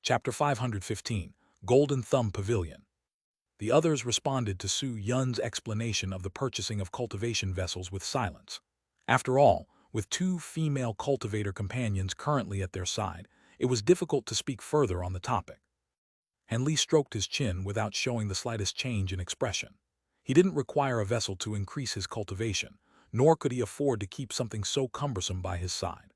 Chapter 515, Golden Thumb Pavilion. The others responded to Su Yun's explanation of the purchasing of cultivation vessels with silence. After all, with two female cultivator companions currently at their side, it was difficult to speak further on the topic. Han Li stroked his chin without showing the slightest change in expression. He didn't require a vessel to increase his cultivation, nor could he afford to keep something so cumbersome by his side.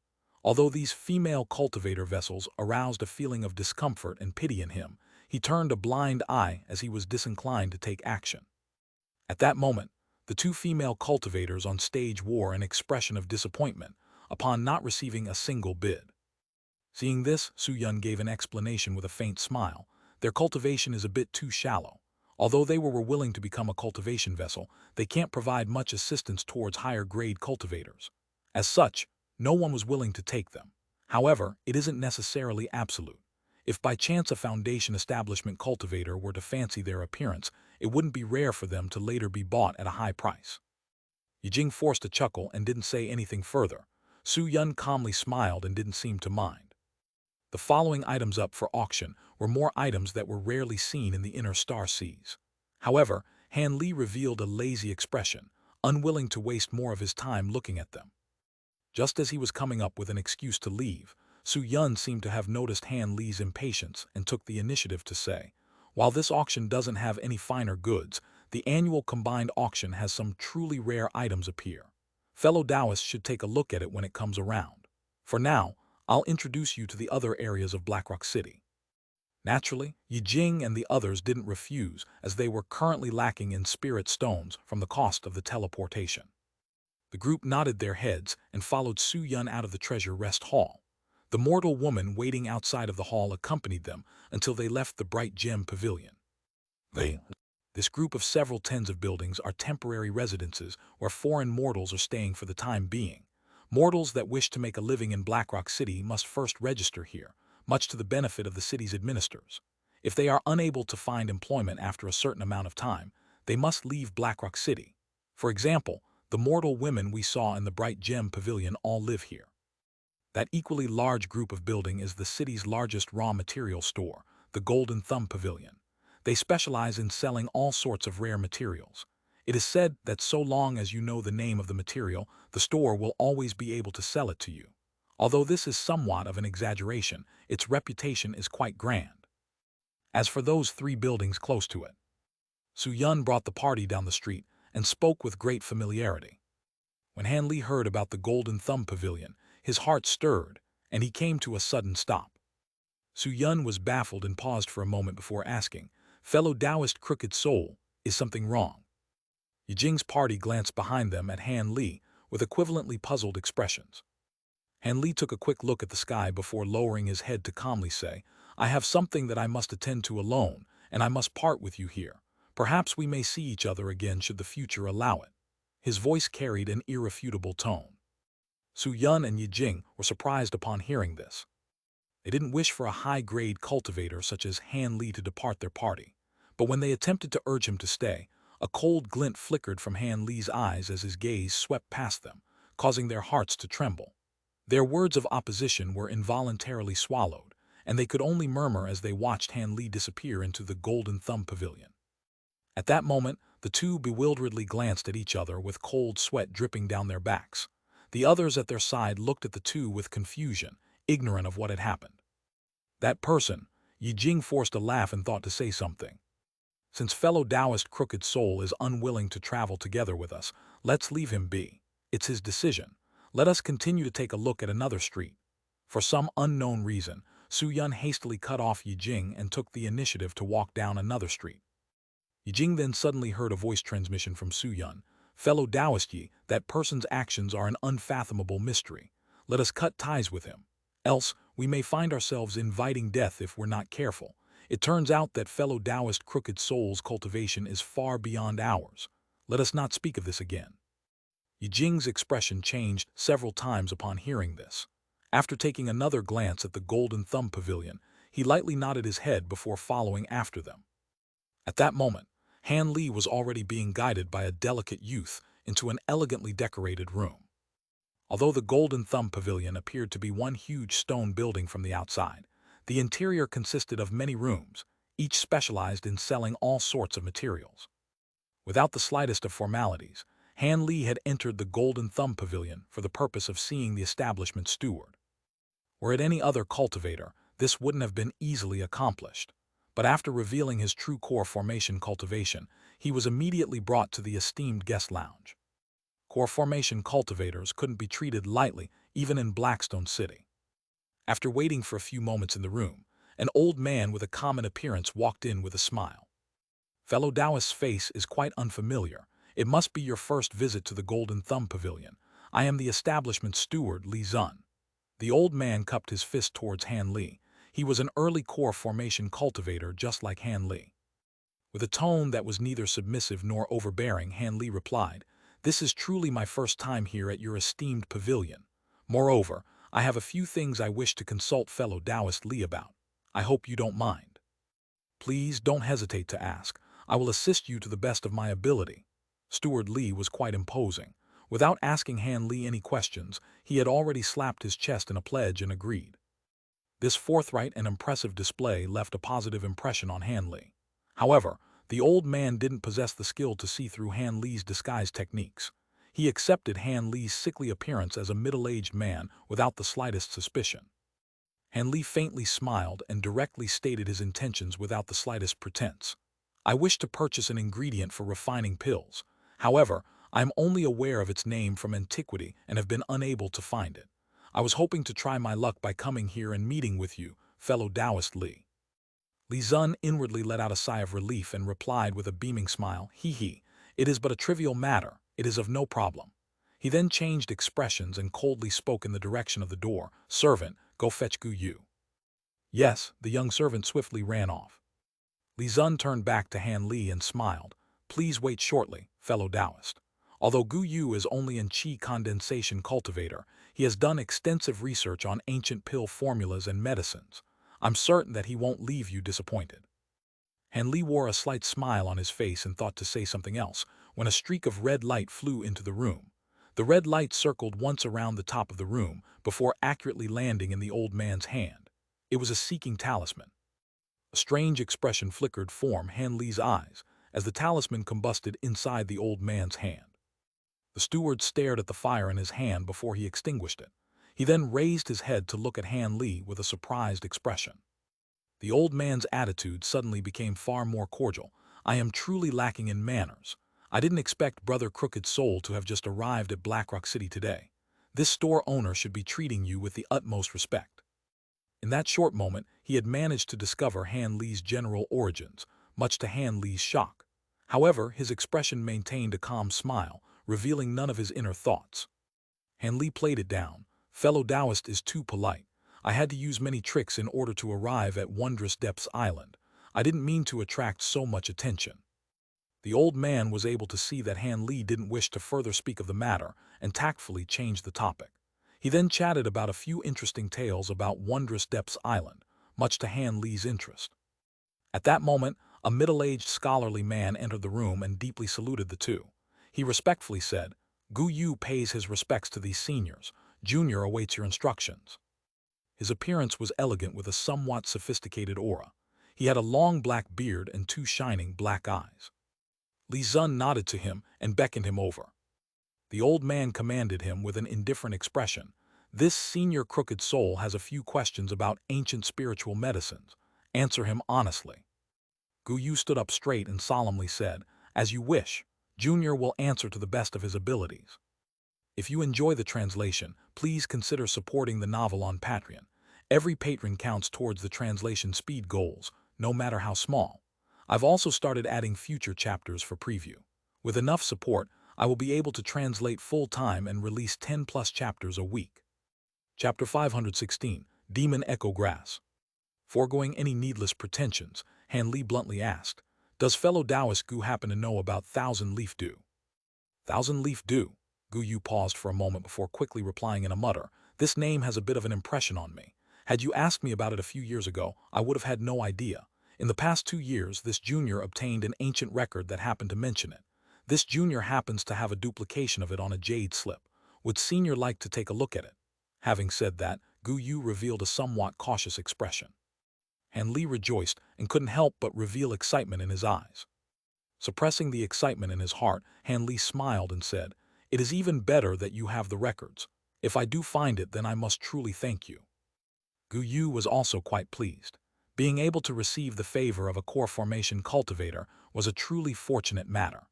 Although these female cultivator vessels aroused a feeling of discomfort and pity in him, he turned a blind eye as he was disinclined to take action. At that moment, the two female cultivators on stage wore an expression of disappointment upon not receiving a single bid. Seeing this, Su Yun gave an explanation with a faint smile. Their cultivation is a bit too shallow. Although they were willing to become a cultivation vessel, they can't provide much assistance towards higher-grade cultivators. As such, no one was willing to take them. However, it isn't necessarily absolute. If by chance a foundation establishment cultivator were to fancy their appearance, it wouldn't be rare for them to later be bought at a high price. Yijing forced a chuckle and didn't say anything further. Su Yun calmly smiled and didn't seem to mind. The following items up for auction were more items that were rarely seen in the inner star seas. However, Han Li revealed a lazy expression, unwilling to waste more of his time looking at them. Just as he was coming up with an excuse to leave, Su Yun seemed to have noticed Han Li's impatience and took the initiative to say, "While this auction doesn't have any finer goods, the annual combined auction has some truly rare items appear. Fellow Taoists should take a look at it when it comes around. For now, I'll introduce you to the other areas of Blackrock City." Naturally, Yijing and the others didn't refuse, as they were currently lacking in spirit stones from the cost of the teleportation. The group nodded their heads and followed Su Yun out of the treasure rest hall. The mortal woman waiting outside of the hall accompanied them until they left the bright gem pavilion. This group of several tens of buildings are temporary residences where foreign mortals are staying for the time being. Mortals that wish to make a living in Blackrock City must first register here, much to the benefit of the city's administrators. If they are unable to find employment after a certain amount of time, they must leave Blackrock City. For example, the mortal women we saw in the Bright Gem Pavilion all live here. That equally large group of building is the city's largest raw material store, the Golden Thumb Pavilion. They specialize in selling all sorts of rare materials. It is said that so long as you know the name of the material, the store will always be able to sell it to you. Although this is somewhat of an exaggeration, its reputation is quite grand. As for those three buildings close to it, Su Yun brought the party down the street and spoke with great familiarity. When Han Li heard about the Golden Thumb Pavilion, his heart stirred, and he came to a sudden stop. Su Yun was baffled and paused for a moment before asking, "Fellow Taoist Crooked Soul, is something wrong?" Yijing's party glanced behind them at Han Li with equivalently puzzled expressions. Han Li took a quick look at the sky before lowering his head to calmly say, "I have something that I must attend to alone, and I must part with you here. Perhaps we may see each other again should the future allow it." His voice carried an irrefutable tone. Su Yun and Yijing were surprised upon hearing this. They didn't wish for a high-grade cultivator such as Han Li to depart their party, but when they attempted to urge him to stay, a cold glint flickered from Han Li's eyes as his gaze swept past them, causing their hearts to tremble. Their words of opposition were involuntarily swallowed, and they could only murmur as they watched Han Li disappear into the Golden Thumb Pavilion. At that moment, the two bewilderedly glanced at each other with cold sweat dripping down their backs. The others at their side looked at the two with confusion, ignorant of what had happened. "That person," Yijing forced a laugh and thought to say something. "Since fellow Taoist Crooked Soul is unwilling to travel together with us, let's leave him be. It's his decision. Let us continue to take a look at another street." For some unknown reason, Su Yun hastily cut off Yijing and took the initiative to walk down another street. Yijing then suddenly heard a voice transmission from Su Yun. "Fellow Taoist Yi, that person's actions are an unfathomable mystery. Let us cut ties with him. Else, we may find ourselves inviting death if we're not careful. It turns out that fellow Taoist Crooked Soul's cultivation is far beyond ours. Let us not speak of this again." Yijing's expression changed several times upon hearing this. After taking another glance at the Golden Thumb Pavilion, he lightly nodded his head before following after them. At that moment, Han Li was already being guided by a delicate youth into an elegantly decorated room. Although the Golden Thumb Pavilion appeared to be one huge stone building from the outside, The interior consisted of many rooms, each specialized in selling all sorts of materials. Without the slightest of formalities, Han Li had entered the Golden Thumb Pavilion for the purpose of seeing the establishment steward. Were it any other cultivator, this wouldn't have been easily accomplished. But after revealing his true core formation cultivation, he was immediately brought to the esteemed guest lounge. Core formation cultivators couldn't be treated lightly, even in Blackstone City. After waiting for a few moments in the room, an old man with a common appearance walked in with a smile. Fellow Taoist's face is quite unfamiliar. It must be your first visit to the Golden Thumb Pavilion. I am the establishment steward, Li Zun. The old man cupped his fist towards Han Li. He was an early core formation cultivator just like Han Li. With a tone that was neither submissive nor overbearing, Han Li replied, "This is truly my first time here at your esteemed pavilion. Moreover, I have a few things I wish to consult fellow Taoist Li about. I hope you don't mind." "Please don't hesitate to ask. I will assist you to the best of my ability." Steward Li was quite imposing. Without asking Han Li any questions, he had already slapped his chest in a pledge and agreed. This forthright and impressive display left a positive impression on Han Li. However, the old man didn't possess the skill to see through Han Li's disguise techniques. He accepted Han Li's sickly appearance as a middle-aged man without the slightest suspicion. Han Li faintly smiled and directly stated his intentions without the slightest pretense. "I wish to purchase an ingredient for refining pills. However, I am only aware of its name from antiquity and have been unable to find it. I was hoping to try my luck by coming here and meeting with you, fellow Taoist Li." Li Zun inwardly let out a sigh of relief and replied with a beaming smile, "He, it is but a trivial matter, it is of no problem." He then changed expressions and coldly spoke in the direction of the door, "Servant, go fetch Gu Yu." Yes, the young servant swiftly ran off. Li Zun turned back to Han Li and smiled, "Please wait shortly, fellow Taoist. Although Gu Yu is only an qi condensation cultivator, he has done extensive research on ancient pill formulas and medicines. I'm certain that he won't leave you disappointed." Han Li wore a slight smile on his face and thought to say something else, when a streak of red light flew into the room. The red light circled once around the top of the room before accurately landing in the old man's hand. It was a seeking talisman. A strange expression flickered from Han Li's eyes as the talisman combusted inside the old man's hand. The steward stared at the fire in his hand before he extinguished it. He then raised his head to look at Han Li with a surprised expression. The old man's attitude suddenly became far more cordial. "I am truly lacking in manners. I didn't expect Brother Crooked Soul to have just arrived at Blackrock City today. This store owner should be treating you with the utmost respect." In that short moment, he had managed to discover Han Li's general origins, much to Han Li's shock. However, his expression maintained a calm smile, revealing none of his inner thoughts. Han Li played it down. "Fellow Taoist is too polite. I had to use many tricks in order to arrive at Wondrous Depths Island. I didn't mean to attract so much attention." The old man was able to see that Han Li didn't wish to further speak of the matter and tactfully changed the topic. He then chatted about a few interesting tales about Wondrous Depths Island, much to Han Li's interest. At that moment, a middle-aged scholarly man entered the room and deeply saluted the two. He respectfully said, "Gu Yu pays his respects to these seniors. Junior awaits your instructions." His appearance was elegant with a somewhat sophisticated aura. He had a long black beard and two shining black eyes. Li Zun nodded to him and beckoned him over. The old man commanded him with an indifferent expression, "This senior crooked soul has a few questions about ancient spiritual medicines. Answer him honestly." Gu Yu stood up straight and solemnly said, "As you wish. Junior will answer to the best of his abilities." If you enjoy the translation, please consider supporting the novel on Patreon. Every patron counts towards the translation speed goals, no matter how small. I've also started adding future chapters for preview. With enough support, I will be able to translate full-time and release 10+ chapters a week. Chapter 516, Demon Echo Grass. Foregoing any needless pretensions, Han Li bluntly asked, "Does fellow Taoist Gu happen to know about Thousand Leaf Dew?" "Thousand Leaf Dew?" Gu Yu paused for a moment before quickly replying in a mutter, "This name has a bit of an impression on me. Had you asked me about it a few years ago, I would have had no idea. In the past 2 years, this junior obtained an ancient record that happened to mention it. This junior happens to have a duplication of it on a jade slip. Would senior like to take a look at it?" Having said that, Gu Yu revealed a somewhat cautious expression. Han Li rejoiced and couldn't help but reveal excitement in his eyes. Suppressing the excitement in his heart, Han Li smiled and said, "It is even better that you have the records. If I do find it, then I must truly thank you." Gu Yu was also quite pleased. Being able to receive the favor of a core formation cultivator was a truly fortunate matter.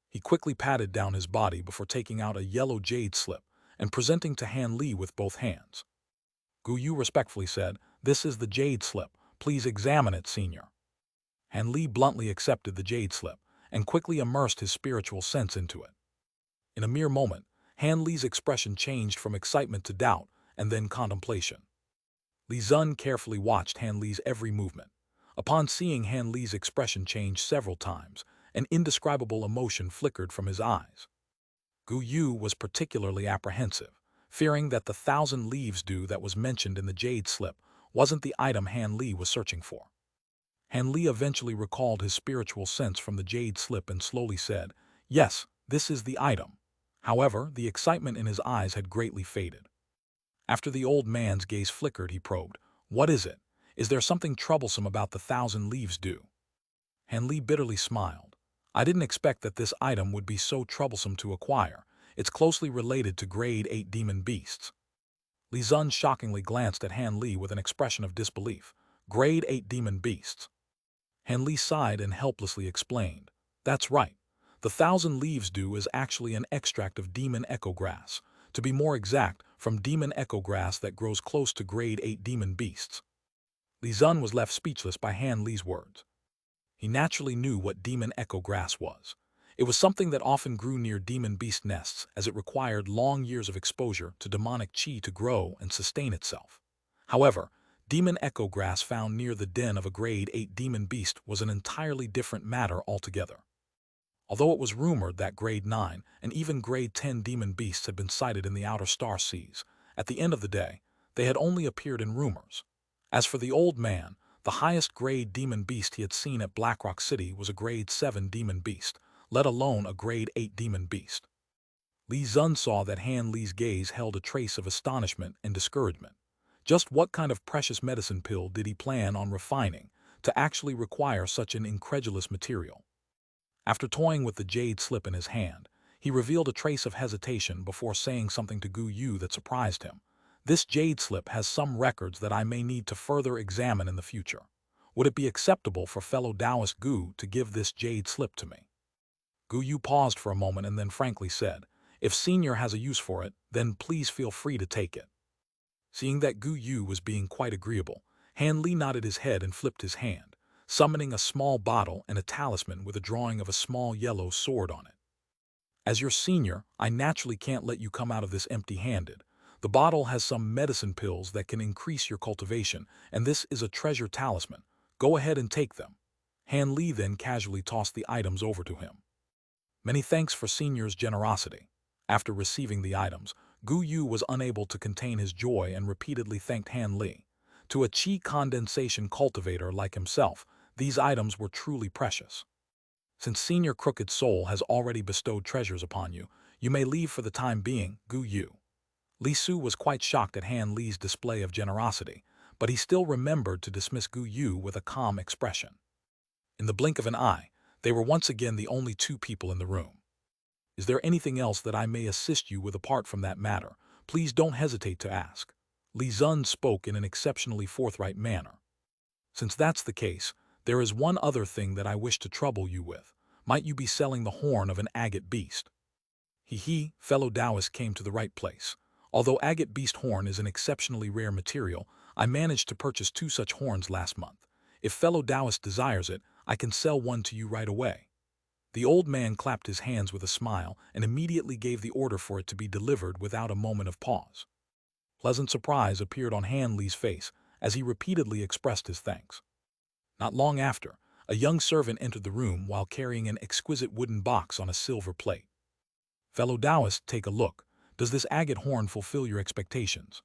He quickly patted down his body before taking out a yellow jade slip and presenting to Han Li with both hands. Gu Yu respectfully said, "This is the jade slip. Please examine it, senior." Han Li bluntly accepted the jade slip and quickly immersed his spiritual sense into it. In a mere moment, Han Li's expression changed from excitement to doubt and then contemplation. Li Zun carefully watched Han Li's every movement. Upon seeing Han Li's expression change several times, an indescribable emotion flickered from his eyes. Gu Yu was particularly apprehensive, fearing that the 1,000 leaves due that was mentioned in the jade slip wasn't the item Han Li was searching for. Han Li eventually recalled his spiritual sense from the jade slip and slowly said, "Yes, this is the item." However, the excitement in his eyes had greatly faded. After the old man's gaze flickered, he probed, "What is it? Is there something troublesome about the 1,000 leaves due?" Han Li bitterly smiled. "I didn't expect that this item would be so troublesome to acquire. It's closely related to grade 8 demon beasts." Li Zun shockingly glanced at Han Li with an expression of disbelief. "Grade 8 demon beasts?" Han Li sighed and helplessly explained, "That's right. The 1,000 leaves due is actually an extract of demon echo grass. To be more exact, from demon echo grass that grows close to grade 8 demon beasts." Li Zun was left speechless by Han Li's words. He naturally knew what demon echo grass was. It was something that often grew near demon beast nests, as it required long years of exposure to demonic chi to grow and sustain itself. However, demon echo grass found near the den of a grade 8 demon beast was an entirely different matter altogether. Although it was rumored that grade 9 and even grade 10 demon beasts had been sighted in the outer star seas, at the end of the day, they had only appeared in rumors. As for the old man, the highest grade demon beast he had seen at Blackrock City was a grade 7 demon beast, let alone a grade 8 demon beast. Li Zun saw that Han Li's gaze held a trace of astonishment and discouragement. Just what kind of precious medicine pill did he plan on refining to actually require such an incredulous material? After toying with the jade slip in his hand, he revealed a trace of hesitation before saying something to Gu Yu that surprised him. "This jade slip has some records that I may need to further examine in the future. Would it be acceptable for fellow Taoist Gu to give this jade slip to me?" Gu Yu paused for a moment and then frankly said, "If Senior has a use for it, then please feel free to take it." Seeing that Gu Yu was being quite agreeable, Han Li nodded his head and flipped his hand, summoning a small bottle and a talisman with a drawing of a small yellow sword on it. "As your senior, I naturally can't let you come out of this empty-handed. The bottle has some medicine pills that can increase your cultivation, and this is a treasure talisman. Go ahead and take them." Han Li then casually tossed the items over to him. "Many thanks for senior's generosity." After receiving the items, Gu Yu was unable to contain his joy and repeatedly thanked Han Li. To a chi condensation cultivator like himself, these items were truly precious. "Since Senior Crooked Soul has already bestowed treasures upon you, you may leave for the time being, Gu Yu." Li Su was quite shocked at Han Li's display of generosity, but he still remembered to dismiss Gu Yu with a calm expression. In the blink of an eye, they were once again the only two people in the room. "Is there anything else that I may assist you with apart from that matter? Please don't hesitate to ask." Li Zun spoke in an exceptionally forthright manner. "Since that's the case, there is one other thing that I wish to trouble you with. Might you be selling the horn of an agate beast?" Fellow Taoist came to the right place. Although agate beast horn is an exceptionally rare material, I managed to purchase 2 such horns last month. If fellow Taoist desires it, I can sell one to you right away." The old man clapped his hands with a smile and immediately gave the order for it to be delivered without a moment of pause. Pleasant surprise appeared on Han Li's face as he repeatedly expressed his thanks. Not long after, a young servant entered the room while carrying an exquisite wooden box on a silver plate. "Fellow Taoist, take a look. Does this agate horn fulfill your expectations?"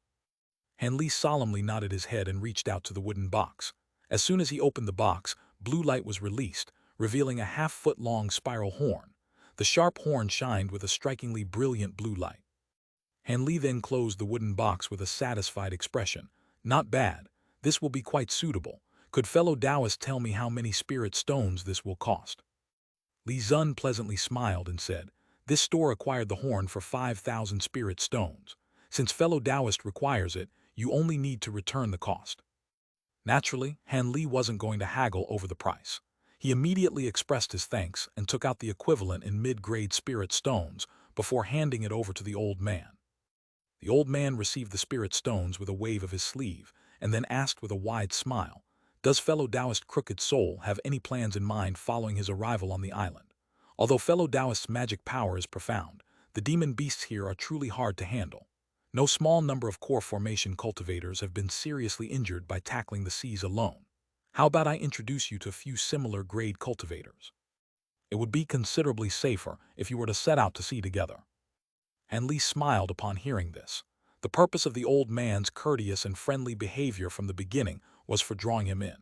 Han Li solemnly nodded his head and reached out to the wooden box. As soon as he opened the box, blue light was released, revealing a half-foot-long spiral horn. The sharp horn shined with a strikingly brilliant blue light. Han Li then closed the wooden box with a satisfied expression. "Not bad. This will be quite suitable. Could fellow Taoist tell me how many spirit stones this will cost? Li Zun pleasantly smiled and said, this store acquired the horn for 5,000 spirit stones. Since fellow Taoist requires it, you only need to return the cost. Naturally, Han Li wasn't going to haggle over the price. He immediately expressed his thanks and took out the equivalent in mid-grade spirit stones before handing it over to the old man. The old man received the spirit stones with a wave of his sleeve and then asked with a wide smile, does fellow Taoist Crooked Soul have any plans in mind following his arrival on the island? Although fellow Taoist's magic power is profound, the demon beasts here are truly hard to handle. No small number of core formation cultivators have been seriously injured by tackling the seas alone. How about I introduce you to a few similar grade cultivators? It would be considerably safer if you were to set out to sea together. Han Li smiled upon hearing this. The purpose of the old man's courteous and friendly behavior from the beginning was for drawing him in.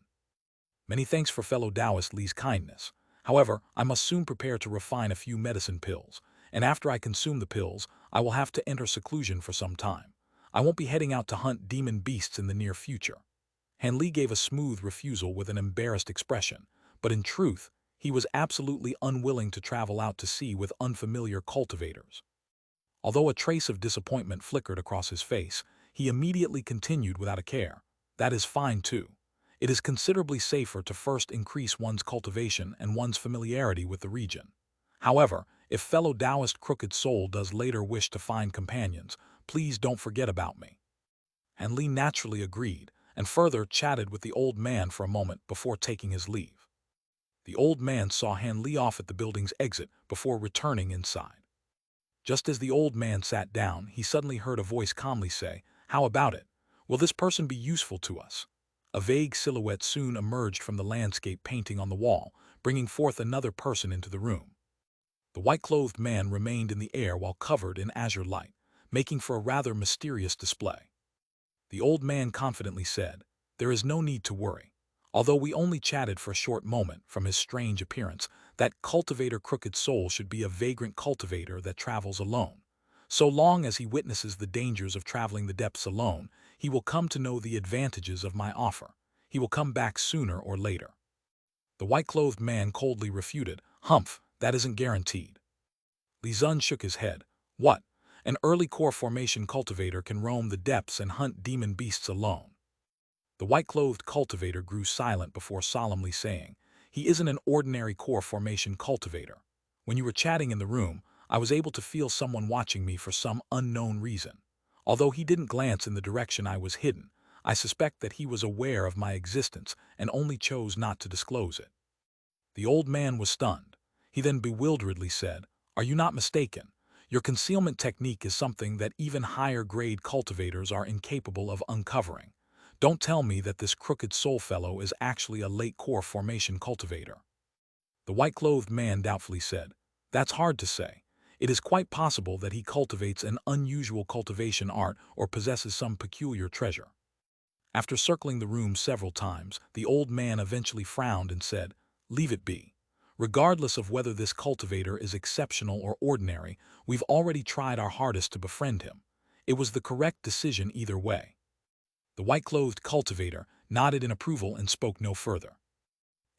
Many thanks for fellow Taoist Li's kindness. However, I must soon prepare to refine a few medicine pills, and after I consume the pills, I will have to enter seclusion for some time. I won't be heading out to hunt demon beasts in the near future. Han Li gave a smooth refusal with an embarrassed expression, but in truth, he was absolutely unwilling to travel out to sea with unfamiliar cultivators. Although a trace of disappointment flickered across his face, he immediately continued without a care. That is fine too. It is considerably safer to first increase one's cultivation and one's familiarity with the region. However, if fellow Taoist Crooked Soul does later wish to find companions, please don't forget about me. Han Li naturally agreed, and further chatted with the old man for a moment before taking his leave. The old man saw Han Li off at the building's exit before returning inside. Just as the old man sat down, he suddenly heard a voice calmly say, how about it? Will this person be useful to us? A vague silhouette soon emerged from the landscape painting on the wall, bringing forth another person into the room. The white-clothed man remained in the air while covered in azure light, making for a rather mysterious display. The old man confidently said, there is no need to worry. Although we only chatted for a short moment from his strange appearance, that cultivator Crooked Soul should be a vagrant cultivator that travels alone. So long as he witnesses the dangers of traveling the depths alone, he will come to know the advantages of my offer. He will come back sooner or later. The white-clothed man coldly refuted, humph, that isn't guaranteed. Li Zun shook his head. What? An early core formation cultivator can roam the depths and hunt demon beasts alone. The white-clothed cultivator grew silent before solemnly saying, he isn't an ordinary core formation cultivator. When you were chatting in the room, I was able to feel someone watching me for some unknown reason. Although he didn't glance in the direction I was hidden, I suspect that he was aware of my existence and only chose not to disclose it. The old man was stunned. He then bewilderedly said, are you not mistaken? Your concealment technique is something that even higher-grade cultivators are incapable of uncovering. Don't tell me that this Crooked Soul fellow is actually a late core formation cultivator. The white-clothed man doubtfully said, that's hard to say. It is quite possible that he cultivates an unusual cultivation art or possesses some peculiar treasure. After circling the room several times, the old man eventually frowned and said, leave it be. Regardless of whether this cultivator is exceptional or ordinary, we've already tried our hardest to befriend him. It was the correct decision either way. The white-clothed cultivator nodded in approval and spoke no further.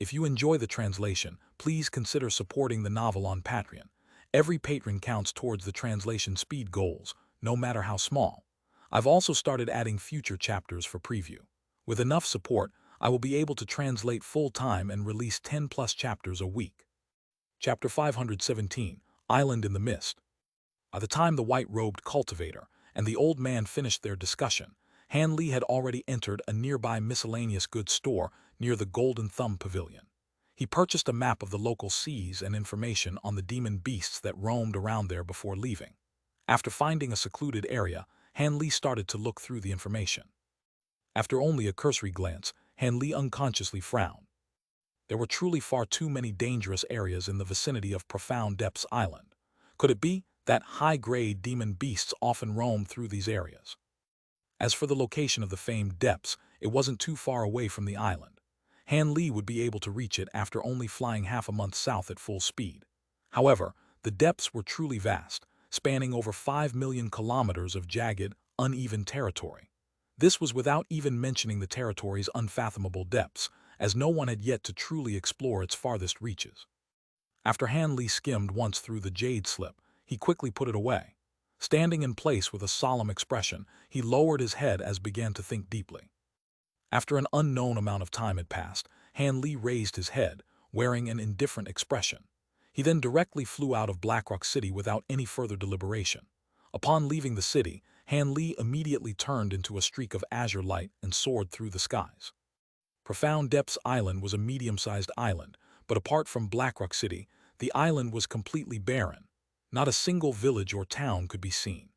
If you enjoy the translation, please consider supporting the novel on Patreon. Every patron counts towards the translation speed goals, no matter how small. I've also started adding future chapters for preview. With enough support, I will be able to translate full-time and release 10+ chapters a week. Chapter 517, Island in the Mist. By the time the white-robed cultivator and the old man finished their discussion, Han Li had already entered a nearby miscellaneous goods store near the Golden Thumb Pavilion. He purchased a map of the local seas and information on the demon beasts that roamed around there before leaving. After finding a secluded area, Han Li started to look through the information. After only a cursory glance, Han Li unconsciously frowned. There were truly far too many dangerous areas in the vicinity of Profound Depths Island. Could it be that high-grade demon beasts often roam through these areas? As for the location of the famed depths, it wasn't too far away from the island. Han Li would be able to reach it after only flying half a month south at full speed. However, the depths were truly vast, spanning over 5 million kilometers of jagged, uneven territory. This was without even mentioning the territory's unfathomable depths, as no one had yet to truly explore its farthest reaches. After Han Li skimmed once through the Jade slip, he quickly put it away. Standing in place with a solemn expression, he lowered his head as began to think deeply. After an unknown amount of time had passed, Han Li raised his head, wearing an indifferent expression. He then directly flew out of Blackrock City without any further deliberation. Upon leaving the city, Han Li immediately turned into a streak of azure light and soared through the skies. Profound Depths Island was a medium-sized island, but apart from Blackrock City, the island was completely barren. Not a single village or town could be seen.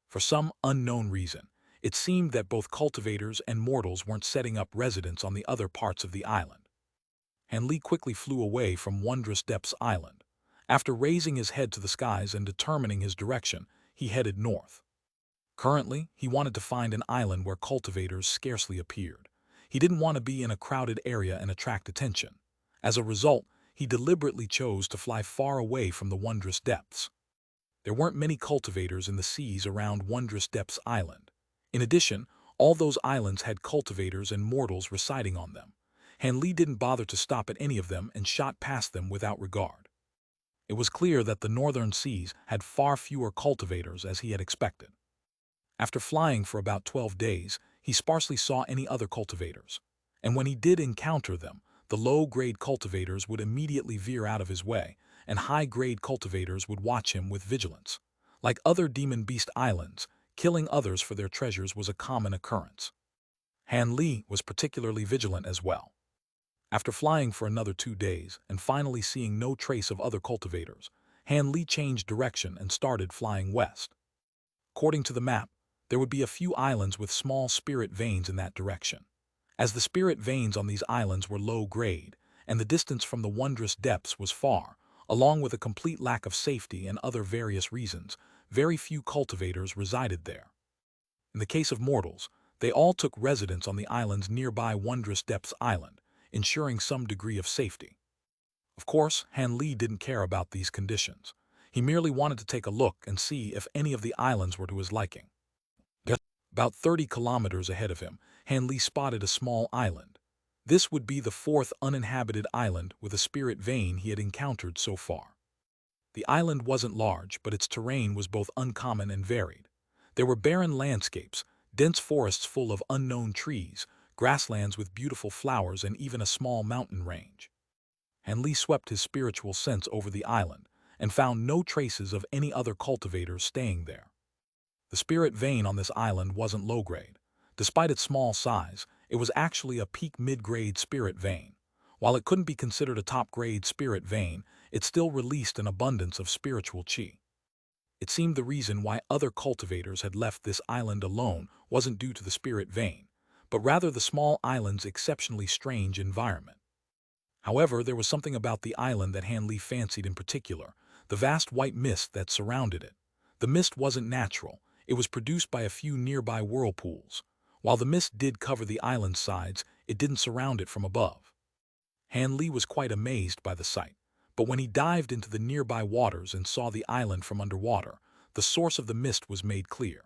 For some unknown reason, it seemed that both cultivators and mortals weren't setting up residence on the other parts of the island. Han Li quickly flew away from Wondrous Depths Island. After raising his head to the skies and determining his direction, he headed north. Currently, he wanted to find an island where cultivators scarcely appeared. He didn't want to be in a crowded area and attract attention. As a result, he deliberately chose to fly far away from the Wondrous Depths. There weren't many cultivators in the seas around Wondrous Depths Island. In addition, all those islands had cultivators and mortals residing on them. Han Li didn't bother to stop at any of them and shot past them without regard. It was clear that the northern seas had far fewer cultivators as he had expected. After flying for about 12 days, he sparsely saw any other cultivators. And when he did encounter them, the low-grade cultivators would immediately veer out of his way, and high-grade cultivators would watch him with vigilance. Like other Demon Beast Islands, killing others for their treasures was a common occurrence. Han Li was particularly vigilant as well. After flying for another 2 days and finally seeing no trace of other cultivators, Han Li changed direction and started flying west. According to the map, there would be a few islands with small spirit veins in that direction. As the spirit veins on these islands were low-grade, and the distance from the Wondrous Depths was far, along with a complete lack of safety and other various reasons, very few cultivators resided there. In the case of mortals, they all took residence on the islands nearby Wondrous Depths Island, ensuring some degree of safety. Of course, Han Li didn't care about these conditions. He merely wanted to take a look and see if any of the islands were to his liking. About 30 kilometers ahead of him, Han Li spotted a small island. This would be the 4th uninhabited island with a spirit vein he had encountered so far. The island wasn't large, but its terrain was both uncommon and varied. There were barren landscapes, dense forests full of unknown trees, grasslands with beautiful flowers, and even a small mountain range. Han Li swept his spiritual sense over the island and found no traces of any other cultivators staying there. The spirit vein on this island wasn't low-grade. Despite its small size, it was actually a peak mid-grade spirit vein. While it couldn't be considered a top-grade spirit vein, it still released an abundance of spiritual qi. It seemed the reason why other cultivators had left this island alone wasn't due to the spirit vein, but rather the small island's exceptionally strange environment. However, there was something about the island that Han Li fancied in particular, the vast white mist that surrounded it. The mist wasn't natural. It was produced by a few nearby whirlpools. While the mist did cover the island's sides, it didn't surround it from above. Han Li was quite amazed by the sight, but when he dived into the nearby waters and saw the island from underwater, the source of the mist was made clear.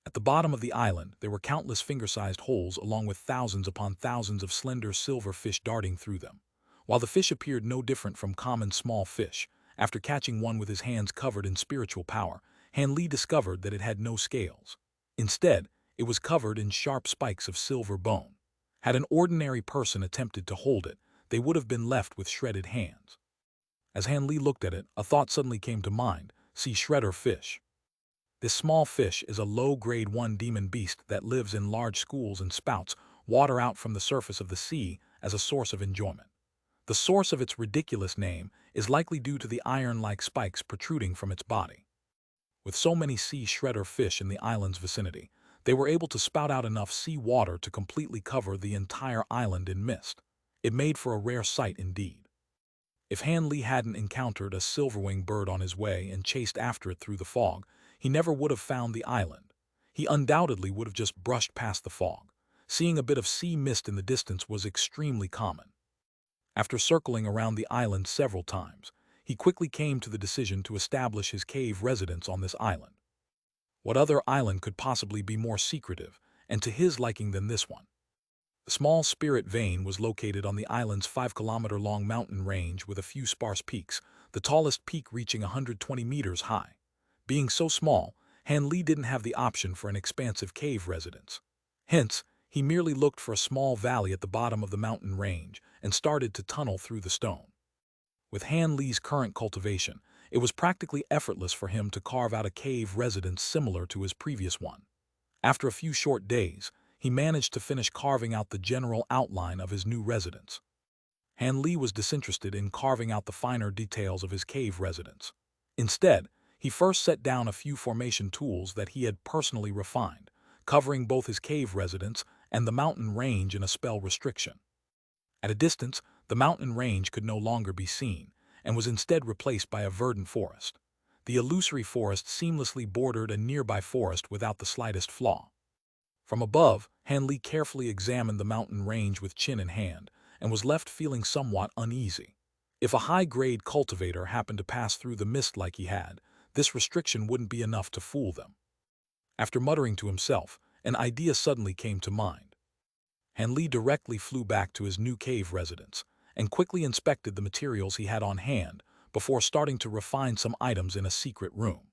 At the bottom of the island, there were countless finger-sized holes along with thousands upon thousands of slender silver fish darting through them. While the fish appeared no different from common small fish, after catching one with his hands covered in spiritual power, Han Li discovered that it had no scales. Instead, it was covered in sharp spikes of silver bone. Had an ordinary person attempted to hold it, they would have been left with shredded hands. As Han Li looked at it, a thought suddenly came to mind: see shredder fish. This small fish is a low-grade 1 demon beast that lives in large schools and spouts water out from the surface of the sea as a source of enjoyment. The source of its ridiculous name is likely due to the iron-like spikes protruding from its body. With so many sea shredder fish in the island's vicinity, they were able to spout out enough sea water to completely cover the entire island in mist. It made for a rare sight indeed. If Han Li hadn't encountered a silverwing bird on his way and chased after it through the fog, he never would have found the island. He undoubtedly would have just brushed past the fog. Seeing a bit of sea mist in the distance was extremely common. After circling around the island several times, he quickly came to the decision to establish his cave residence on this island. What other island could possibly be more secretive and to his liking than this one. The small spirit vein was located on the island's 5-kilometer-long mountain range with a few sparse peaks, the tallest peak reaching 120 meters high. Being so small, Han Li didn't have the option for an expansive cave residence. Hence, he merely looked for a small valley at the bottom of the mountain range and started to tunnel through the stone. With Han Li's current cultivation, it was practically effortless for him to carve out a cave residence similar to his previous one. After a few short days, he managed to finish carving out the general outline of his new residence. Han Li was disinterested in carving out the finer details of his cave residence. Instead, he first set down a few formation tools that he had personally refined, covering both his cave residence and the mountain range in a spell restriction. At a distance, the mountain range could no longer be seen, and was instead replaced by a verdant forest. The illusory forest seamlessly bordered a nearby forest without the slightest flaw. From above, Han Li carefully examined the mountain range with chin in hand, and was left feeling somewhat uneasy. If a high-grade cultivator happened to pass through the mist like he had, this restriction wouldn't be enough to fool them. After muttering to himself, an idea suddenly came to mind. Han Li directly flew back to his new cave residence, and quickly inspected the materials he had on hand before starting to refine some items in a secret room.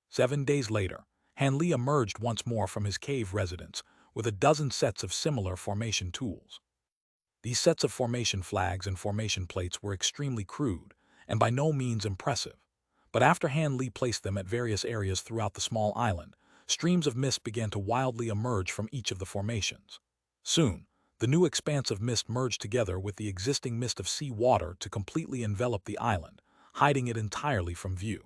7 days later, Han Li emerged once more from his cave residence with a dozen sets of similar formation tools. These sets of formation flags and formation plates were extremely crude and by no means impressive, but after Han Li placed them at various areas throughout the small island, streams of mist began to wildly emerge from each of the formations. Soon, the new expanse of mist merged together with the existing mist of sea water to completely envelop the island, hiding it entirely from view.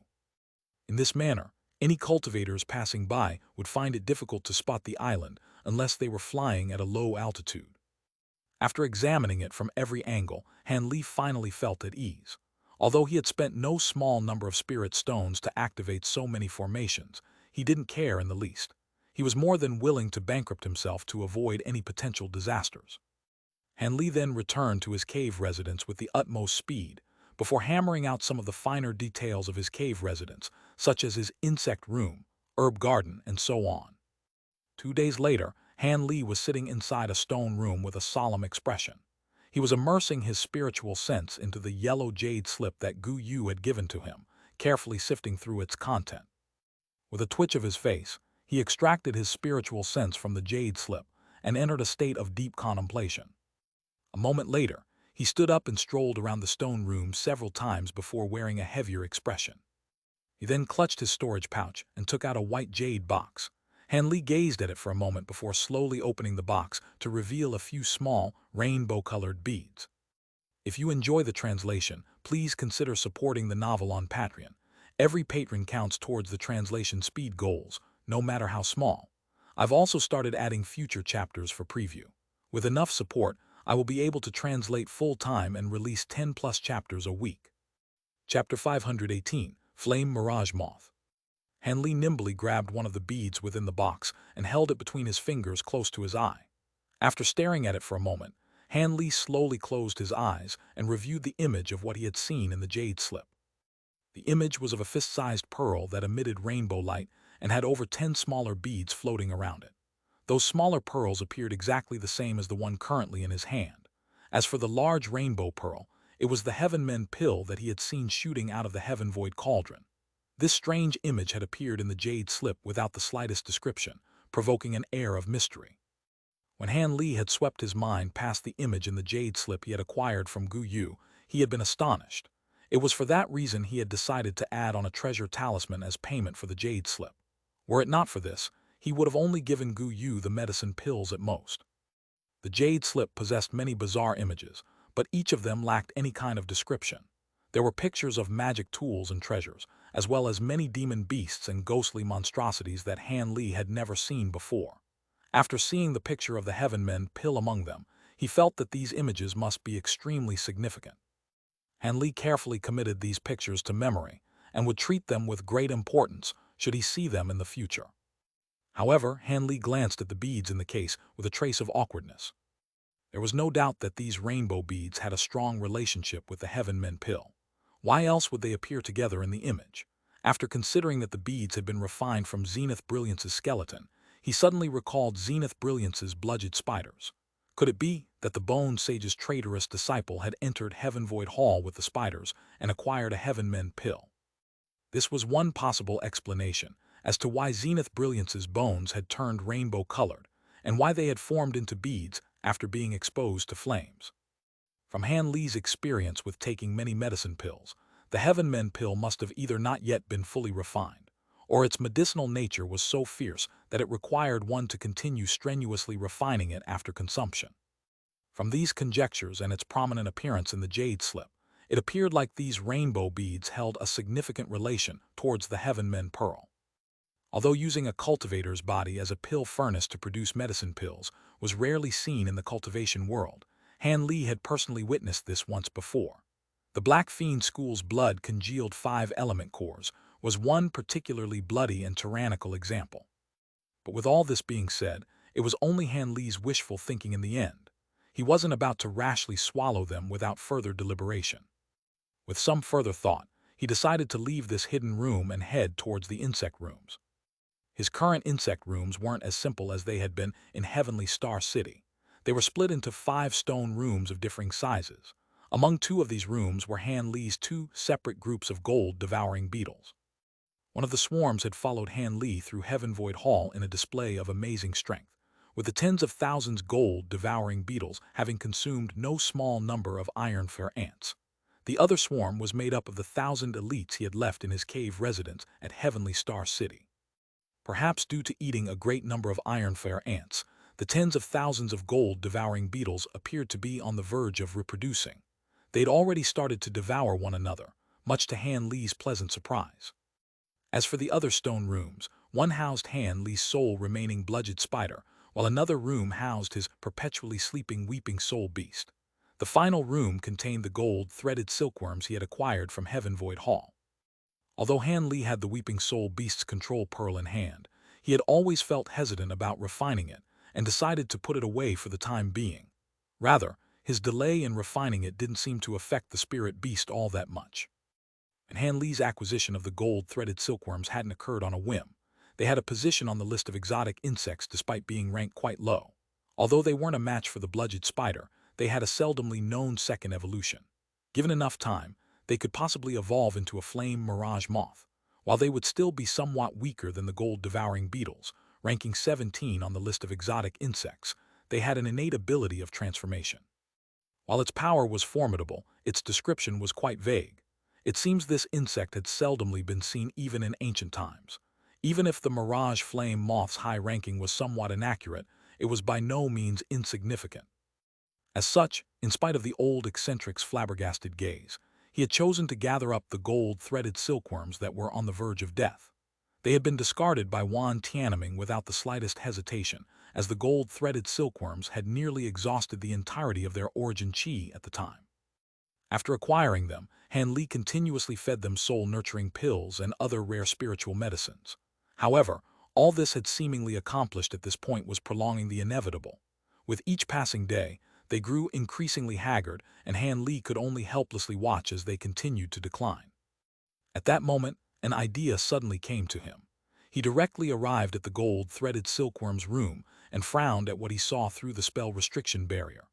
In this manner, any cultivators passing by would find it difficult to spot the island unless they were flying at a low altitude. After examining it from every angle, Han Li finally felt at ease. Although he had spent no small number of spirit stones to activate so many formations, he didn't care in the least. He was more than willing to bankrupt himself to avoid any potential disasters. Han Li then returned to his cave residence with the utmost speed, before hammering out some of the finer details of his cave residence, such as his insect room, herb garden, and so on. 2 days later, Han Li was sitting inside a stone room with a solemn expression. He was immersing his spiritual sense into the yellow jade slip that Gu Yu had given to him, carefully sifting through its content. With a twitch of his face, he extracted his spiritual sense from the jade slip and entered a state of deep contemplation. A moment later, he stood up and strolled around the stone room several times before wearing a heavier expression. He then clutched his storage pouch and took out a white jade box. Han Li gazed at it for a moment before slowly opening the box to reveal a few small, rainbow-colored beads. If you enjoy the translation, please consider supporting the novel on Patreon. Every patron counts towards the translation speed goals, no matter how small. I've also started adding future chapters for preview. With enough support, I will be able to translate full-time and release 10+ chapters a week. Chapter 518, Flame Mirage Moth. Han Li nimbly grabbed one of the beads within the box and held it between his fingers close to his eye. After staring at it for a moment, Han Li slowly closed his eyes and reviewed the image of what he had seen in the jade slip. The image was of a fist-sized pearl that emitted rainbow light and had over 10 smaller beads floating around it. Those smaller pearls appeared exactly the same as the one currently in his hand. As for the large rainbow pearl, it was the Heaven pill that he had seen shooting out of the Heaven Void cauldron. This strange image had appeared in the jade slip without the slightest description, provoking an air of mystery. When Han Li had swept his mind past the image in the jade slip he had acquired from Gu Yu, he had been astonished. It was for that reason he had decided to add on a treasure talisman as payment for the jade slip. Were it not for this, he would have only given Gu Yu the medicine pills at most. The jade slip possessed many bizarre images, but each of them lacked any kind of description. There were pictures of magic tools and treasures, as well as many demon beasts and ghostly monstrosities that Han Li had never seen before. After seeing the picture of the Heaven pill among them, he felt that these images must be extremely significant. Han Li carefully committed these pictures to memory and would treat them with great importance should he see them in the future. However, Han Li glanced at the beads in the case with a trace of awkwardness. There was no doubt that these rainbow beads had a strong relationship with the Heaven pill. Why else would they appear together in the image? After considering that the beads had been refined from Zenith Brilliance's skeleton, he suddenly recalled Zenith Brilliance's blooded spiders. Could it be that the Bone Sage's traitorous disciple had entered Heaven Void Hall with the spiders and acquired a Heaven Men pill? This was one possible explanation as to why Zenith Brilliance's bones had turned rainbow-colored and why they had formed into beads after being exposed to flames. From Han Li's experience with taking many medicine pills, the Heaven Men pill must have either not yet been fully refined, or its medicinal nature was so fierce that it required one to continue strenuously refining it after consumption. From these conjectures and its prominent appearance in the Jade slip, it appeared like these rainbow beads held a significant relation towards the Heaven Men pearl. Although using a cultivator's body as a pill furnace to produce medicine pills was rarely seen in the cultivation world, Han Li had personally witnessed this once before. The Black Fiend School's blood congealed 5 element cores was one particularly bloody and tyrannical example. But with all this being said, it was only Han Li's wishful thinking in the end. He wasn't about to rashly swallow them without further deliberation. With some further thought, he decided to leave this hidden room and head towards the insect rooms. His current insect rooms weren't as simple as they had been in Heavenly Star City. They were split into 5 stone rooms of differing sizes. Among 2 of these rooms were Han Li's 2 separate groups of gold-devouring beetles. One of the swarms had followed Han Li through Heaven Void Hall in a display of amazing strength, with the tens of thousands gold-devouring beetles having consumed no small number of iron-fair ants. The other swarm was made up of the 1,000 elites he had left in his cave residence at Heavenly Star City. Perhaps due to eating a great number of iron-fair ants, the tens of thousands of gold-devouring beetles appeared to be on the verge of reproducing. They'd already started to devour one another, much to Han Li's pleasant surprise. As for the other stone rooms, one housed Han Li's sole remaining blooded spider, while another room housed his perpetually sleeping weeping soul beast. The final room contained the gold-threaded silkworms he had acquired from Heaven Void Hall. Although Han Li had the Weeping Soul Beast's control pearl in hand, he had always felt hesitant about refining it and decided to put it away for the time being. Rather, his delay in refining it didn't seem to affect the spirit beast all that much. And Han Li's acquisition of the gold-threaded silkworms hadn't occurred on a whim. They had a position on the list of exotic insects despite being ranked quite low. Although they weren't a match for the blooded spider, they had a seldomly known second evolution. Given enough time, they could possibly evolve into a flame mirage moth. While they would still be somewhat weaker than the gold-devouring beetles, ranking 17 on the list of exotic insects, they had an innate ability of transformation. While its power was formidable, its description was quite vague. It seems this insect had seldomly been seen even in ancient times. Even if the mirage flame moth's high ranking was somewhat inaccurate, it was by no means insignificant. As such, in spite of the old eccentric's flabbergasted gaze, he had chosen to gather up the gold-threaded silkworms that were on the verge of death. They had been discarded by Wan Tianming without the slightest hesitation, as the gold-threaded silkworms had nearly exhausted the entirety of their origin chi at the time. After acquiring them, Han Li continuously fed them soul-nurturing pills and other rare spiritual medicines. However, all this had seemingly accomplished at this point was prolonging the inevitable. With each passing day, they grew increasingly haggard, and Han Li could only helplessly watch as they continued to decline. At that moment, an idea suddenly came to him. He directly arrived at the gold-threaded silkworm's room and frowned at what he saw through the spell restriction barrier.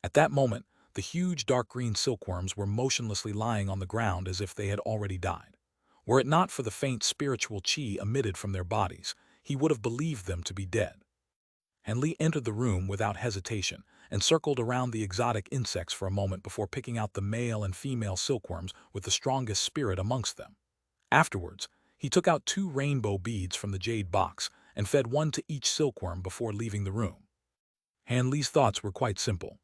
At that moment, the huge dark green silkworms were motionlessly lying on the ground as if they had already died. Were it not for the faint spiritual chi emitted from their bodies, he would have believed them to be dead. Han Li entered the room without hesitation and circled around the exotic insects for a moment before picking out the male and female silkworms with the strongest spirit amongst them. Afterwards, he took out 2 rainbow beads from the jade box and fed one to each silkworm before leaving the room. Han Li's thoughts were quite simple.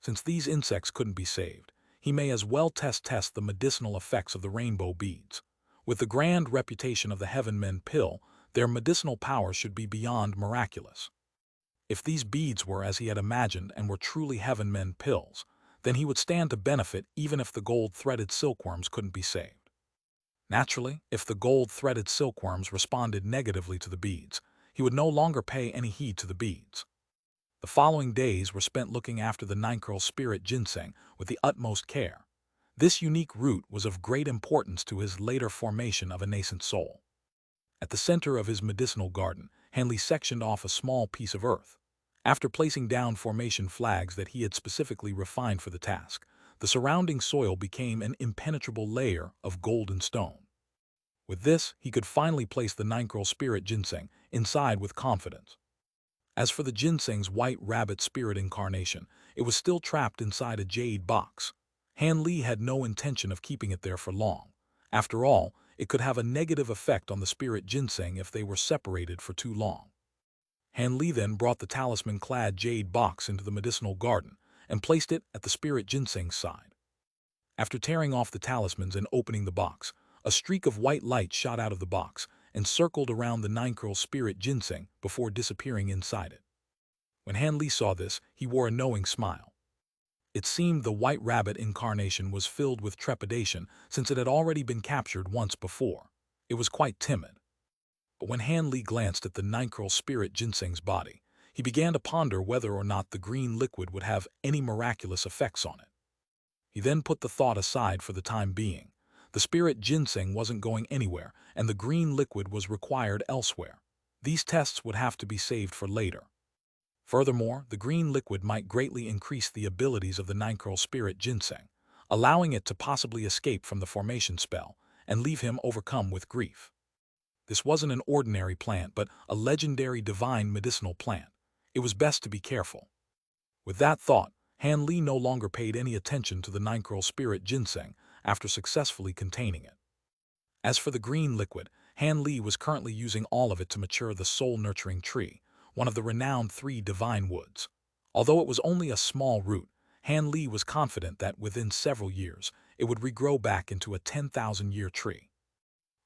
Since these insects couldn't be saved, he may as well test the medicinal effects of the rainbow beads. With the grand reputation of the Heaven Men pill, their medicinal power should be beyond miraculous. If these beads were as he had imagined and were truly Heaven Men pills, then he would stand to benefit even if the gold-threaded silkworms couldn't be saved. Naturally, if the gold-threaded silkworms responded negatively to the beads, he would no longer pay any heed to the beads. The following days were spent looking after the Ninecurl spirit ginseng with the utmost care. This unique root was of great importance to his later formation of a nascent soul. At the center of his medicinal garden, Han Li sectioned off a small piece of earth. After placing down formation flags that he had specifically refined for the task, the surrounding soil became an impenetrable layer of golden stone. With this, he could finally place the ninth spirit ginseng inside with confidence. As for the ginseng's white rabbit spirit incarnation, it was still trapped inside a jade box. Han Li had no intention of keeping it there for long. After all, it could have a negative effect on the spirit ginseng if they were separated for too long. Han Li then brought the talisman-clad jade box into the medicinal garden and placed it at the spirit ginseng's side. After tearing off the talismans and opening the box, a streak of white light shot out of the box and circled around the ninth spirit ginseng before disappearing inside it. When Han Li saw this, he wore a knowing smile. It seemed the white rabbit incarnation was filled with trepidation since it had already been captured once before. It was quite timid. But when Han Li glanced at the ninth spirit ginseng's body, he began to ponder whether or not the green liquid would have any miraculous effects on it. He then put the thought aside for the time being. The spirit ginseng wasn't going anywhere, and the green liquid was required elsewhere. These tests would have to be saved for later. Furthermore, the green liquid might greatly increase the abilities of the ninth spirit ginseng, allowing it to possibly escape from the formation spell and leave him overcome with grief. This wasn't an ordinary plant, but a legendary divine medicinal plant. It was best to be careful. With that thought, Han Li no longer paid any attention to the ninth spirit ginseng after successfully containing it. As for the green liquid, Han Li was currently using all of it to mature the soul-nurturing tree, one of the renowned 3 divine woods. Although it was only a small root, Han Li was confident that within several years, it would regrow back into a 10,000-year tree.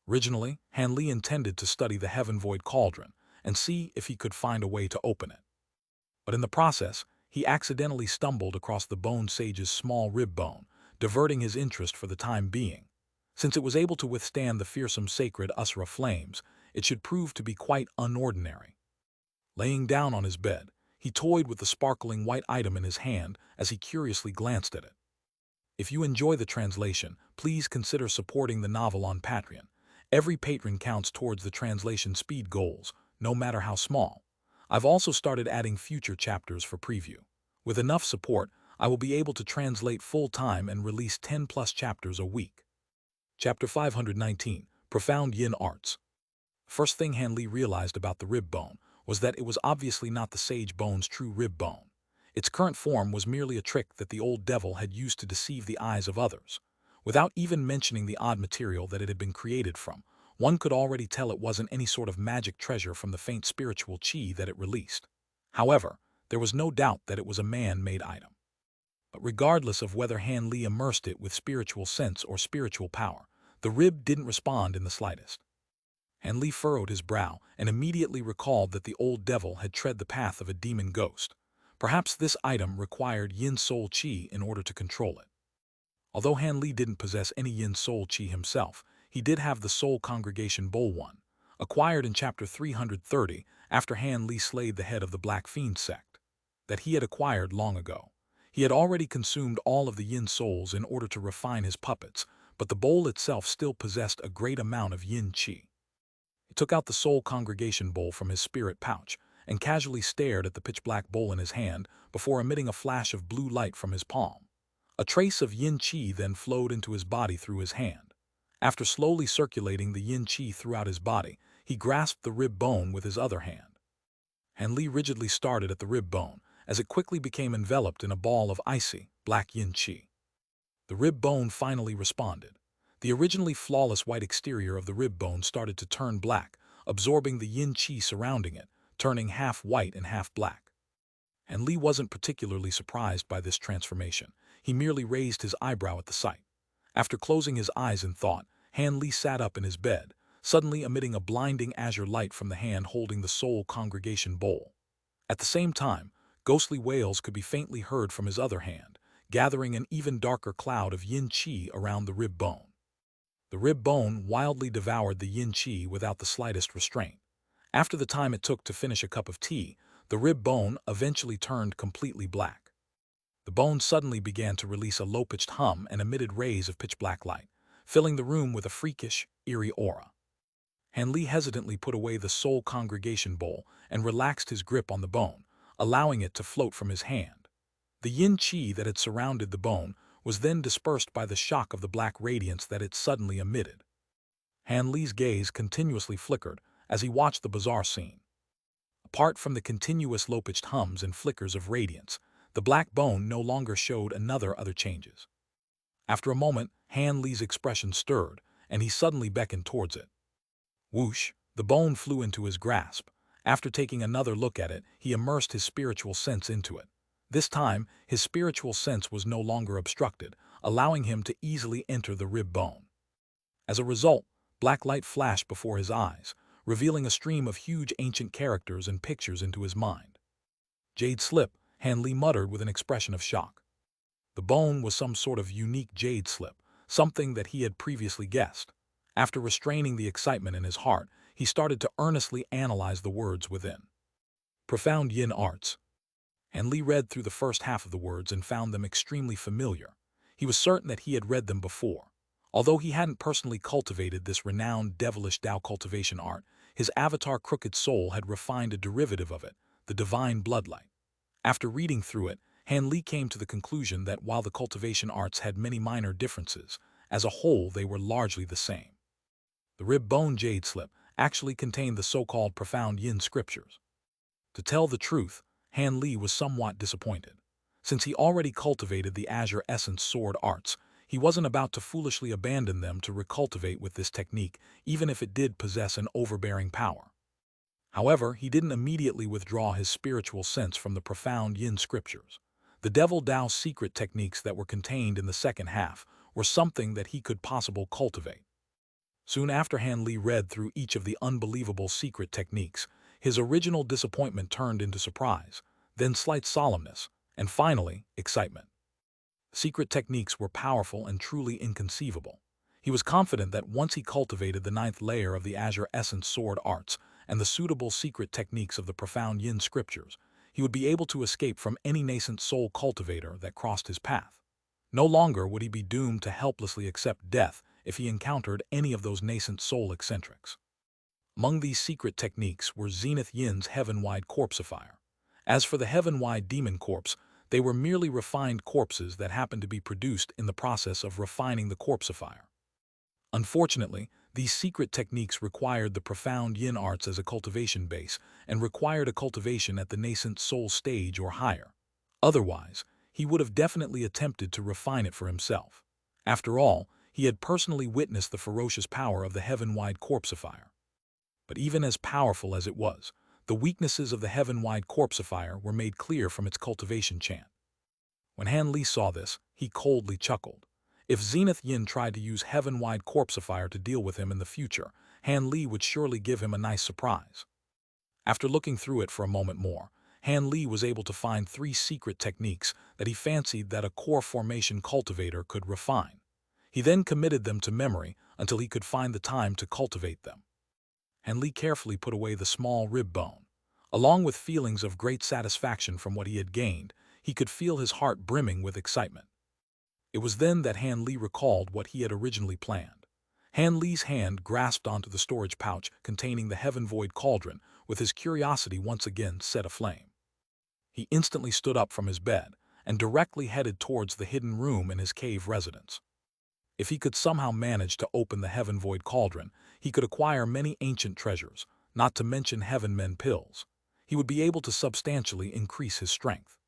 Originally, Han Li intended to study the Heaven Void Cauldron and see if he could find a way to open it. But in the process, he accidentally stumbled across the bone sage's small rib bone, diverting his interest for the time being. Since it was able to withstand the fearsome sacred Usra flames, it should prove to be quite unordinary. Laying down on his bed, he toyed with the sparkling white item in his hand as he curiously glanced at it. If you enjoy the translation, please consider supporting the novel on Patreon. Every patron counts towards the translation speed goals, no matter how small. I've also started adding future chapters for preview. With enough support, I will be able to translate full-time and release 10+ chapters a week. Chapter 519, Profound Yin Arts. First thing Han Li realized about the rib bone was that it was obviously not the sage bone's true rib bone. Its current form was merely a trick that the old devil had used to deceive the eyes of others. Without even mentioning the odd material that it had been created from, one could already tell it wasn't any sort of magic treasure from the faint spiritual chi that it released. However, there was no doubt that it was a man-made item. But regardless of whether Han Li immersed it with spiritual sense or spiritual power, the rib didn't respond in the slightest. Han Li furrowed his brow and immediately recalled that the old devil had tread the path of a demon ghost. Perhaps this item required yin soul chi in order to control it. Although Han Li didn't possess any yin soul chi himself, he did have the Soul Congregation Bowl 1, acquired in Chapter 330 after Han Li slayed the head of the Black Fiend sect, that he had acquired long ago. He had already consumed all of the yin souls in order to refine his puppets, but the bowl itself still possessed a great amount of yin chi. He took out the Soul Congregation Bowl from his spirit pouch and casually stared at the pitch-black bowl in his hand before emitting a flash of blue light from his palm. A trace of yin chi then flowed into his body through his hand. After slowly circulating the yin chi throughout his body, he grasped the rib bone with his other hand. Han Li rigidly started at the rib bone, as it quickly became enveloped in a ball of icy, black yin chi. The rib bone finally responded. The originally flawless white exterior of the rib bone started to turn black, absorbing the yin chi surrounding it, turning half white and half black. Han Li wasn't particularly surprised by this transformation. He merely raised his eyebrow at the sight. After closing his eyes in thought, Han Li sat up in his bed, suddenly emitting a blinding azure light from the hand holding the Soul Congregation Bowl. At the same time, ghostly wails could be faintly heard from his other hand, gathering an even darker cloud of yin chi around the rib bone. The rib bone wildly devoured the yin chi without the slightest restraint. After the time it took to finish a cup of tea, the rib bone eventually turned completely black. The bone suddenly began to release a low-pitched hum and emitted rays of pitch-black light, filling the room with a freakish, eerie aura. Han Li hesitantly put away the soul congregation bowl and relaxed his grip on the bone, allowing it to float from his hand. The yin qi that had surrounded the bone was then dispersed by the shock of the black radiance that it suddenly emitted. Han Li's gaze continuously flickered as he watched the bizarre scene. Apart from the continuous low-pitched hums and flickers of radiance, the black bone no longer showed other changes. After a moment, Han Li's expression stirred, and he suddenly beckoned towards it. Whoosh! The bone flew into his grasp. After taking another look at it, he immersed his spiritual sense into it. This time, his spiritual sense was no longer obstructed, allowing him to easily enter the rib bone. As a result, black light flashed before his eyes, revealing a stream of huge ancient characters and pictures into his mind. Jade slip, Han Li muttered with an expression of shock. The bone was some sort of unique jade slip, something that he had previously guessed. After restraining the excitement in his heart, he started to earnestly analyze the words within. Profound yin arts. Han Li read through the first half of the words and found them extremely familiar. He was certain that he had read them before. Although he hadn't personally cultivated this renowned devilish Tao cultivation art, his avatar Crooked Soul had refined a derivative of it, the divine bloodline. After reading through it, Han Li came to the conclusion that while the cultivation arts had many minor differences, as a whole they were largely the same. The rib bone jade slip actually contained the so-called profound yin scriptures. To tell the truth, Han Li was somewhat disappointed. Since he already cultivated the Azure Essence sword arts, he wasn't about to foolishly abandon them to recultivate with this technique, even if it did possess an overbearing power. However, he didn't immediately withdraw his spiritual sense from the profound yin scriptures. The Devil Dao secret techniques that were contained in the second half were something that he could possibly cultivate. Soon after Han Li read through each of the unbelievable secret techniques, his original disappointment turned into surprise, then slight solemnness, and finally, excitement. Secret techniques were powerful and truly inconceivable. He was confident that once he cultivated the 9th layer of the Azure Essence sword arts and the suitable secret techniques of the profound yin scriptures, he would be able to escape from any nascent soul cultivator that crossed his path. No longer would he be doomed to helplessly accept death if he encountered any of those nascent soul eccentrics. Among these secret techniques were Zenith Yin's heaven-wide corpseifier. As for the heaven-wide demon corpse, they were merely refined corpses that happened to be produced in the process of refining the corpseifier. Unfortunately, these secret techniques required the profound yin arts as a cultivation base and required a cultivation at the nascent soul stage or higher. Otherwise, he would have definitely attempted to refine it for himself. After all, he had personally witnessed the ferocious power of the heaven-wide corpseifier. But even as powerful as it was, the weaknesses of the heaven-wide corpseifier were made clear from its cultivation chant. When Han Li saw this, he coldly chuckled. If Zenith Yin tried to use heaven-wide corpseifier to deal with him in the future, Han Li would surely give him a nice surprise. After looking through it for a moment more, Han Li was able to find 3 secret techniques that he fancied that a core formation cultivator could refine. He then committed them to memory until he could find the time to cultivate them. Han Li carefully put away the small rib bone. Along with feelings of great satisfaction from what he had gained, he could feel his heart brimming with excitement. It was then that Han Li recalled what he had originally planned. Han Li's hand grasped onto the storage pouch containing the heaven-void cauldron, with his curiosity once again set aflame. He instantly stood up from his bed and directly headed towards the hidden room in his cave residence. If he could somehow manage to open the heaven-void cauldron, he could acquire many ancient treasures, not to mention heaven-men pills. He would be able to substantially increase his strength.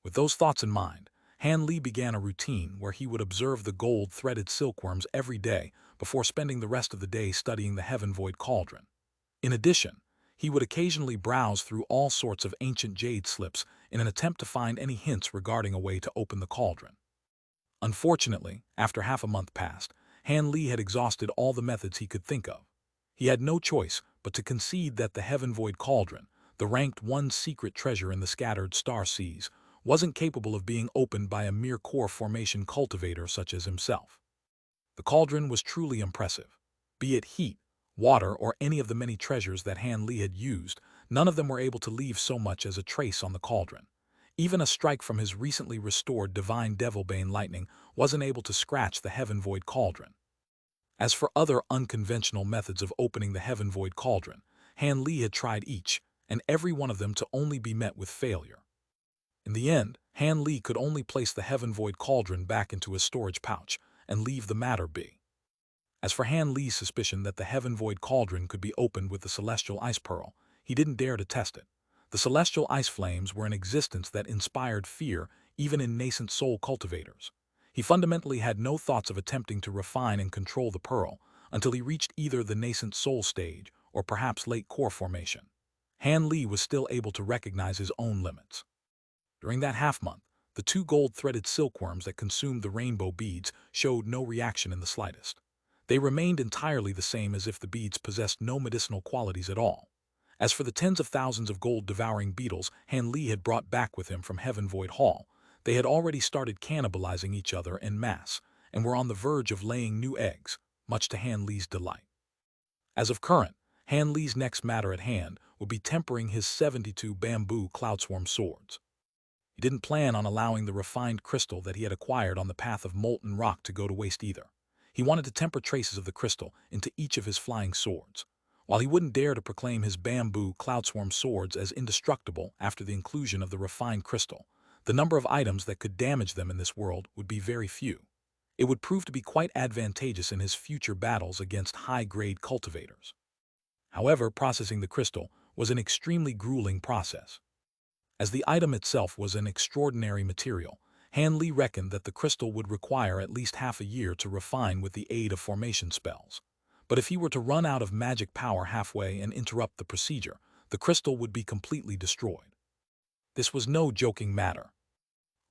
With those thoughts in mind, Han Li began a routine where he would observe the gold-threaded silkworms every day before spending the rest of the day studying the heaven-void cauldron. In addition, he would occasionally browse through all sorts of ancient jade slips in an attempt to find any hints regarding a way to open the cauldron. Unfortunately, after half a month passed, Han Li had exhausted all the methods he could think of. He had no choice but to concede that the heaven-void cauldron, the ranked 1 secret treasure in the scattered star seas, wasn't capable of being opened by a mere core formation cultivator such as himself. The cauldron was truly impressive. Be it heat, water, or any of the many treasures that Han Li had used, none of them were able to leave so much as a trace on the cauldron. Even a strike from his recently restored divine Devilbane lightning wasn't able to scratch the heaven-void cauldron. As for other unconventional methods of opening the Heaven Void Cauldron, Han Li had tried each, and every one of them to only be met with failure. In the end, Han Li could only place the Heaven Void Cauldron back into his storage pouch and leave the matter be. As for Han Li's suspicion that the Heaven Void Cauldron could be opened with the Celestial Ice Pearl, he didn't dare to test it. The Celestial Ice Flames were an existence that inspired fear even in nascent soul cultivators. He fundamentally had no thoughts of attempting to refine and control the pearl until he reached either the nascent soul stage or perhaps late core formation. Han Li was still able to recognize his own limits. During that half-month, the 2 gold-threaded silkworms that consumed the rainbow beads showed no reaction in the slightest. They remained entirely the same as if the beads possessed no medicinal qualities at all. As for the tens of thousands of gold-devouring beetles Han Li had brought back with him from Heaven Void Hall, they had already started cannibalizing each other en masse and were on the verge of laying new eggs, much to Han Li's delight. As of current, Han Li's next matter at hand would be tempering his 72 bamboo cloudswarm swords. He didn't plan on allowing the refined crystal that he had acquired on the path of molten rock to go to waste either. He wanted to temper traces of the crystal into each of his flying swords. While he wouldn't dare to proclaim his bamboo cloudswarm swords as indestructible after the inclusion of the refined crystal, the number of items that could damage them in this world would be very few. It would prove to be quite advantageous in his future battles against high-grade cultivators. However, processing the crystal was an extremely grueling process. As the item itself was an extraordinary material, Han Li reckoned that the crystal would require at least half a year to refine with the aid of formation spells. But if he were to run out of magic power halfway and interrupt the procedure, the crystal would be completely destroyed. This was no joking matter.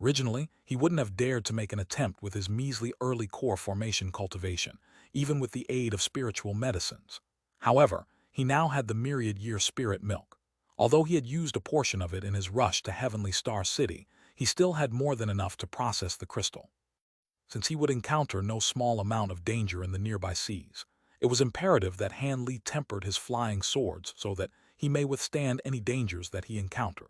Originally, he wouldn't have dared to make an attempt with his measly early core formation cultivation, even with the aid of spiritual medicines. However, he now had the myriad-year spirit milk. Although he had used a portion of it in his rush to Heavenly Star City, he still had more than enough to process the crystal. Since he would encounter no small amount of danger in the nearby seas, it was imperative that Han Li tempered his flying swords so that he may withstand any dangers that he encountered.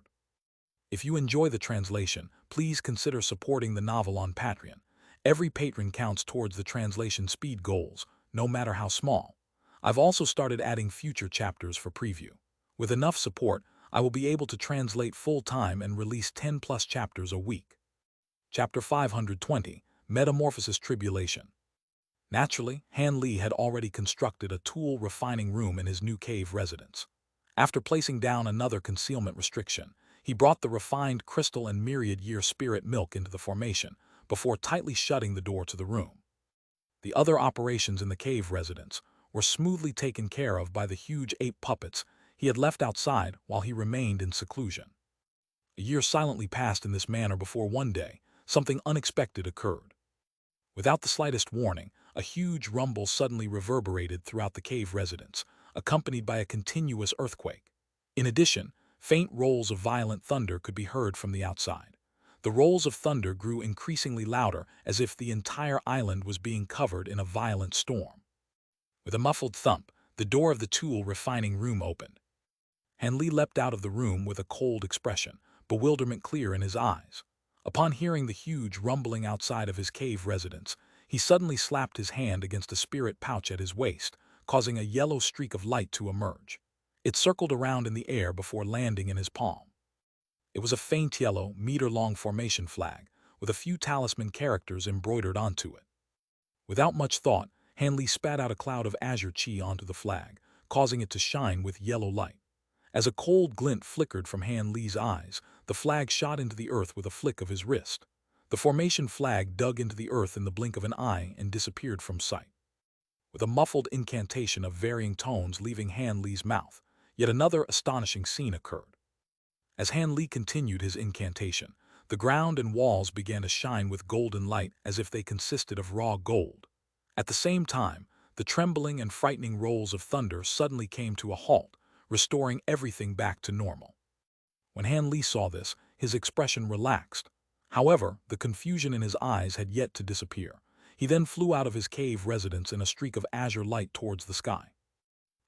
If you enjoy the translation, please consider supporting the novel on Patreon. Every patron counts towards the translation speed goals, no matter how small. I've also started adding future chapters for preview. With enough support, I will be able to translate full-time and release 10+ chapters a week. Chapter 520, Metamorphosis Tribulation. Naturally, Han Li had already constructed a tool refining room in his new cave residence. After placing down another concealment restriction, he brought the refined crystal and myriad-year spirit milk into the formation before tightly shutting the door to the room. The other operations in the cave residence were smoothly taken care of by the huge ape puppets he had left outside while he remained in seclusion. A year silently passed in this manner before one day, something unexpected occurred. Without the slightest warning, a huge rumble suddenly reverberated throughout the cave residence, accompanied by a continuous earthquake. In addition, faint rolls of violent thunder could be heard from the outside. The rolls of thunder grew increasingly louder as if the entire island was being covered in a violent storm. With a muffled thump, the door of the tool refining room opened. Han Li leapt out of the room with a cold expression, bewilderment clear in his eyes. Upon hearing the huge rumbling outside of his cave residence, he suddenly slapped his hand against a spirit pouch at his waist, causing a yellow streak of light to emerge. It circled around in the air before landing in his palm. It was a faint yellow, meter-long formation flag, with a few talisman characters embroidered onto it. Without much thought, Han Li spat out a cloud of azure chi onto the flag, causing it to shine with yellow light. As a cold glint flickered from Han Li's eyes, the flag shot into the earth with a flick of his wrist. The formation flag dug into the earth in the blink of an eye and disappeared from sight. With a muffled incantation of varying tones leaving Han Li's mouth, yet another astonishing scene occurred. As Han Li continued his incantation, the ground and walls began to shine with golden light as if they consisted of raw gold. At the same time, the trembling and frightening rolls of thunder suddenly came to a halt, restoring everything back to normal. When Han Li saw this, his expression relaxed. However, the confusion in his eyes had yet to disappear. He then flew out of his cave residence in a streak of azure light towards the sky.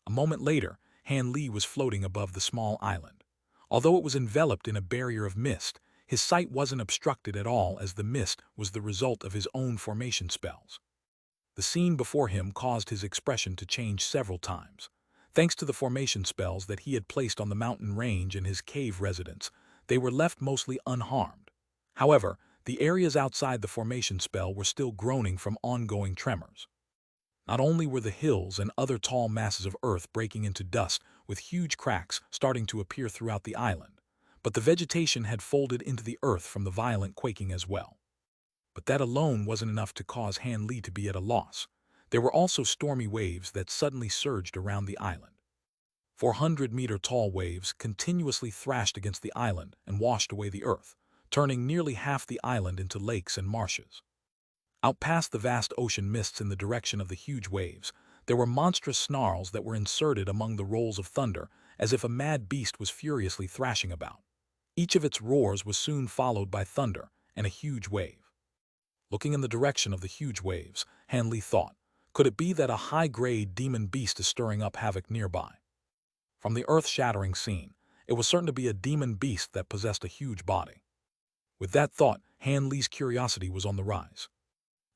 A moment later, Han Li was floating above the small island. Although it was enveloped in a barrier of mist, his sight wasn't obstructed at all as the mist was the result of his own formation spells. The scene before him caused his expression to change several times. Thanks to the formation spells that he had placed on the mountain range and his cave residence, they were left mostly unharmed. However, the areas outside the formation spell were still groaning from ongoing tremors. Not only were the hills and other tall masses of earth breaking into dust, with huge cracks starting to appear throughout the island, but the vegetation had folded into the earth from the violent quaking as well. But that alone wasn't enough to cause Han Li to be at a loss. There were also stormy waves that suddenly surged around the island. 400-meter-tall waves continuously thrashed against the island and washed away the earth, turning nearly half the island into lakes and marshes. Out past the vast ocean mists in the direction of the huge waves, there were monstrous snarls that were inserted among the rolls of thunder, as if a mad beast was furiously thrashing about. Each of its roars was soon followed by thunder and a huge wave. Looking in the direction of the huge waves, Han Li thought, could it be that a high-grade demon beast is stirring up havoc nearby? From the earth-shattering scene, it was certain to be a demon beast that possessed a huge body. With that thought, Han Li's curiosity was on the rise.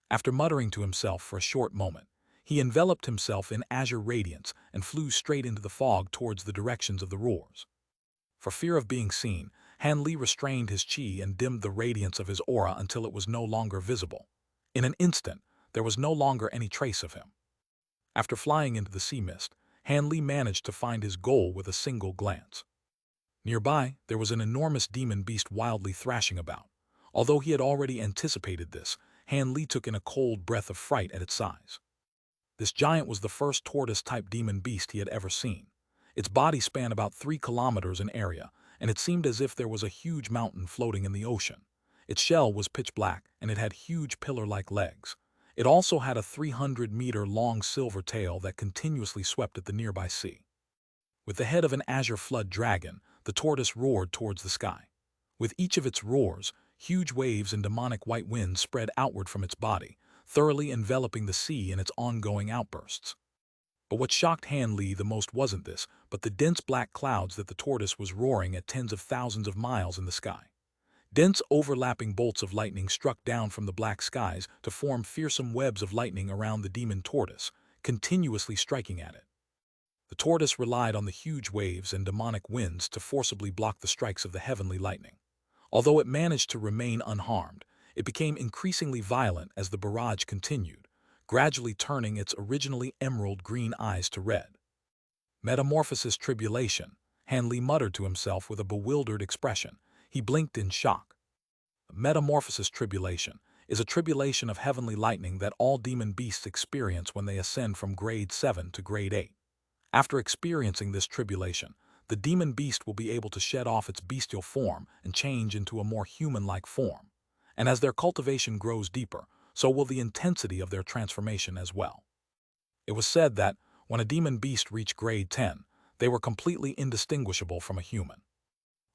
After muttering to himself for a short moment, he enveloped himself in azure radiance and flew straight into the fog towards the directions of the roars. For fear of being seen, Han Li restrained his qi and dimmed the radiance of his aura until it was no longer visible. In an instant, there was no longer any trace of him. After flying into the sea mist, Han Li managed to find his goal with a single glance. Nearby, there was an enormous demon beast wildly thrashing about. Although he had already anticipated this, Han Li took in a cold breath of fright at its size. This giant was the first tortoise-type demon beast he had ever seen. Its body spanned about 3 kilometers in area, and it seemed as if there was a huge mountain floating in the ocean. Its shell was pitch black, and it had huge pillar-like legs. It also had a 300-meter-long silver tail that continuously swept at the nearby sea. With the head of an azure flood dragon, the tortoise roared towards the sky. With each of its roars, huge waves and demonic white winds spread outward from its body, thoroughly enveloping the sea in its ongoing outbursts. But what shocked Han Li the most wasn't this, but the dense black clouds that the tortoise was roaring at tens of thousands of miles in the sky. Dense overlapping bolts of lightning struck down from the black skies to form fearsome webs of lightning around the demon tortoise, continuously striking at it. The tortoise relied on the huge waves and demonic winds to forcibly block the strikes of the heavenly lightning. Although it managed to remain unharmed, it became increasingly violent as the barrage continued, gradually turning its originally emerald green eyes to red. Metamorphosis tribulation, Han Li muttered to himself with a bewildered expression. He blinked in shock. Metamorphosis tribulation is a tribulation of heavenly lightning that all demon beasts experience when they ascend from grade 7 to grade 8. After experiencing this tribulation, the demon beast will be able to shed off its bestial form and change into a more human-like form. And as their cultivation grows deeper, so will the intensity of their transformation as well. It was said that, when a demon beast reached grade 10, they were completely indistinguishable from a human.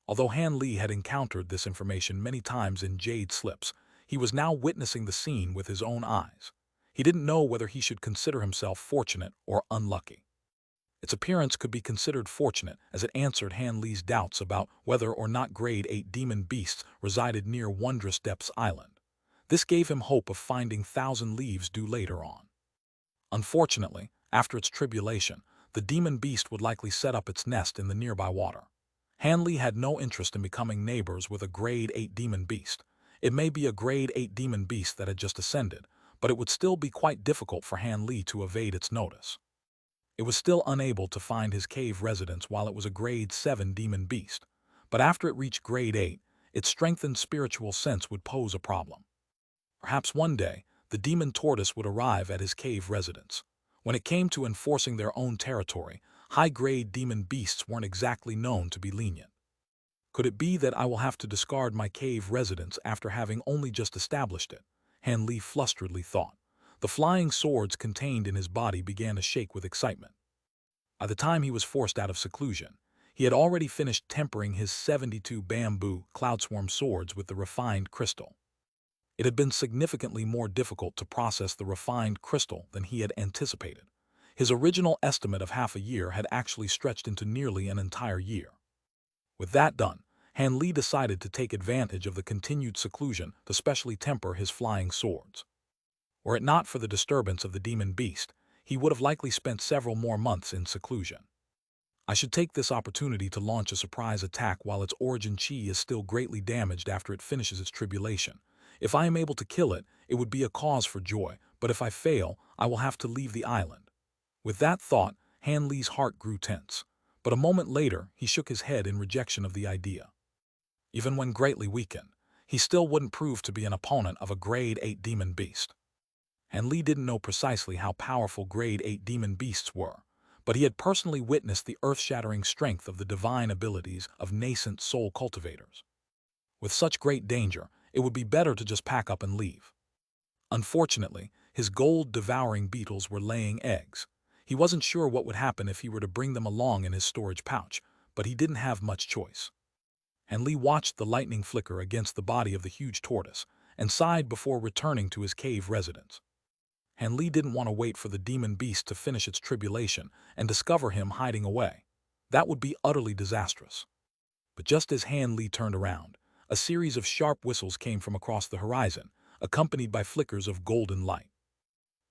Although Han Li had encountered this information many times in Jade slips, he was now witnessing the scene with his own eyes. He didn't know whether he should consider himself fortunate or unlucky. Its appearance could be considered fortunate as it answered Han Li's doubts about whether or not grade 8 demon beasts resided near Wondrous Depths Island. This gave him hope of finding Thousand Leaves due later on. Unfortunately, after its tribulation, the demon beast would likely set up its nest in the nearby water. Han Li had no interest in becoming neighbors with a grade 8 demon beast. It may be a grade 8 demon beast that had just ascended, but it would still be quite difficult for Han Li to evade its notice. It was still unable to find his cave residence while it was a grade 7 demon beast, but after it reached grade 8, its strengthened spiritual sense would pose a problem. Perhaps one day, the demon tortoise would arrive at his cave residence. When it came to enforcing their own territory, high-grade demon beasts weren't exactly known to be lenient. Could it be that I will have to discard my cave residence after having only just established it? Han Li flusteredly thought. The flying swords contained in his body began to shake with excitement. By the time he was forced out of seclusion, he had already finished tempering his 72 bamboo cloudswarm swords with the refined crystal. It had been significantly more difficult to process the refined crystal than he had anticipated. His original estimate of half a year had actually stretched into nearly an entire year. With that done, Han Li decided to take advantage of the continued seclusion to specially temper his flying swords. Were it not for the disturbance of the demon beast, he would have likely spent several more months in seclusion. I should take this opportunity to launch a surprise attack while its origin chi is still greatly damaged after it finishes its tribulation. If I am able to kill it, it would be a cause for joy, but if I fail, I will have to leave the island. With that thought, Han Li's heart grew tense. But a moment later, he shook his head in rejection of the idea. Even when greatly weakened, he still wouldn't prove to be an opponent of a Grade 8 demon beast. Han Li didn't know precisely how powerful Grade 8 demon beasts were, but he had personally witnessed the earth-shattering strength of the divine abilities of nascent soul cultivators. With such great danger, it would be better to just pack up and leave. Unfortunately, his gold-devouring beetles were laying eggs. He wasn't sure what would happen if he were to bring them along in his storage pouch, but he didn't have much choice. Han Li watched the lightning flicker against the body of the huge tortoise and sighed before returning to his cave residence. Han Li didn't want to wait for the demon beast to finish its tribulation and discover him hiding away. That would be utterly disastrous. But just as Han Li turned around, a series of sharp whistles came from across the horizon, accompanied by flickers of golden light.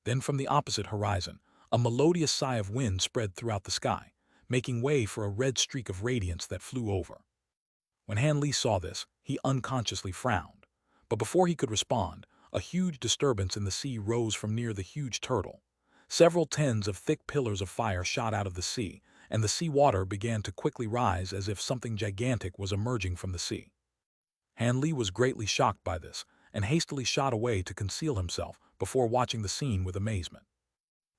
Then from the opposite horizon, a melodious sigh of wind spread throughout the sky, making way for a red streak of radiance that flew over. When Han Li saw this, he unconsciously frowned. But before he could respond, a huge disturbance in the sea rose from near the huge turtle. Several tens of thick pillars of fire shot out of the sea, and the sea water began to quickly rise as if something gigantic was emerging from the sea. Han Li was greatly shocked by this, and hastily shot away to conceal himself before watching the scene with amazement.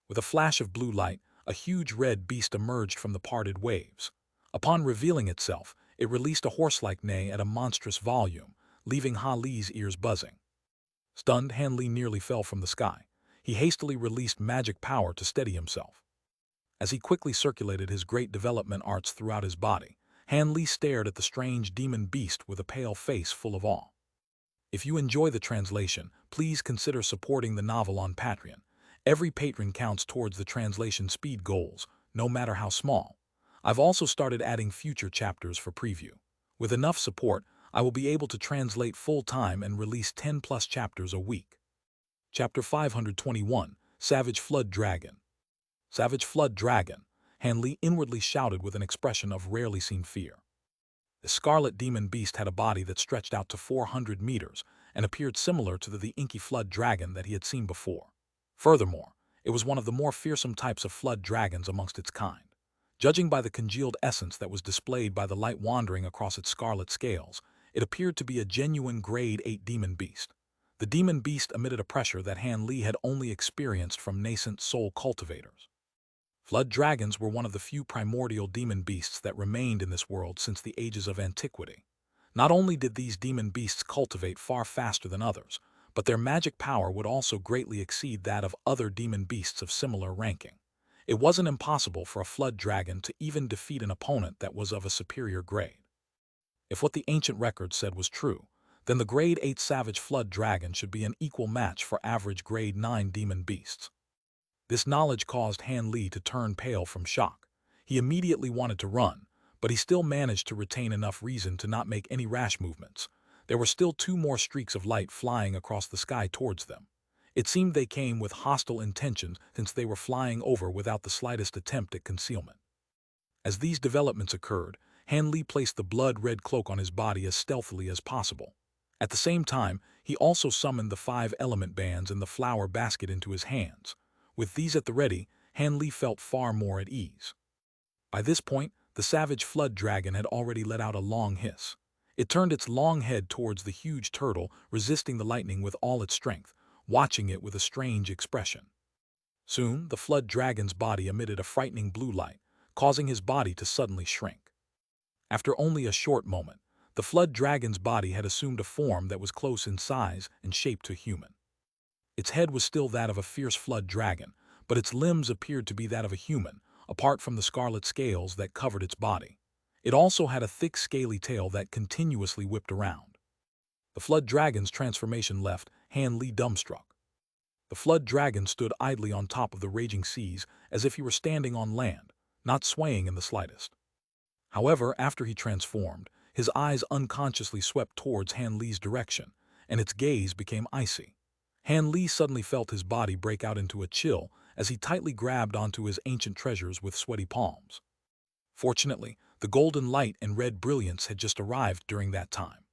With a flash of blue light, a huge red beast emerged from the parted waves. Upon revealing itself, it released a horse-like neigh at a monstrous volume, leaving Han Li's ears buzzing. Stunned, Han Li nearly fell from the sky. He hastily released magic power to steady himself. As he quickly circulated his great development arts throughout his body, Han Li stared at the strange demon beast with a pale face full of awe. If you enjoy the translation, please consider supporting the novel on Patreon. Every patron counts towards the translation speed goals, no matter how small. I've also started adding future chapters for preview. With enough support, I will be able to translate full-time and release 10+ chapters a week. Chapter 521, Savage Flood Dragon. Savage Flood Dragon, Han Li inwardly shouted with an expression of rarely seen fear. The scarlet demon beast had a body that stretched out to 400 meters and appeared similar to the inky flood dragon that he had seen before. Furthermore, it was one of the more fearsome types of flood dragons amongst its kind. Judging by the congealed essence that was displayed by the light wandering across its scarlet scales, it appeared to be a genuine Grade 8 demon beast. The demon beast emitted a pressure that Han Li had only experienced from nascent soul cultivators. Flood dragons were one of the few primordial demon beasts that remained in this world since the ages of antiquity. Not only did these demon beasts cultivate far faster than others, but their magic power would also greatly exceed that of other demon beasts of similar ranking. It wasn't impossible for a flood dragon to even defeat an opponent that was of a superior grade. If what the ancient record said was true, then the Grade 8 Savage Flood Dragon should be an equal match for average Grade 9 demon beasts. This knowledge caused Han Li to turn pale from shock. He immediately wanted to run, but he still managed to retain enough reason to not make any rash movements. There were still 2 more streaks of light flying across the sky towards them. It seemed they came with hostile intentions since they were flying over without the slightest attempt at concealment. As these developments occurred, Han Li placed the blood-red cloak on his body as stealthily as possible. At the same time, he also summoned the 5 element bands and the flower basket into his hands. With these at the ready, Han Li felt far more at ease. By this point, the savage flood dragon had already let out a long hiss. It turned its long head towards the huge turtle, resisting the lightning with all its strength, watching it with a strange expression. Soon, the flood dragon's body emitted a frightening blue light, causing his body to suddenly shrink. After only a short moment, the flood dragon's body had assumed a form that was close in size and shape to human. Its head was still that of a fierce flood dragon, but its limbs appeared to be that of a human, apart from the scarlet scales that covered its body. It also had a thick scaly tail that continuously whipped around. The flood dragon's transformation left Han Li dumbstruck. The flood dragon stood idly on top of the raging seas as if he were standing on land, not swaying in the slightest. However, after he transformed, his eyes unconsciously swept towards Han Li's direction, and its gaze became icy. Han Li suddenly felt his body break out into a chill as he tightly grabbed onto his ancient treasures with sweaty palms. Fortunately, the golden light and red brilliance had just arrived during that time.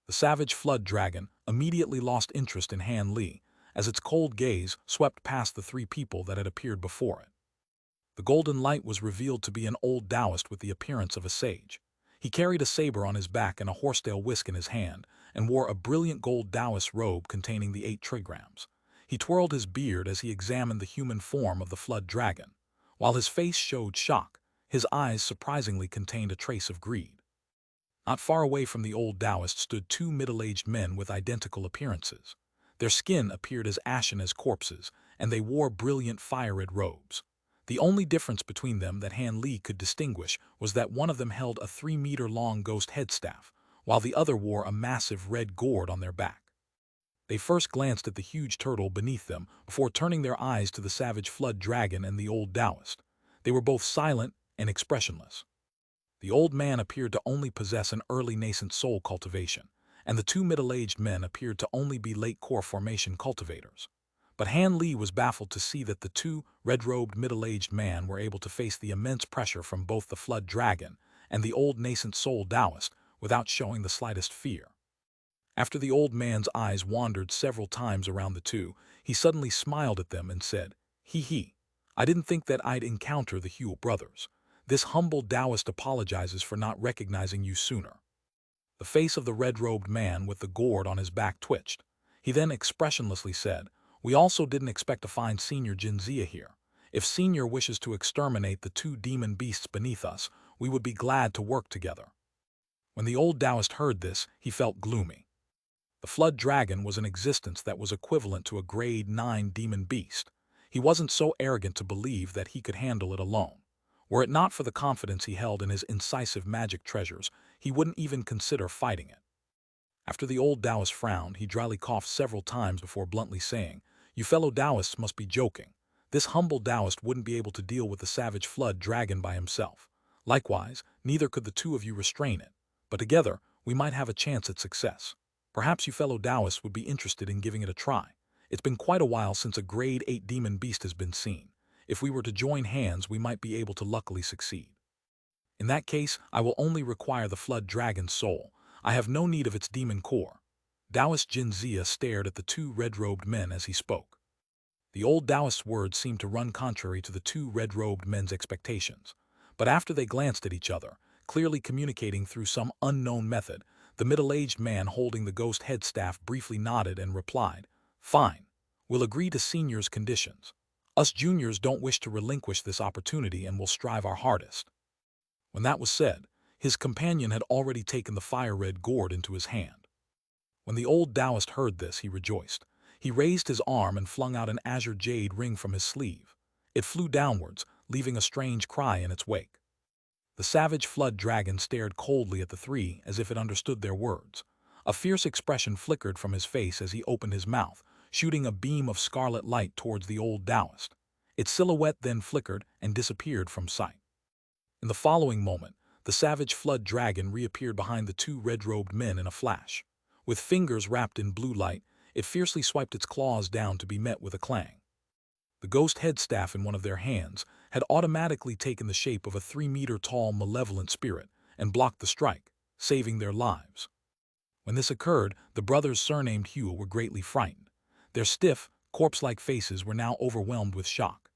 The savage flood dragon immediately lost interest in Han Li as its cold gaze swept past the three people that had appeared before it. The golden light was revealed to be an old Taoist with the appearance of a sage. He carried a saber on his back and a horsetail whisk in his hand, and wore a brilliant gold Taoist robe containing the 8 trigrams. He twirled his beard as he examined the human form of the flood dragon. While his face showed shock, his eyes surprisingly contained a trace of greed. Not far away from the old Taoist stood 2 middle-aged men with identical appearances. Their skin appeared as ashen as corpses, and they wore brilliant fire-red robes. The only difference between them that Han Li could distinguish was that one of them held a 3-meter-long ghost headstaff, while the other wore a massive red gourd on their back. They first glanced at the huge turtle beneath them before turning their eyes to the savage flood dragon and the old Taoist. They were both silent and expressionless. The old man appeared to only possess an early nascent soul cultivation, and the 2 middle-aged men appeared to only be late core formation cultivators. But Han Li was baffled to see that the 2 red-robed middle-aged men were able to face the immense pressure from both the flood dragon and the old nascent soul Taoist without showing the slightest fear. After the old man's eyes wandered several times around the two, he suddenly smiled at them and said, "Hee, I didn't think that I'd encounter the Hue brothers. This humble Taoist apologizes for not recognizing you sooner." The face of the red-robed man with the gourd on his back twitched. He then expressionlessly said, "We also didn't expect to find Senior Xianxia here. If Senior wishes to exterminate the 2 demon beasts beneath us, we would be glad to work together." When the old Taoist heard this, he felt gloomy. The flood dragon was an existence that was equivalent to a grade 9 demon beast. He wasn't so arrogant to believe that he could handle it alone. Were it not for the confidence he held in his incisive magic treasures, he wouldn't even consider fighting it. After the old Taoist frowned, he dryly coughed several times before bluntly saying, "You fellow Taoists must be joking. This humble Taoist wouldn't be able to deal with the savage flood dragon by himself. Likewise, neither could the 2 of you restrain it. But together, we might have a chance at success. Perhaps you fellow Taoists would be interested in giving it a try. It's been quite a while since a grade 8 demon beast has been seen. If we were to join hands, we might be able to luckily succeed. In that case, I will only require the flood dragon's soul. I have no need of its demon core." Taoist Xianxia stared at the 2 red-robed men as he spoke. The old Taoist's words seemed to run contrary to the 2 red-robed men's expectations. But after they glanced at each other, clearly communicating through some unknown method, the middle-aged man holding the ghost headstaff briefly nodded and replied, "Fine. We'll agree to Senior's conditions. Us juniors don't wish to relinquish this opportunity and will strive our hardest." When that was said, his companion had already taken the fire-red gourd into his hand. When the old Taoist heard this, he rejoiced. He raised his arm and flung out an azure jade ring from his sleeve. It flew downwards, leaving a strange cry in its wake. The savage flood dragon stared coldly at the 3 as if it understood their words. A fierce expression flickered from his face as he opened his mouth, shooting a beam of scarlet light towards the old Taoist. Its silhouette then flickered and disappeared from sight. In the following moment, the savage flood dragon reappeared behind the 2 red-robed men in a flash. With fingers wrapped in blue light, it fiercely swiped its claws down to be met with a clang. The ghost headstaff in one of their hands had automatically taken the shape of a 3-meter-tall malevolent spirit and blocked the strike, saving their lives. When this occurred, the brothers surnamed Hue were greatly frightened. Their stiff, corpse-like faces were now overwhelmed with shock.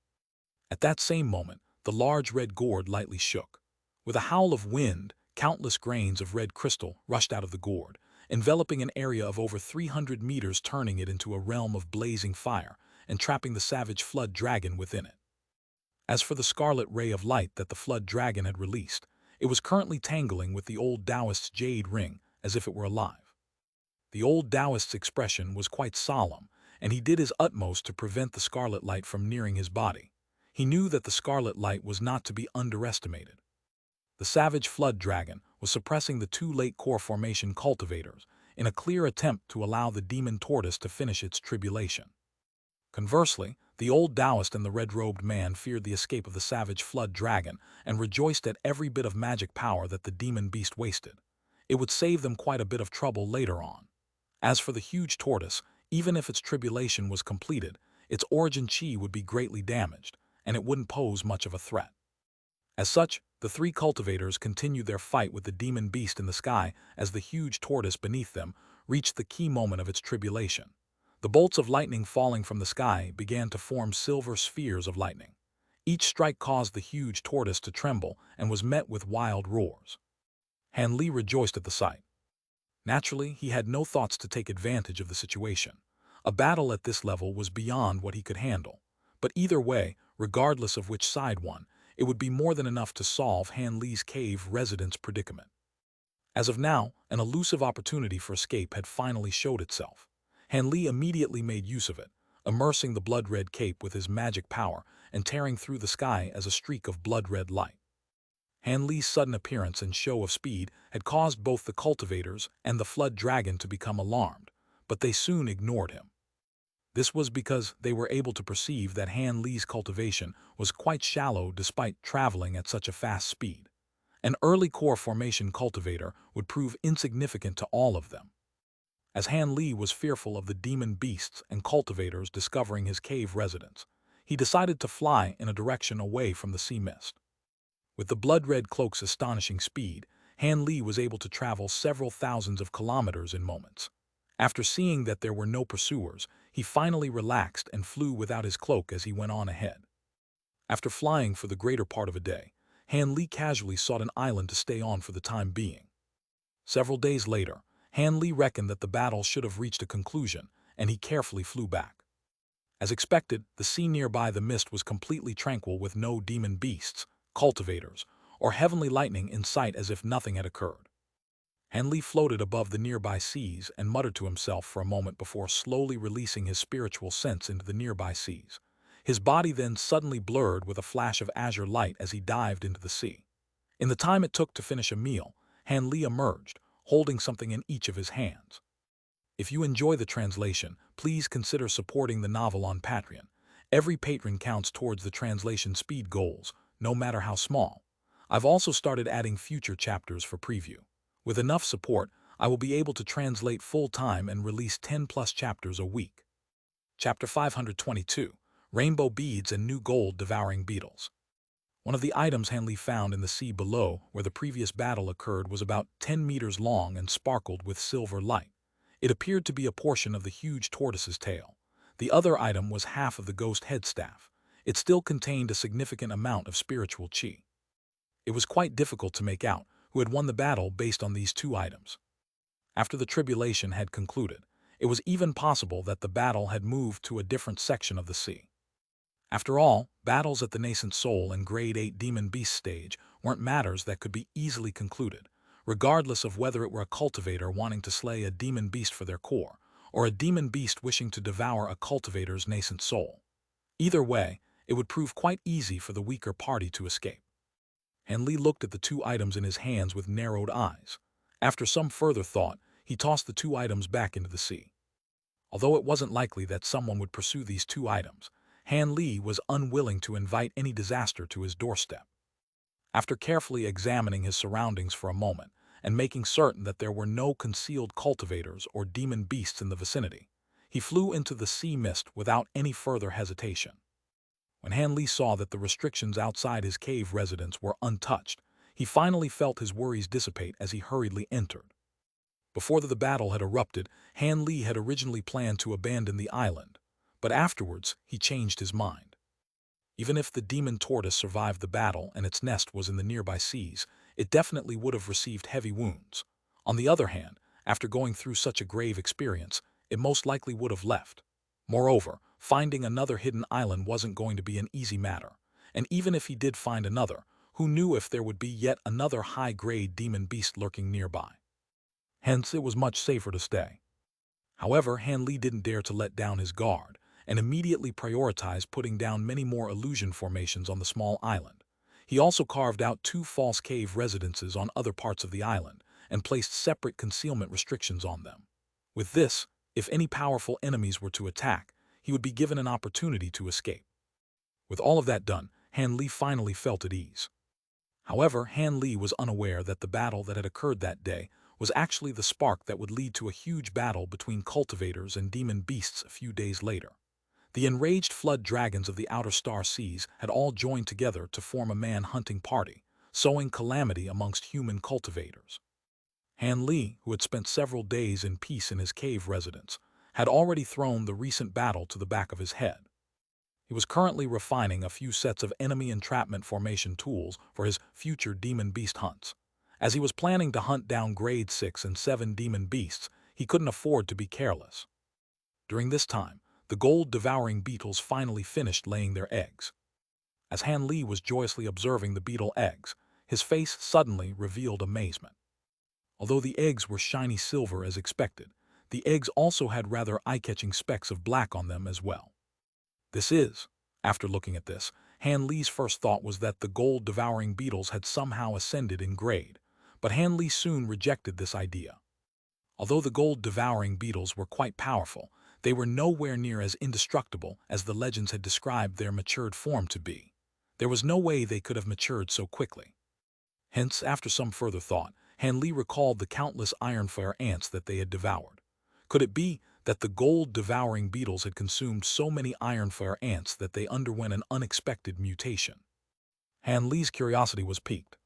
At that same moment, the large red gourd lightly shook. With a howl of wind, countless grains of red crystal rushed out of the gourd, enveloping an area of over 300 meters, turning it into a realm of blazing fire and trapping the savage flood dragon within it. As for the scarlet ray of light that the flood dragon had released, it was currently tangling with the old Taoist's jade ring as if it were alive. The old Taoist's expression was quite solemn, and he did his utmost to prevent the scarlet light from nearing his body. He knew that the scarlet light was not to be underestimated. The savage flood dragon was suppressing the 2 late core formation cultivators in a clear attempt to allow the demon tortoise to finish its tribulation. Conversely, the old Taoist and the red-robed man feared the escape of the savage flood dragon and rejoiced at every bit of magic power that the demon beast wasted. It would save them quite a bit of trouble later on. As for the huge tortoise, even if its tribulation was completed, its origin chi would be greatly damaged, and it wouldn't pose much of a threat. As such, the three cultivators continued their fight with the demon beast in the sky as the huge tortoise beneath them reached the key moment of its tribulation. The bolts of lightning falling from the sky began to form silver spheres of lightning. Each strike caused the huge tortoise to tremble and was met with wild roars. Han Li rejoiced at the sight. Naturally, he had no thoughts to take advantage of the situation. A battle at this level was beyond what he could handle. But either way, regardless of which side won, it would be more than enough to solve Han Li's cave residence predicament. As of now, an elusive opportunity for escape had finally showed itself. Han Li immediately made use of it, immersing the blood-red cape with his magic power and tearing through the sky as a streak of blood-red light. Han Li's sudden appearance and show of speed had caused both the cultivators and the flood dragon to become alarmed, but they soon ignored him. This was because they were able to perceive that Han Li's cultivation was quite shallow despite traveling at such a fast speed. An early core formation cultivator would prove insignificant to all of them. As Han Li was fearful of the demon beasts and cultivators discovering his cave residence, he decided to fly in a direction away from the sea mist. With the blood-red cloak's astonishing speed, Han Li was able to travel several thousands of kilometers in moments. After seeing that there were no pursuers, he finally relaxed and flew without his cloak as he went on ahead. After flying for the greater part of a day, Han Li casually sought an island to stay on for the time being. Several days later, Han Li reckoned that the battle should have reached a conclusion, and he carefully flew back. As expected, the sea nearby the mist was completely tranquil with no demon beasts, cultivators, or heavenly lightning in sight as if nothing had occurred. Han Li floated above the nearby seas and muttered to himself for a moment before slowly releasing his spiritual sense into the nearby seas. His body then suddenly blurred with a flash of azure light as he dived into the sea. In the time it took to finish a meal, Han Li emerged, holding something in each of his hands. If you enjoy the translation, please consider supporting the novel on Patreon. Every patron counts towards the translation speed goals, no matter how small. I've also started adding future chapters for preview. With enough support, I will be able to translate full-time and release 10+ chapters a week. Chapter 522, Rainbow Beads and New Gold Devouring Beetles. One of the items Han Li found in the sea below where the previous battle occurred was about 10 meters long and sparkled with silver light. It appeared to be a portion of the huge tortoise's tail. The other item was half of the ghost head staff. It still contained a significant amount of spiritual chi. It was quite difficult to make out who had won the battle based on these two items. After the tribulation had concluded, it was even possible that the battle had moved to a different section of the sea. After all, battles at the nascent soul and grade 8 demon beast stage weren't matters that could be easily concluded, regardless of whether it were a cultivator wanting to slay a demon beast for their core, or a demon beast wishing to devour a cultivator's nascent soul. Either way, it would prove quite easy for the weaker party to escape. Han Li looked at the two items in his hands with narrowed eyes. After some further thought, he tossed the two items back into the sea. Although it wasn't likely that someone would pursue these two items, Han Li was unwilling to invite any disaster to his doorstep. After carefully examining his surroundings for a moment and making certain that there were no concealed cultivators or demon beasts in the vicinity, he flew into the sea mist without any further hesitation. When Han Li saw that the restrictions outside his cave residence were untouched, he finally felt his worries dissipate as he hurriedly entered. Before the battle had erupted, Han Li had originally planned to abandon the island, but afterwards he changed his mind. Even if the demon tortoise survived the battle and its nest was in the nearby seas, it definitely would have received heavy wounds. On the other hand, after going through such a grave experience, it most likely would have left. Moreover, finding another hidden island wasn't going to be an easy matter, and even if he did find another, who knew if there would be yet another high-grade demon beast lurking nearby. Hence, it was much safer to stay. However, Han Li didn't dare to let down his guard, and immediately prioritized putting down many more illusion formations on the small island. He also carved out 2 false cave residences on other parts of the island, and placed separate concealment restrictions on them. With this, if any powerful enemies were to attack, he would be given an opportunity to escape. With all of that done, Han Li finally felt at ease. However, Han Li was unaware that the battle that had occurred that day was actually the spark that would lead to a huge battle between cultivators and demon beasts a few days later. The enraged flood dragons of the outer star seas had all joined together to form a man-hunting party, sowing calamity amongst human cultivators. Han Li, who had spent several days in peace in his cave residence, had already thrown the recent battle to the back of his head. He was currently refining a few sets of enemy entrapment formation tools for his future demon beast hunts. As he was planning to hunt down grade 6 and 7 demon beasts, he couldn't afford to be careless. During this time, the gold-devouring beetles finally finished laying their eggs. As Han Li was joyously observing the beetle eggs, his face suddenly revealed amazement. Although the eggs were shiny silver as expected, the eggs also had rather eye-catching specks of black on them as well. After looking at this, Han Li's first thought was that the gold-devouring beetles had somehow ascended in grade, but Han Li soon rejected this idea. Although the gold-devouring beetles were quite powerful, they were nowhere near as indestructible as the legends had described their matured form to be. There was no way they could have matured so quickly. Hence, after some further thought, Han Li recalled the countless ironfire ants that they had devoured. Could it be that the gold-devouring beetles had consumed so many ironfire ants that they underwent an unexpected mutation? Han Li's curiosity was piqued.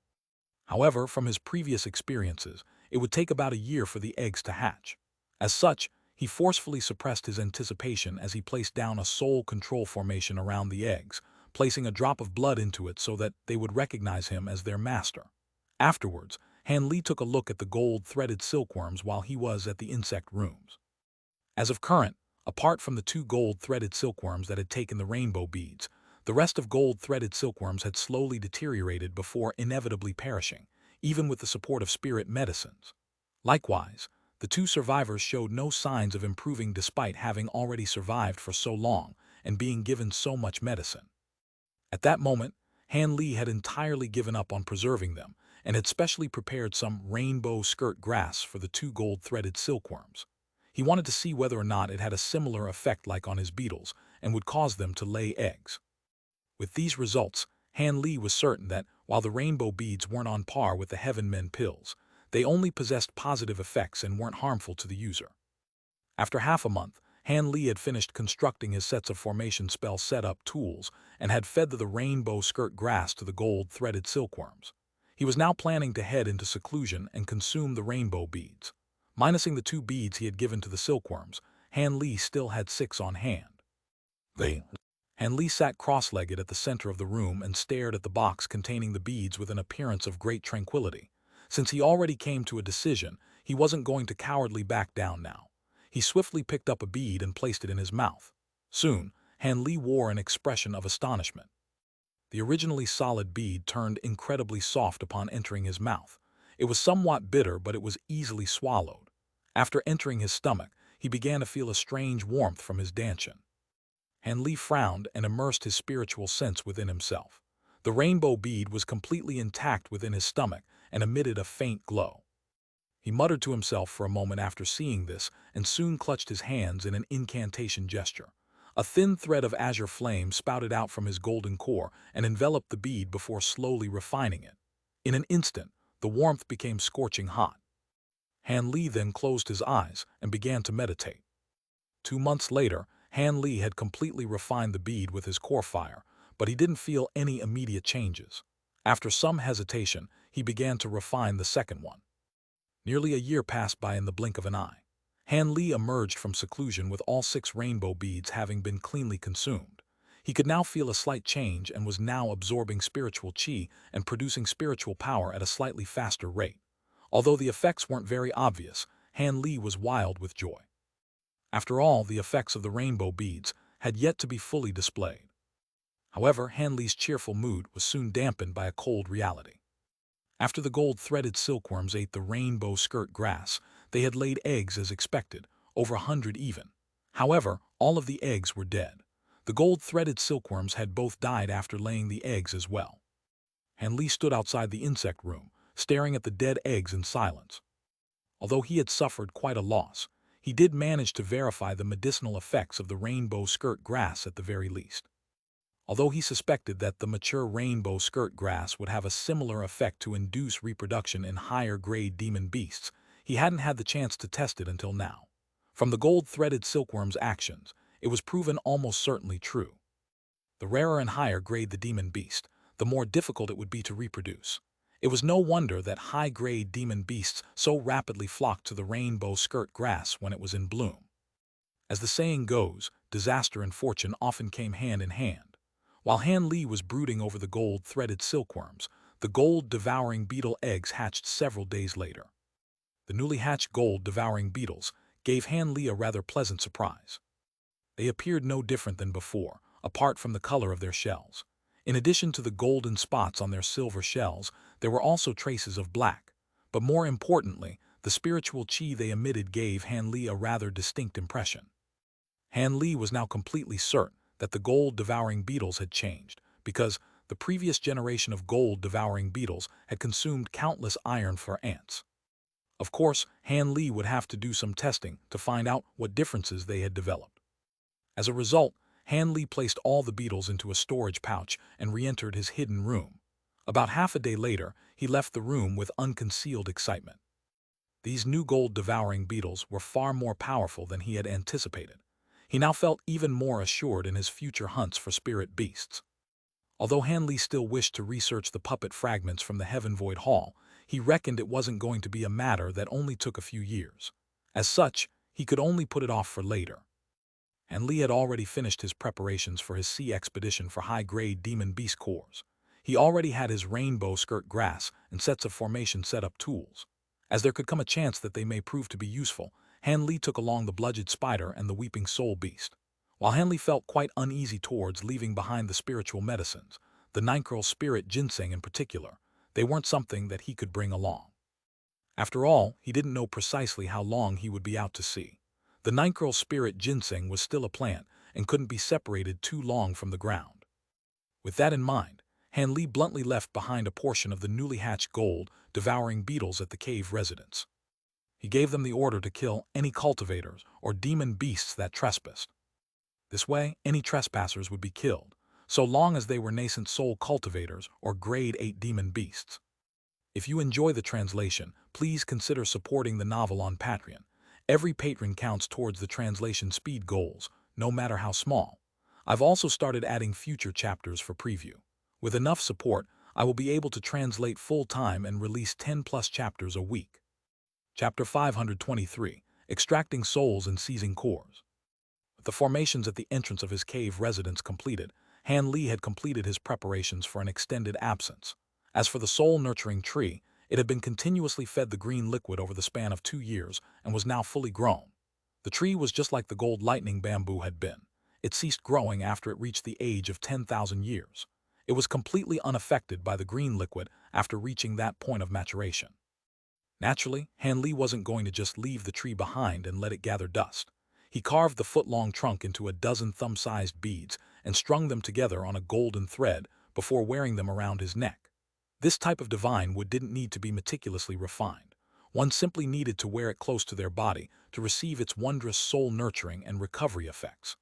However, from his previous experiences, it would take about a year for the eggs to hatch. As such, he forcefully suppressed his anticipation as he placed down a soul control formation around the eggs, placing a drop of blood into it so that they would recognize him as their master. Afterwards, Han Li took a look at the gold-threaded silkworms while he was at the insect rooms. As of current, apart from the 2 gold-threaded silkworms that had taken the rainbow beads, the rest of gold-threaded silkworms had slowly deteriorated before inevitably perishing, even with the support of spirit medicines. Likewise, the 2 survivors showed no signs of improving despite having already survived for so long and being given so much medicine. At that moment, Han Li had entirely given up on preserving them and had specially prepared some rainbow skirt grass for the 2 gold-threaded silkworms. He wanted to see whether or not it had a similar effect like on his beetles and would cause them to lay eggs. With these results, Han Li was certain that, while the rainbow beads weren't on par with the Heaven Men pills, they only possessed positive effects and weren't harmful to the user. After half a month, Han Li had finished constructing his sets of formation spell setup tools and had fed the rainbow skirt grass to the gold-threaded silkworms. He was now planning to head into seclusion and consume the rainbow beads. Minusing the 2 beads he had given to the silkworms, Han Li still had 6 on hand. Han Li sat cross-legged at the center of the room and stared at the box containing the beads with an appearance of great tranquility. Since he already came to a decision, he wasn't going to cowardly back down now. He swiftly picked up a bead and placed it in his mouth. Soon, Han Li wore an expression of astonishment. The originally solid bead turned incredibly soft upon entering his mouth. It was somewhat bitter, but it was easily swallowed. After entering his stomach, he began to feel a strange warmth from his dantian. Han Li frowned and immersed his spiritual sense within himself. The rainbow bead was completely intact within his stomach and emitted a faint glow. He muttered to himself for a moment after seeing this and soon clutched his hands in an incantation gesture. A thin thread of azure flame spouted out from his golden core and enveloped the bead before slowly refining it. In an instant, the warmth became scorching hot. Han Li then closed his eyes and began to meditate. 2 months later, Han Li had completely refined the bead with his core fire, but he didn't feel any immediate changes. After some hesitation, he began to refine the second one. Nearly a year passed by in the blink of an eye. Han Li emerged from seclusion with all 6 rainbow beads having been cleanly consumed. He could now feel a slight change and was now absorbing spiritual qi and producing spiritual power at a slightly faster rate. Although the effects weren't very obvious, Han Li was wild with joy. After all, the effects of the rainbow beads had yet to be fully displayed. However, Han Li's cheerful mood was soon dampened by a cold reality. After the gold-threaded silkworms ate the rainbow skirt grass, they had laid eggs as expected, over 100 even. However, all of the eggs were dead. The gold-threaded silkworms had both died after laying the eggs as well. Han Li stood outside the insect room, staring at the dead eggs in silence. Although he had suffered quite a loss, he did manage to verify the medicinal effects of the rainbow skirt grass at the very least. Although he suspected that the mature rainbow skirt grass would have a similar effect to induce reproduction in higher-grade demon beasts, he hadn't had the chance to test it until now. From the gold-threaded silkworm's actions, it was proven almost certainly true. The rarer and higher grade the demon beast, the more difficult it would be to reproduce. It was no wonder that high-grade demon beasts so rapidly flocked to the rainbow skirt grass when it was in bloom. As the saying goes, disaster and fortune often came hand in hand. While Han Li was brooding over the gold-threaded silkworms, the gold-devouring beetle eggs hatched several days later. The newly hatched gold-devouring beetles gave Han Li a rather pleasant surprise. They appeared no different than before, apart from the color of their shells. In addition to the golden spots on their silver shells, there were also traces of black. But more importantly, the spiritual chi they emitted gave Han Li a rather distinct impression. Han Li was now completely certain that the gold-devouring beetles had changed, because the previous generation of gold-devouring beetles had consumed countless iron for ants. Of course, Han Li would have to do some testing to find out what differences they had developed. As a result, Han Li placed all the beetles into a storage pouch and re-entered his hidden room. About half a day later, he left the room with unconcealed excitement. These new gold-devouring beetles were far more powerful than he had anticipated. He now felt even more assured in his future hunts for spirit beasts. Although Han Li still wished to research the puppet fragments from the Heaven Void Hall, he reckoned it wasn't going to be a matter that only took a few years. As such, he could only put it off for later. Han Li had already finished his preparations for his sea expedition for high-grade demon beast cores. He already had his rainbow skirt grass and sets of formation set-up tools. As there could come a chance that they may prove to be useful, Han Li took along the blooded spider and the weeping soul beast. While Han Li felt quite uneasy towards leaving behind the spiritual medicines, the ninecurl spirit ginseng in particular, they weren't something that he could bring along. After all, he didn't know precisely how long he would be out to sea. The ninecurl spirit ginseng was still a plant and couldn't be separated too long from the ground. With that in mind, Han Li bluntly left behind a portion of the newly hatched gold-devouring beetles at the cave residence. He gave them the order to kill any cultivators or demon beasts that trespassed. This way, any trespassers would be killed, so long as they were nascent soul cultivators or grade 8 demon beasts. If you enjoy the translation, please consider supporting the novel on Patreon. Every patron counts towards the translation speed goals, no matter how small. I've also started adding future chapters for preview. With enough support, I will be able to translate full-time and release 10+ chapters a week. Chapter 523, Extracting Souls and Seizing Cores. With the formations at the entrance of his cave residence completed, Han Li had completed his preparations for an extended absence. As for the soul-nurturing tree, it had been continuously fed the green liquid over the span of 2 years and was now fully grown. The tree was just like the gold lightning bamboo had been. It ceased growing after it reached the age of 10,000 years. It was completely unaffected by the green liquid after reaching that point of maturation. Naturally, Han Li wasn't going to just leave the tree behind and let it gather dust. He carved the foot-long trunk into a dozen thumb-sized beads and strung them together on a golden thread before wearing them around his neck. This type of divine wood didn't need to be meticulously refined. One simply needed to wear it close to their body to receive its wondrous soul-nurturing and recovery effects.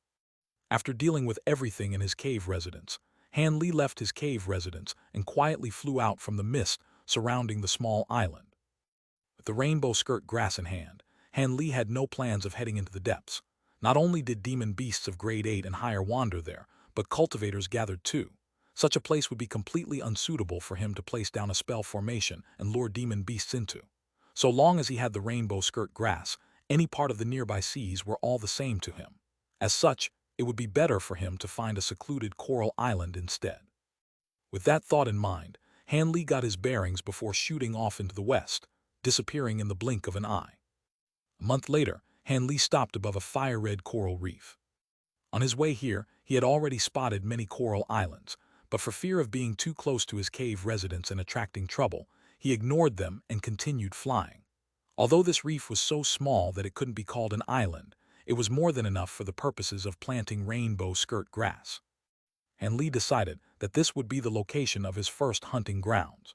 After dealing with everything in his cave residence, Han Li left his cave residence and quietly flew out from the mist surrounding the small island. With the rainbow skirt grass in hand, Han Li had no plans of heading into the depths. Not only did demon beasts of grade 8 and higher wander there, but cultivators gathered too. Such a place would be completely unsuitable for him to place down a spell formation and lure demon beasts into. So long as he had the rainbow skirt grass, any part of the nearby seas were all the same to him. As such, it would be better for him to find a secluded coral island instead. With that thought in mind, Han Li got his bearings before shooting off into the west, disappearing in the blink of an eye. A month later, Han Li stopped above a fire-red coral reef. On his way here, he had already spotted many coral islands, but for fear of being too close to his cave residence and attracting trouble, he ignored them and continued flying. Although this reef was so small that it couldn't be called an island, it was more than enough for the purposes of planting rainbow skirt grass. Han Li decided that this would be the location of his first hunting grounds.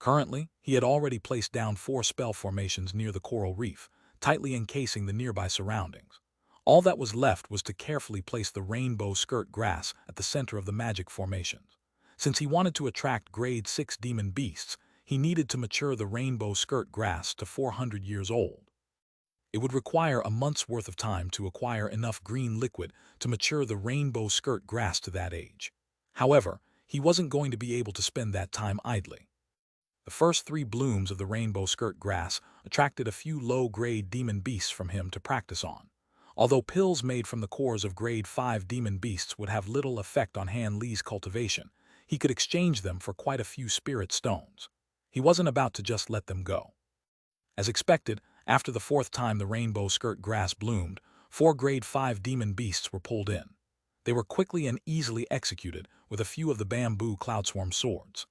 Currently, he had already placed down 4 spell formations near the coral reef, tightly encasing the nearby surroundings. All that was left was to carefully place the rainbow skirt grass at the center of the magic formations. Since he wanted to attract grade 6 demon beasts, he needed to mature the rainbow skirt grass to 400 years old. It would require a month's worth of time to acquire enough green liquid to mature the rainbow skirt grass to that age. However, he wasn't going to be able to spend that time idly. The first 3 blooms of the rainbow skirt grass attracted a few low-grade demon beasts from him to practice on. Although pills made from the cores of grade 5 demon beasts would have little effect on Han Li's cultivation, he could exchange them for quite a few spirit stones. He wasn't about to just let them go. As expected, after the 4th time the rainbow skirt grass bloomed, 4 grade 5 demon beasts were pulled in. They were quickly and easily executed with a few of the bamboo cloudswarm swords.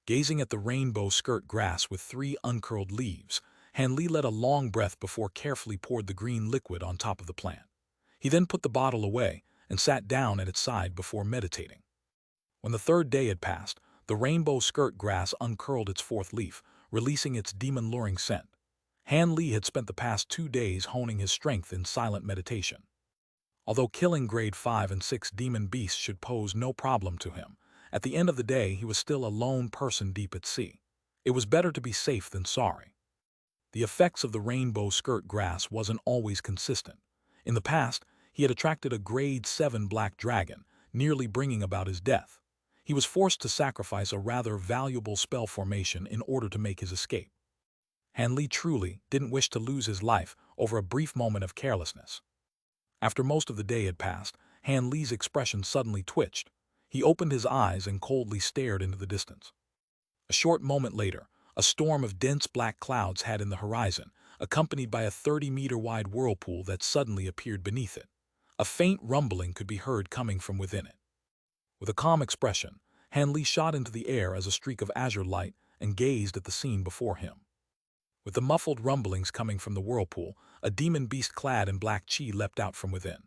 Gazing at the rainbow skirt grass with 3 uncurled leaves, Han Li let a long breath before carefully poured the green liquid on top of the plant. He then put the bottle away and sat down at its side before meditating. When the 3rd day had passed, the rainbow skirt grass uncurled its 4th leaf, releasing its demon-luring scent. Han Li had spent the past 2 days honing his strength in silent meditation. Although killing grade 5 and 6 demon beasts should pose no problem to him, at the end of the day he was still a lone person deep at sea. It was better to be safe than sorry. The effects of the rainbow skirt grass wasn't always consistent. In the past, he had attracted a grade 7 black dragon, nearly bringing about his death. He was forced to sacrifice a rather valuable spell formation in order to make his escape. Han Li truly didn't wish to lose his life over a brief moment of carelessness. After most of the day had passed, Han Li's expression suddenly twitched. He opened his eyes and coldly stared into the distance. A short moment later, a storm of dense black clouds had in the horizon, accompanied by a 30-meter-wide whirlpool that suddenly appeared beneath it. A faint rumbling could be heard coming from within it. With a calm expression, Han Li shot into the air as a streak of azure light and gazed at the scene before him. With the muffled rumblings coming from the whirlpool, a demon beast clad in black chi leapt out from within.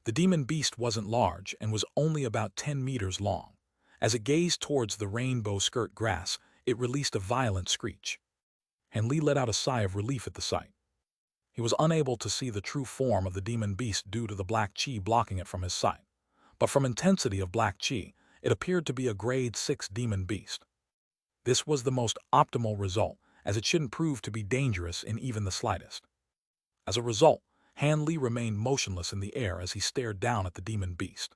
The demon beast wasn't large and was only about 10 meters long. As it gazed towards the rainbow skirt grass, it released a violent screech. Han Li let out a sigh of relief at the sight. He was unable to see the true form of the demon beast due to the black chi blocking it from his sight. But from intensity of black chi, it appeared to be a grade 6 demon beast. This was the most optimal result, as it shouldn't prove to be dangerous in even the slightest. As a result, Han Li remained motionless in the air as he stared down at the demon beast.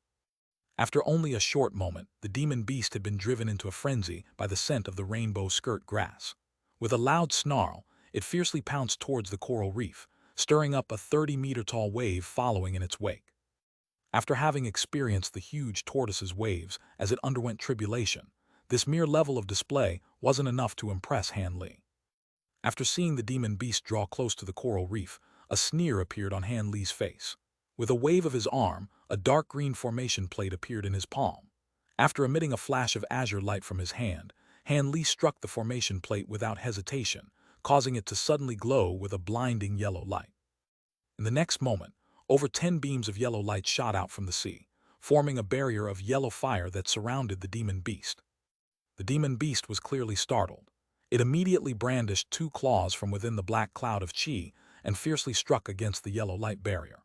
After only a short moment, the demon beast had been driven into a frenzy by the scent of the rainbow skirt grass. With a loud snarl, it fiercely pounced towards the coral reef, stirring up a 30-meter-tall wave following in its wake. After having experienced the huge tortoise's waves as it underwent tribulation, this mere level of display wasn't enough to impress Han Li. After seeing the demon beast draw close to the coral reef, a sneer appeared on Han Li's face. With a wave of his arm, a dark green formation plate appeared in his palm. After emitting a flash of azure light from his hand, Han Li struck the formation plate without hesitation, causing it to suddenly glow with a blinding yellow light. In the next moment, over 10 beams of yellow light shot out from the sea, forming a barrier of yellow fire that surrounded the demon beast. The demon beast was clearly startled. It immediately brandished 2 claws from within the black cloud of chi and fiercely struck against the yellow light barrier.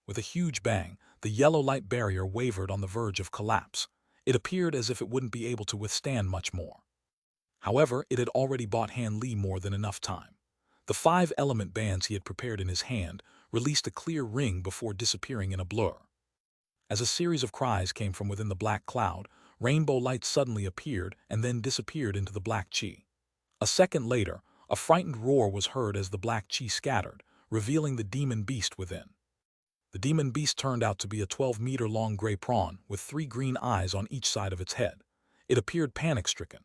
With a huge bang, the yellow light barrier wavered on the verge of collapse. It appeared as if it wouldn't be able to withstand much more. However, it had already bought Han Li more than enough time. The 5 element bands he had prepared in his hand released a clear ring before disappearing in a blur. As a series of cries came from within the black cloud, rainbow light suddenly appeared and then disappeared into the black chi. A second later, a frightened roar was heard as the black chi scattered, revealing the demon beast within. The demon beast turned out to be a 12-meter-long gray prawn with 3 green eyes on each side of its head. It appeared panic-stricken.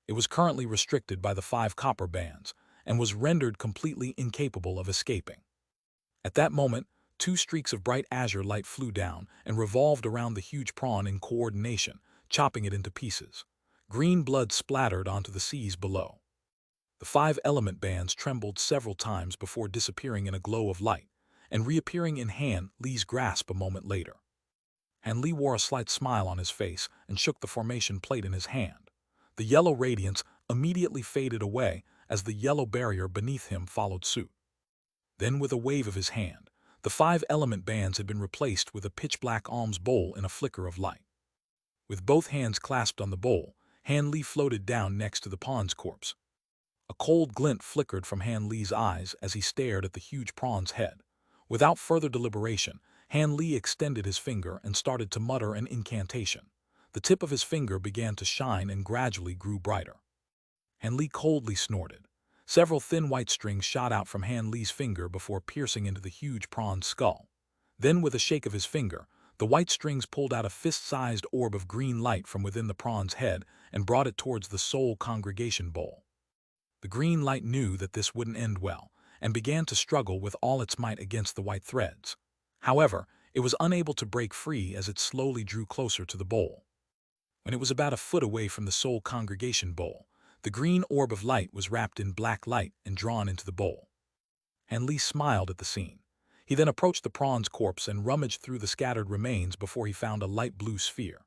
It was currently restricted by the 5 copper bands and was rendered completely incapable of escaping. At that moment, 2 streaks of bright azure light flew down and revolved around the huge prawn in coordination, chopping it into pieces. Green blood splattered onto the seas below. The 5 element bands trembled several times before disappearing in a glow of light and reappearing in Han Li's grasp a moment later. Han Li wore a slight smile on his face and shook the formation plate in his hand. The yellow radiance immediately faded away as the yellow barrier beneath him followed suit. Then, with a wave of his hand, the 5 element bands had been replaced with a pitch-black alms bowl in a flicker of light. With both hands clasped on the bowl, Han Li floated down next to the pawn's corpse. A cold glint flickered from Han Li's eyes as he stared at the huge prawn's head. Without further deliberation, Han Li extended his finger and started to mutter an incantation. The tip of his finger began to shine and gradually grew brighter. Han Li coldly snorted. Several thin white strings shot out from Han Li's finger before piercing into the huge prawn's skull. Then, with a shake of his finger, the white strings pulled out a fist-sized orb of green light from within the prawn's head and brought it towards the soul congregation bowl. The green light knew that this wouldn't end well, and began to struggle with all its might against the white threads. However, it was unable to break free as it slowly drew closer to the bowl. When it was about a foot away from the soul congregation bowl, the green orb of light was wrapped in black light and drawn into the bowl. Han Li smiled at the scene. He then approached the prawn's corpse and rummaged through the scattered remains before he found a light blue sphere.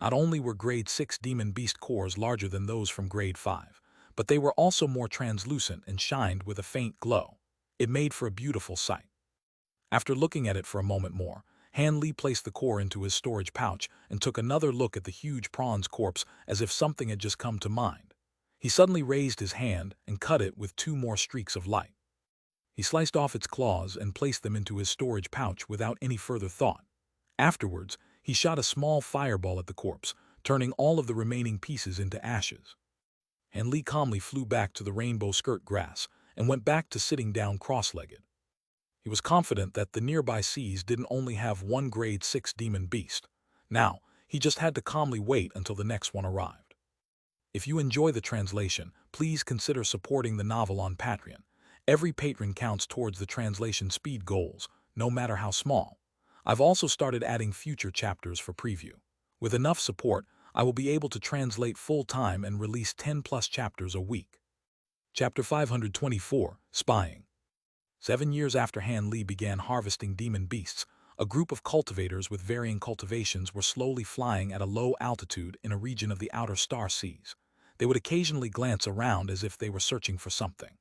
Not only were Grade 6 demon beast cores larger than those from Grade 5, but they were also more translucent and shined with a faint glow. It made for a beautiful sight. After looking at it for a moment more, Han Li placed the core into his storage pouch and took another look at the huge prawn's corpse as if something had just come to mind. He suddenly raised his hand and cut it with 2 more streaks of light. He sliced off its claws and placed them into his storage pouch without any further thought. Afterwards, he shot a small fireball at the corpse, turning all of the remaining pieces into ashes. Han Li calmly flew back to the rainbow skirt grass and went back to sitting down cross-legged. He was confident that the nearby seas didn't only have one Grade 6 demon beast. Now, he just had to calmly wait until the next one arrived. If you enjoy the translation, please consider supporting the novel on Patreon. Every patron counts towards the translation speed goals, no matter how small. I've also started adding future chapters for preview. With enough support, I will be able to translate full-time and release 10+ chapters a week. Chapter 524, Spying. 7 years after Han Li began harvesting demon beasts, a group of cultivators with varying cultivations were slowly flying at a low altitude in a region of the outer star seas. They would occasionally glance around as if they were searching for something.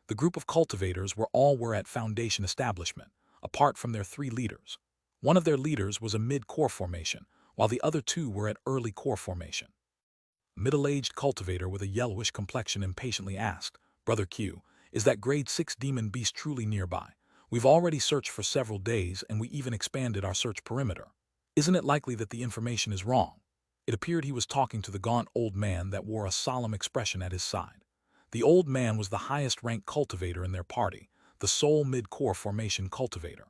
The group of cultivators were at Foundation establishment, apart from their 3 leaders. One of their leaders was a mid-core formation, while the other 2 were at early core formation. A middle-aged cultivator with a yellowish complexion impatiently asked, "Brother Q, is that Grade 6 demon beast truly nearby? We've already searched for several days and we even expanded our search perimeter. Isn't it likely that the information is wrong?" It appeared he was talking to the gaunt old man that wore a solemn expression at his side. The old man was the highest-ranked cultivator in their party, the sole mid-core formation cultivator.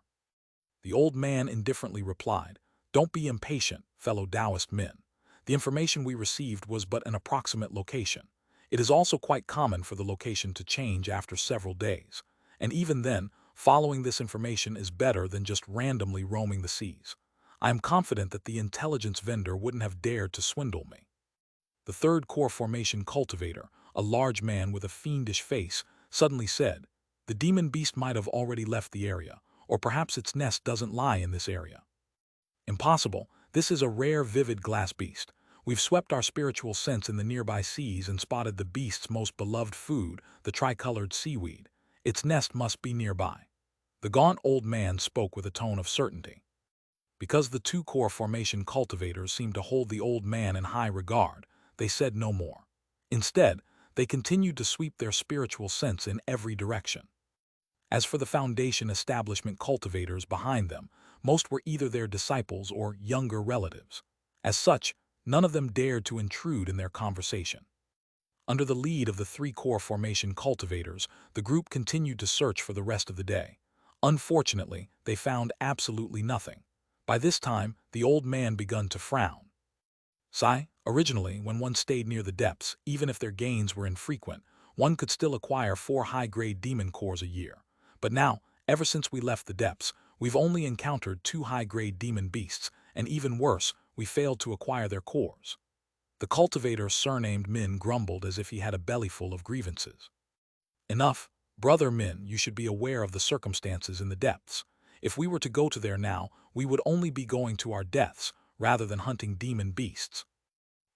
The old man indifferently replied, "Don't be impatient, fellow Taoist men. The information we received was but an approximate location. It is also quite common for the location to change after several days. And even then, following this information is better than just randomly roaming the seas. I am confident that the intelligence vendor wouldn't have dared to swindle me." The third core formation cultivator, a large man with a fiendish face, suddenly said, "The demon beast might have already left the area, or perhaps its nest doesn't lie in this area." "Impossible. This is a rare vivid glass beast. We've swept our spiritual sense in the nearby seas and spotted the beast's most beloved food, the tricolored seaweed. Its nest must be nearby." The gaunt old man spoke with a tone of certainty. Because the 2 core formation cultivators seemed to hold the old man in high regard, they said no more. Instead, they continued to sweep their spiritual sense in every direction. As for the Foundation establishment cultivators behind them, most were either their disciples or younger relatives. As such, none of them dared to intrude in their conversation. Under the lead of the 3 core formation cultivators, the group continued to search for the rest of the day. Unfortunately, they found absolutely nothing. By this time, the old man begun to frown. Originally, when one stayed near the depths, even if their gains were infrequent, one could still acquire 4 high-grade demon cores a year. But now, ever since we left the depths, we've only encountered 2 high-grade demon beasts, and even worse, we failed to acquire their cores. The cultivator surnamed Min grumbled as if he had a bellyful of grievances. "Enough, brother Min, you should be aware of the circumstances in the depths. If we were to go to there now, we would only be going to our deaths, rather than hunting demon beasts."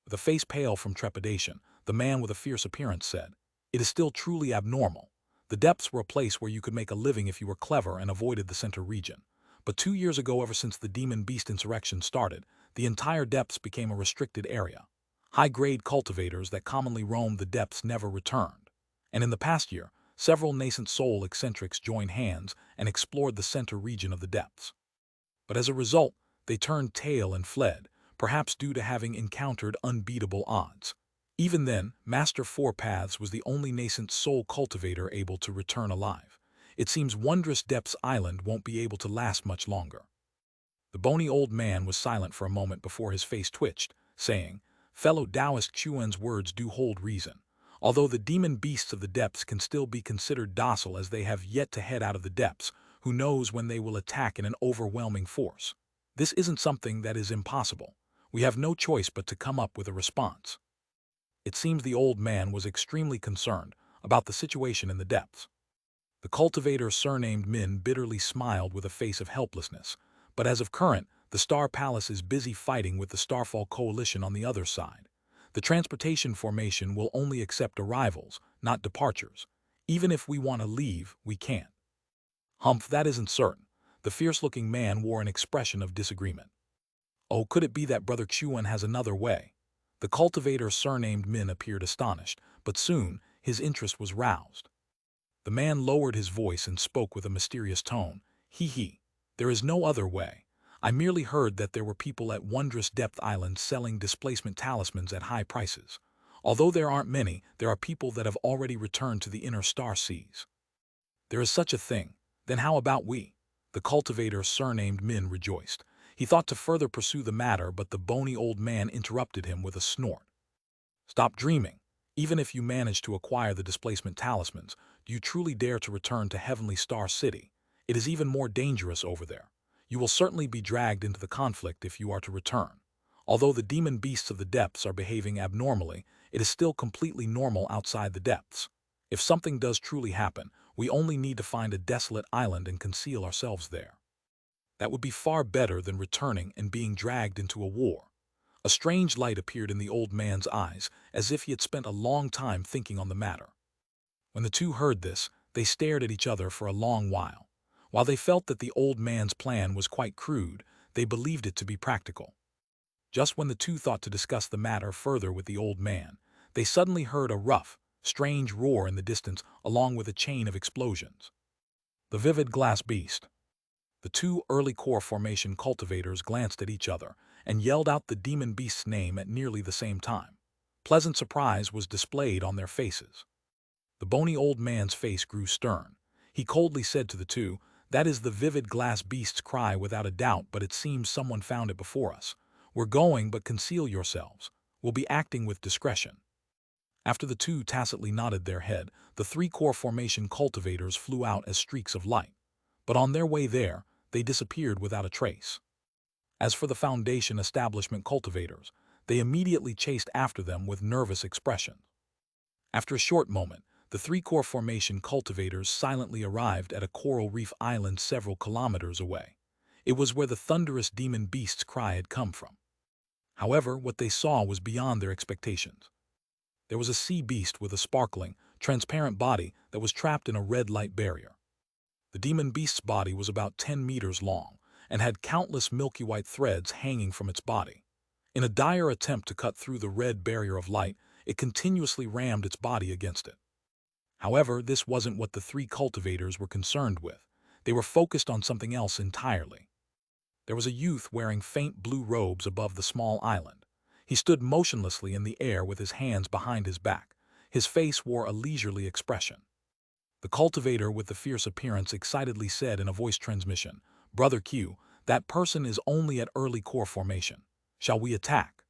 With a face pale from trepidation, the man with a fierce appearance said, "It is still truly abnormal. The depths were a place where you could make a living if you were clever and avoided the center region. But 2 years ago, ever since the demon beast insurrection started, the entire depths became a restricted area. High-grade cultivators that commonly roamed the depths never returned. And in the past year, several nascent soul eccentrics joined hands and explored the center region of the depths. But as a result, they turned tail and fled, perhaps due to having encountered unbeatable odds. Even then, Master Four Paths was the only nascent soul cultivator able to return alive. It seems Wondrous Depths Island won't be able to last much longer. The bony old man was silent for a moment before his face twitched, saying, "Fellow Taoist Chuan's words do hold reason. Although the demon beasts of the depths can still be considered docile as they have yet to head out of the depths, who knows when they will attack in an overwhelming force. This isn't something that is impossible. We have no choice but to come up with a response." It seems the old man was extremely concerned about the situation in the depths. The cultivator surnamed Min bitterly smiled with a face of helplessness, but as of current, the Star Palace is busy fighting with the Starfall Coalition on the other side. The transportation formation will only accept arrivals, not departures. Even if we want to leave, we can't. Humph, that isn't certain. The fierce-looking man wore an expression of disagreement. Oh, could it be that Brother Chuan has another way? The cultivator surnamed Min appeared astonished, but soon his interest was roused. The man lowered his voice and spoke with a mysterious tone. He. There is no other way. I merely heard that there were people at Wondrous Depth Island selling displacement talismans at high prices. Although there aren't many, there are people that have already returned to the inner star seas. There is such a thing. Then how about we? The cultivator surnamed Min rejoiced. He thought to further pursue the matter, but the bony old man interrupted him with a snort. Stop dreaming. Even if you manage to acquire the displacement talismans, do you truly dare to return to Heavenly Star City? It is even more dangerous over there. You will certainly be dragged into the conflict if you are to return. Although the demon beasts of the depths are behaving abnormally, it is still completely normal outside the depths. If something does truly happen, we only need to find a desolate island and conceal ourselves there. That would be far better than returning and being dragged into a war. A strange light appeared in the old man's eyes, as if he had spent a long time thinking on the matter. When the two heard this, they stared at each other for a long while. While they felt that the old man's plan was quite crude, they believed it to be practical. Just when the two thought to discuss the matter further with the old man, they suddenly heard a rough, strange roar in the distance along with a chain of explosions. The vivid glass beast. The two early core formation cultivators glanced at each other and yelled out the demon beast's name at nearly the same time. Pleasant surprise was displayed on their faces. The bony old man's face grew stern. He coldly said to the two, "That is the vivid glass beast's cry without a doubt, but it seems someone found it before us. We're going, but conceal yourselves. We'll be acting with discretion." After the two tacitly nodded their head, the three core formation cultivators flew out as streaks of light. But on their way there, they disappeared without a trace. As for the Foundation establishment cultivators, they immediately chased after them with nervous expressions. After a short moment, the three core formation cultivators silently arrived at a coral reef island several kilometers away. It was where the thunderous demon beast's cry had come from. However, what they saw was beyond their expectations. There was a sea beast with a sparkling, transparent body that was trapped in a red light barrier. The demon beast's body was about 10 meters long and had countless milky white threads hanging from its body. In a dire attempt to cut through the red barrier of light, it continuously rammed its body against it. However, this wasn't what the three cultivators were concerned with. They were focused on something else entirely. There was a youth wearing faint blue robes above the small island. He stood motionlessly in the air with his hands behind his back. His face wore a leisurely expression. The cultivator with the fierce appearance excitedly said in a voice transmission, "Brother Q, that person is only at early core formation. Shall we attack?"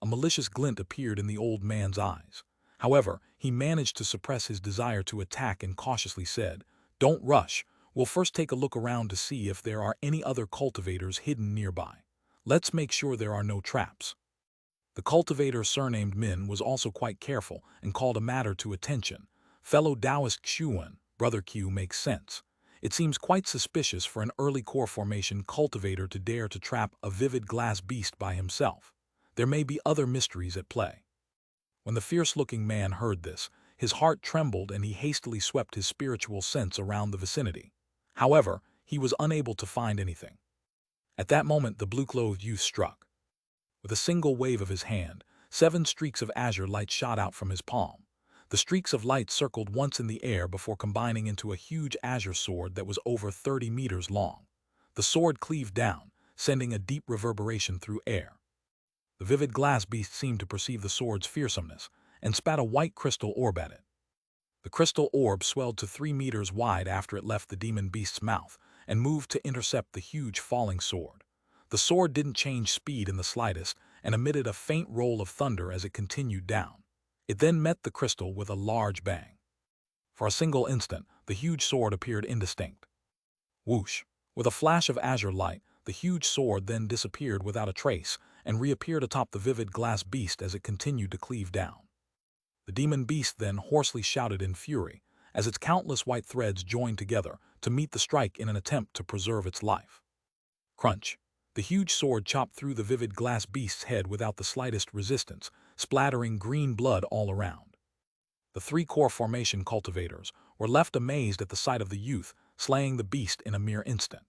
A malicious glint appeared in the old man's eyes. However, he managed to suppress his desire to attack and cautiously said, "Don't rush. We'll first take a look around to see if there are any other cultivators hidden nearby. Let's make sure there are no traps." The cultivator surnamed Min was also quite careful and called a matter to attention. "Fellow Taoist Xuan, Brother Q makes sense. It seems quite suspicious for an early core formation cultivator to dare to trap a vivid glass beast by himself. There may be other mysteries at play." When the fierce-looking man heard this, his heart trembled and he hastily swept his spiritual sense around the vicinity. However, he was unable to find anything. At that moment, the blue-clothed youth struck. With a single wave of his hand, 7 streaks of azure light shot out from his palm. The streaks of light circled once in the air before combining into a huge azure sword that was over 30 meters long. The sword cleaved down, sending a deep reverberation through air. The vivid glass beast seemed to perceive the sword's fearsomeness, and spat a white crystal orb at it. The crystal orb swelled to 3 meters wide after it left the demon beast's mouth, and moved to intercept the huge falling sword. The sword didn't change speed in the slightest, and emitted a faint roll of thunder as it continued down. It then met the crystal with a large bang. For a single instant, the huge sword appeared indistinct. Whoosh! With a flash of azure light, the huge sword then disappeared without a trace, and reappeared atop the vivid glass beast as it continued to cleave down. The demon beast then hoarsely shouted in fury, as its countless white threads joined together to meet the strike in an attempt to preserve its life. Crunch! The huge sword chopped through the vivid glass beast's head without the slightest resistance, splattering green blood all around. The 3 core formation cultivators were left amazed at the sight of the youth slaying the beast in a mere instant.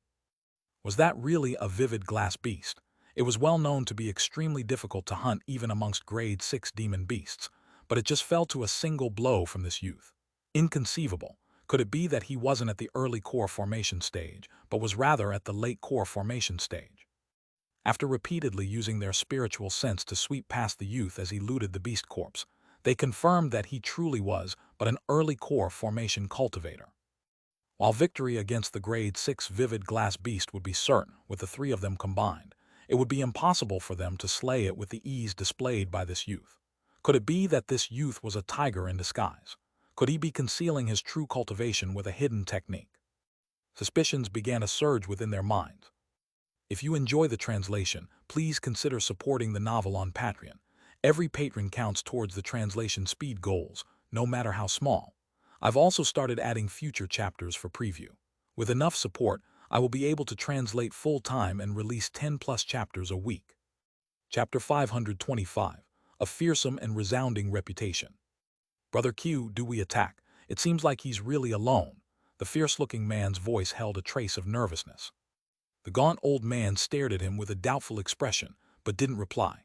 Was that really a vivid glass beast? It was well known to be extremely difficult to hunt even amongst grade 6 demon beasts, but it just fell to a single blow from this youth. Inconceivable. Could it be that he wasn't at the early core formation stage, but was rather at the late core formation stage? After repeatedly using their spiritual sense to sweep past the youth as he looted the beast corpse, they confirmed that he truly was but an early core formation cultivator. While victory against the grade 6 vivid glass beast would be certain with the 3 of them combined, it would be impossible for them to slay it with the ease displayed by this youth. Could it be that this youth was a tiger in disguise? Could he be concealing his true cultivation with a hidden technique? Suspicions began to surge within their minds. If you enjoy the translation, please consider supporting the novel on Patreon. Every patron counts towards the translation speed goals, no matter how small. I've also started adding future chapters for preview. With enough support, I will be able to translate full-time and release 10+ chapters a week. Chapter 525. A fearsome and resounding reputation. Brother Q, do we attack? It seems like he's really alone. The fierce-looking man's voice held a trace of nervousness. The gaunt old man stared at him with a doubtful expression, but didn't reply.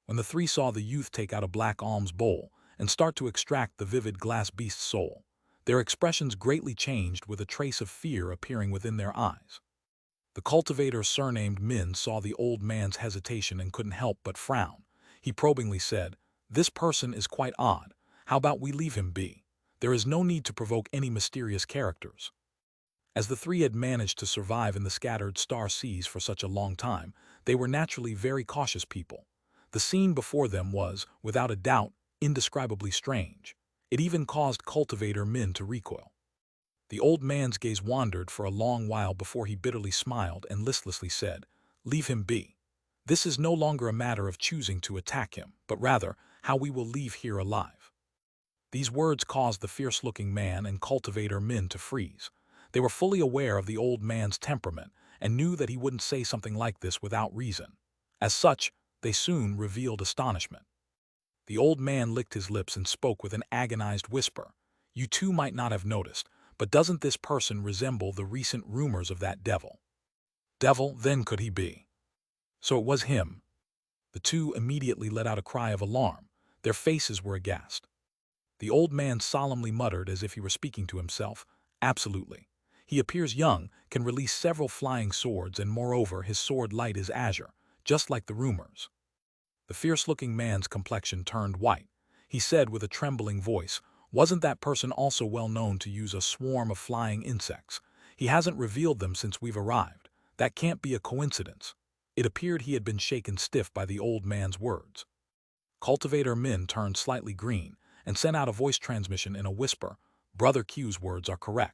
When the 3 saw the youth take out a black alms bowl and start to extract the vivid glass beast's soul, their expressions greatly changed with a trace of fear appearing within their eyes. The cultivator surnamed Min saw the old man's hesitation and couldn't help but frown. He probingly said, "This person is quite odd. How about we leave him be? There is no need to provoke any mysterious characters." As the 3 had managed to survive in the scattered star seas for such a long time, they were naturally very cautious people. The scene before them was, without a doubt, indescribably strange. It even caused cultivator Min to recoil. The old man's gaze wandered for a long while before he bitterly smiled and listlessly said, "Leave him be. This is no longer a matter of choosing to attack him, but rather how we will leave here alive." These words caused the fierce-looking man and cultivator Min to freeze. They were fully aware of the old man's temperament and knew that he wouldn't say something like this without reason. As such, they soon revealed astonishment. The old man licked his lips and spoke with an agonized whisper. "You two might not have noticed, but doesn't this person resemble the recent rumors of that devil?" Devil, then could he be? So it was him. The 2 immediately let out a cry of alarm. Their faces were aghast. The old man solemnly muttered as if he were speaking to himself, "Absolutely. He appears young, can release several flying swords, and moreover his sword light is azure, just like the rumors." The fierce-looking man's complexion turned white. He said with a trembling voice, "Wasn't that person also well known to use a swarm of flying insects? He hasn't revealed them since we've arrived. That can't be a coincidence." It appeared he had been shaken stiff by the old man's words. Cultivator Min turned slightly green and sent out a voice transmission in a whisper. "Brother Q's words are correct.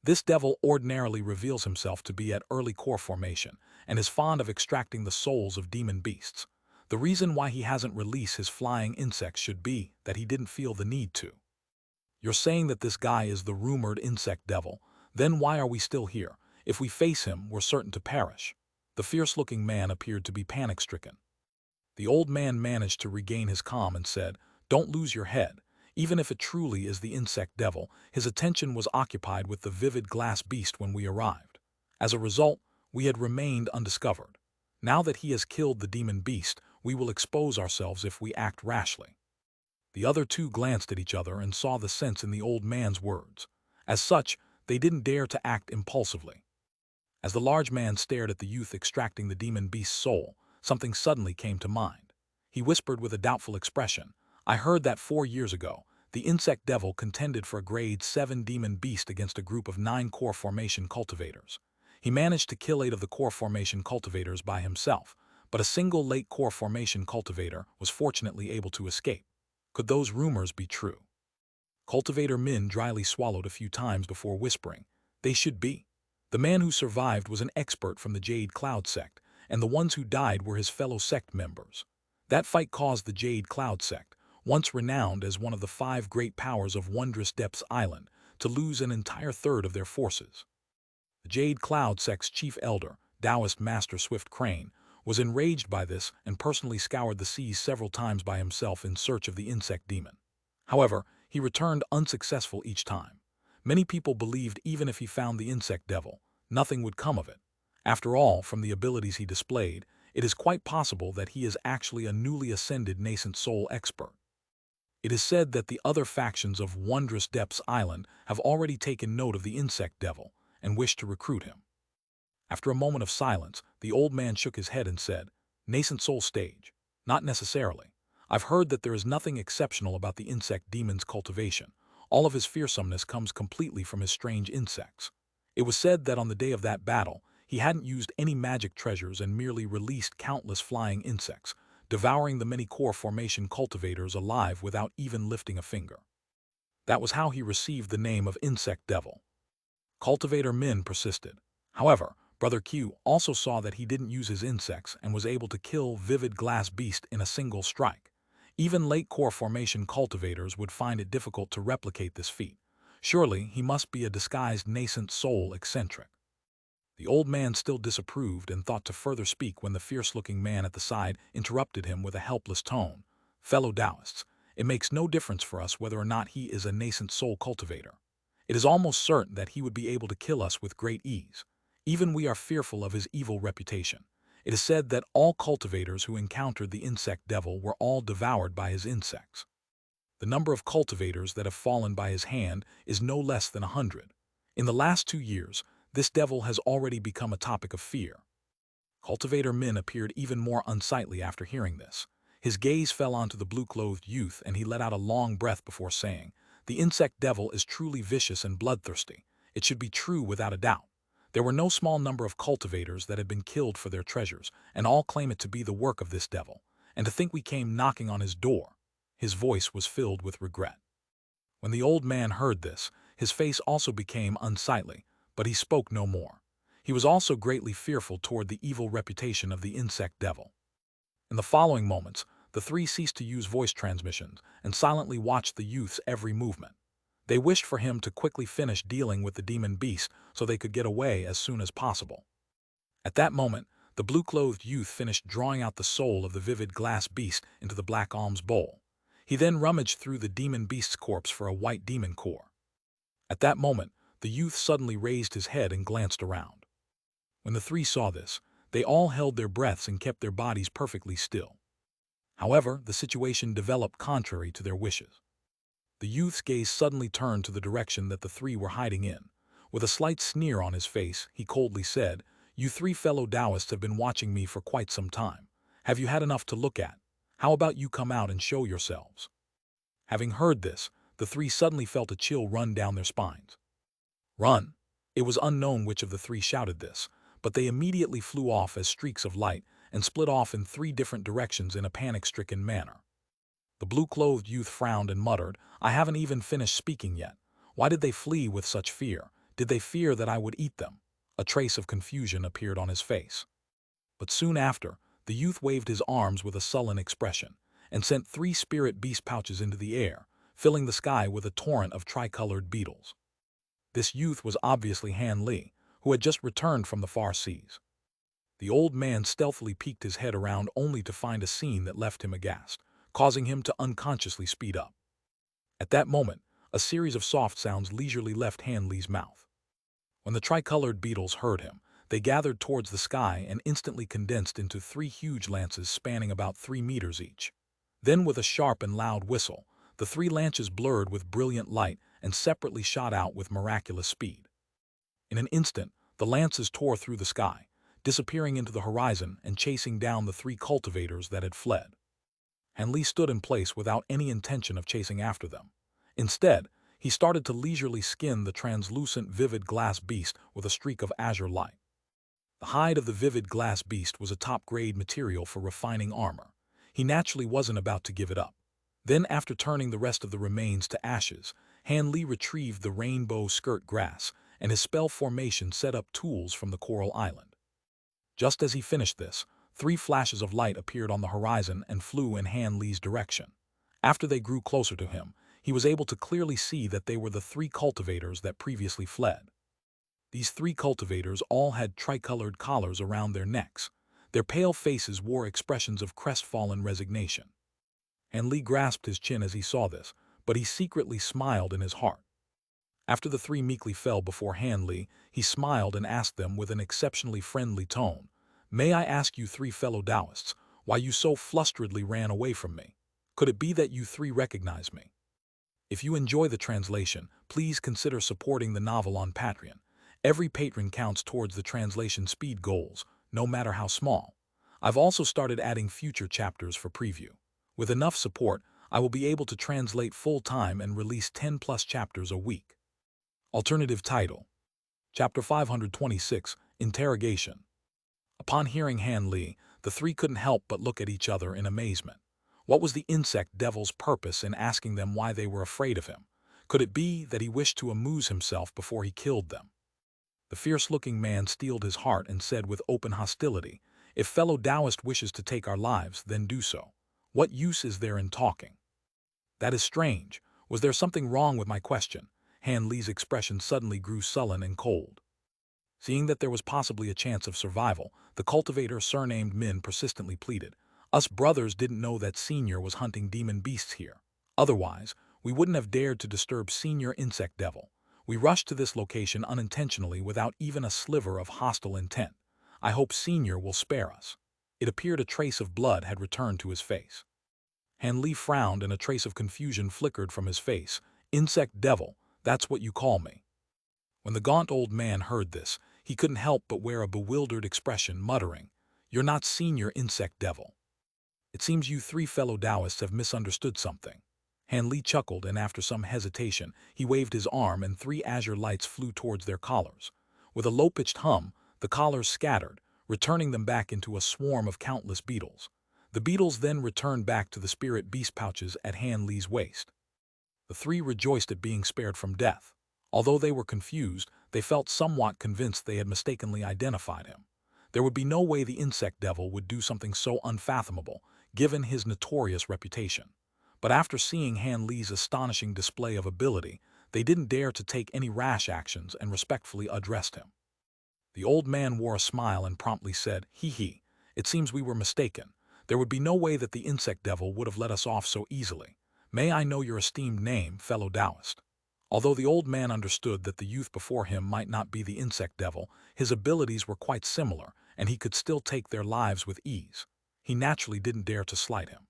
This devil ordinarily reveals himself to be at early core formation and is fond of extracting the souls of demon beasts. The reason why he hasn't released his flying insects should be that he didn't feel the need to." "You're saying that this guy is the rumored insect devil? Then why are we still here? If we face him, we're certain to perish." The fierce-looking man appeared to be panic-stricken. The old man managed to regain his calm and said, "Don't lose your head. Even if it truly is the insect devil, his attention was occupied with the vivid glass beast when we arrived. As a result, we had remained undiscovered. Now that he has killed the demon beast, we will expose ourselves if we act rashly." The other two glanced at each other and saw the sense in the old man's words. As such, they didn't dare to act impulsively. As the large man stared at the youth extracting the demon beast's soul, something suddenly came to mind. He whispered with a doubtful expression, "I heard that 4 years ago, the insect devil contended for a grade 7 demon beast against a group of 9 core formation cultivators. He managed to kill 8 of the core formation cultivators by himself, but a single late core formation cultivator was fortunately able to escape. Could those rumors be true?" Cultivator Min dryly swallowed a few times before whispering, "They should be. The man who survived was an expert from the Jade Cloud Sect, and the ones who died were his fellow sect members. That fight caused the Jade Cloud Sect, once renowned as one of the 5 great powers of Wondrous Depths Island, to lose an entire third of their forces." The Jade Cloud Sect's chief elder, Taoist Master Swift Crane, was enraged by this and personally scoured the seas several times by himself in search of the insect demon. However, he returned unsuccessful each time. Many people believed even if he found the insect devil, nothing would come of it. After all, from the abilities he displayed, it is quite possible that he is actually a newly ascended nascent soul expert. It is said that the other factions of Wondrous Depths Island have already taken note of the insect devil and wish to recruit him. After a moment of silence, the old man shook his head and said, "Nascent soul stage? Not necessarily. I've heard that there is nothing exceptional about the insect demon's cultivation. All of his fearsomeness comes completely from his strange insects. It was said that on the day of that battle, he hadn't used any magic treasures and merely released countless flying insects, devouring the many core formation cultivators alive without even lifting a finger. That was how he received the name of Insect Devil." Cultivator Min persisted. "However, Brother Q also saw that he didn't use his insects and was able to kill Vivid Glass Beast in a single strike. Even late core formation cultivators would find it difficult to replicate this feat. Surely he must be a disguised nascent soul eccentric." The old man still disapproved and thought to further speak when the fierce-looking man at the side interrupted him with a helpless tone. "Fellow Taoists, it makes no difference for us whether or not he is a nascent soul cultivator. It is almost certain that he would be able to kill us with great ease. Even we are fearful of his evil reputation. It is said that all cultivators who encountered the insect devil were all devoured by his insects. The number of cultivators that have fallen by his hand is no less than 100. In the last 2 years, this devil has already become a topic of fear." Cultivator Min appeared even more unsightly after hearing this. His gaze fell onto the blue-clothed youth and he let out a long breath before saying, "The insect devil is truly vicious and bloodthirsty. It should be true without a doubt. There were no small number of cultivators that had been killed for their treasures, and all claim it to be the work of this devil. And to think we came knocking on his door." His voice was filled with regret. When the old man heard this, his face also became unsightly, but he spoke no more. He was also greatly fearful toward the evil reputation of the insect devil. In the following moments, the 3 ceased to use voice transmissions and silently watched the youth's every movement. They wished for him to quickly finish dealing with the demon beast so they could get away as soon as possible. At that moment, the blue-clothed youth finished drawing out the soul of the vivid glass beast into the black alms bowl. He then rummaged through the demon beast's corpse for a white demon core. At that moment, the youth suddenly raised his head and glanced around. When the 3 saw this, they all held their breaths and kept their bodies perfectly still. However, the situation developed contrary to their wishes. The youth's gaze suddenly turned to the direction that the 3 were hiding in. With a slight sneer on his face, he coldly said, "You 3 fellow Taoists have been watching me for quite some time. Have you had enough to look at? How about you come out and show yourselves?" Having heard this, the 3 suddenly felt a chill run down their spines. "Run!" It was unknown which of the 3 shouted this, but they immediately flew off as streaks of light and split off in 3 different directions in a panic-stricken manner. The blue-clothed youth frowned and muttered, "I haven't even finished speaking yet. Why did they flee with such fear? Did they fear that I would eat them?" A trace of confusion appeared on his face. But soon after, the youth waved his arms with a sullen expression and sent 3 spirit beast pouches into the air, filling the sky with a torrent of tricolored beetles. This youth was obviously Han Li, who had just returned from the far seas. The old man stealthily peeked his head around only to find a scene that left him aghast, causing him to unconsciously speed up. At that moment, a series of soft sounds leisurely left Han Li's mouth. When the tricolored beetles heard him, they gathered towards the sky and instantly condensed into 3 huge lances spanning about 3 meters each. Then with a sharp and loud whistle, the 3 lances blurred with brilliant light and separately shot out with miraculous speed. In an instant, the lances tore through the sky, disappearing into the horizon and chasing down the 3 cultivators that had fled. Hanli stood in place without any intention of chasing after them. Instead, he started to leisurely skin the translucent vivid glass beast with a streak of azure light. The hide of the vivid glass beast was a top-grade material for refining armor. He naturally wasn't about to give it up. Then, after turning the rest of the remains to ashes, Hanli retrieved the rainbow skirt grass, and his spell formation set up tools from the coral island. Just as he finished this, 3 flashes of light appeared on the horizon and flew in Hanli's direction. After they grew closer to him, he was able to clearly see that they were the 3 cultivators that previously fled. These 3 cultivators all had tricolored collars around their necks. Their pale faces wore expressions of crestfallen resignation. Hanli grasped his chin as he saw this, but he secretly smiled in his heart. After the 3 meekly fell before Hanli, he smiled and asked them with an exceptionally friendly tone, "May I ask you 3 fellow Taoists, why you so flusteredly ran away from me? Could it be that you 3 recognize me?" If you enjoy the translation, please consider supporting the novel on Patreon. Every patron counts towards the translation speed goals, no matter how small. I've also started adding future chapters for preview. With enough support, I will be able to translate full-time and release 10+ chapters a week. Alternative title: Chapter 526, Interrogation. Upon hearing Hanli, the 3 couldn't help but look at each other in amazement. What was the insect devil's purpose in asking them why they were afraid of him? Could it be that he wished to amuse himself before he killed them? The fierce-looking man steeled his heart and said with open hostility, "If fellow Taoist wishes to take our lives, then do so. What use is there in talking?" "That is strange. Was there something wrong with my question?" Hanli's expression suddenly grew sullen and cold. Seeing that there was possibly a chance of survival, the cultivator surnamed Min persistently pleaded, "Us brothers didn't know that Senior was hunting demon beasts here. Otherwise, we wouldn't have dared to disturb Senior Insect Devil. We rushed to this location unintentionally without even a sliver of hostile intent. I hope Senior will spare us." It appeared a trace of blood had returned to his face. Hanli frowned and a trace of confusion flickered from his face. "Insect Devil, that's what you call me." When the gaunt old man heard this, he couldn't help but wear a bewildered expression, muttering, "You're not Senior Insect Devil. It seems you 3 fellow Taoists have misunderstood something." Hanli chuckled, and after some hesitation, he waved his arm and 3 azure lights flew towards their collars. With a low-pitched hum, the collars scattered, returning them back into a swarm of countless beetles. The beetles then returned back to the spirit beast pouches at Hanli's waist. The 3 rejoiced at being spared from death. Although they were confused, they felt somewhat convinced they had mistakenly identified him. There would be no way the insect devil would do something so unfathomable, given his notorious reputation. But after seeing Hanli's astonishing display of ability, they didn't dare to take any rash actions and respectfully addressed him. The old man wore a smile and promptly said, "He, it seems we were mistaken. There would be no way that the insect devil would have let us off so easily. May I know your esteemed name, fellow Taoist?" Although the old man understood that the youth before him might not be the insect devil, his abilities were quite similar, and he could still take their lives with ease. He naturally didn't dare to slight him.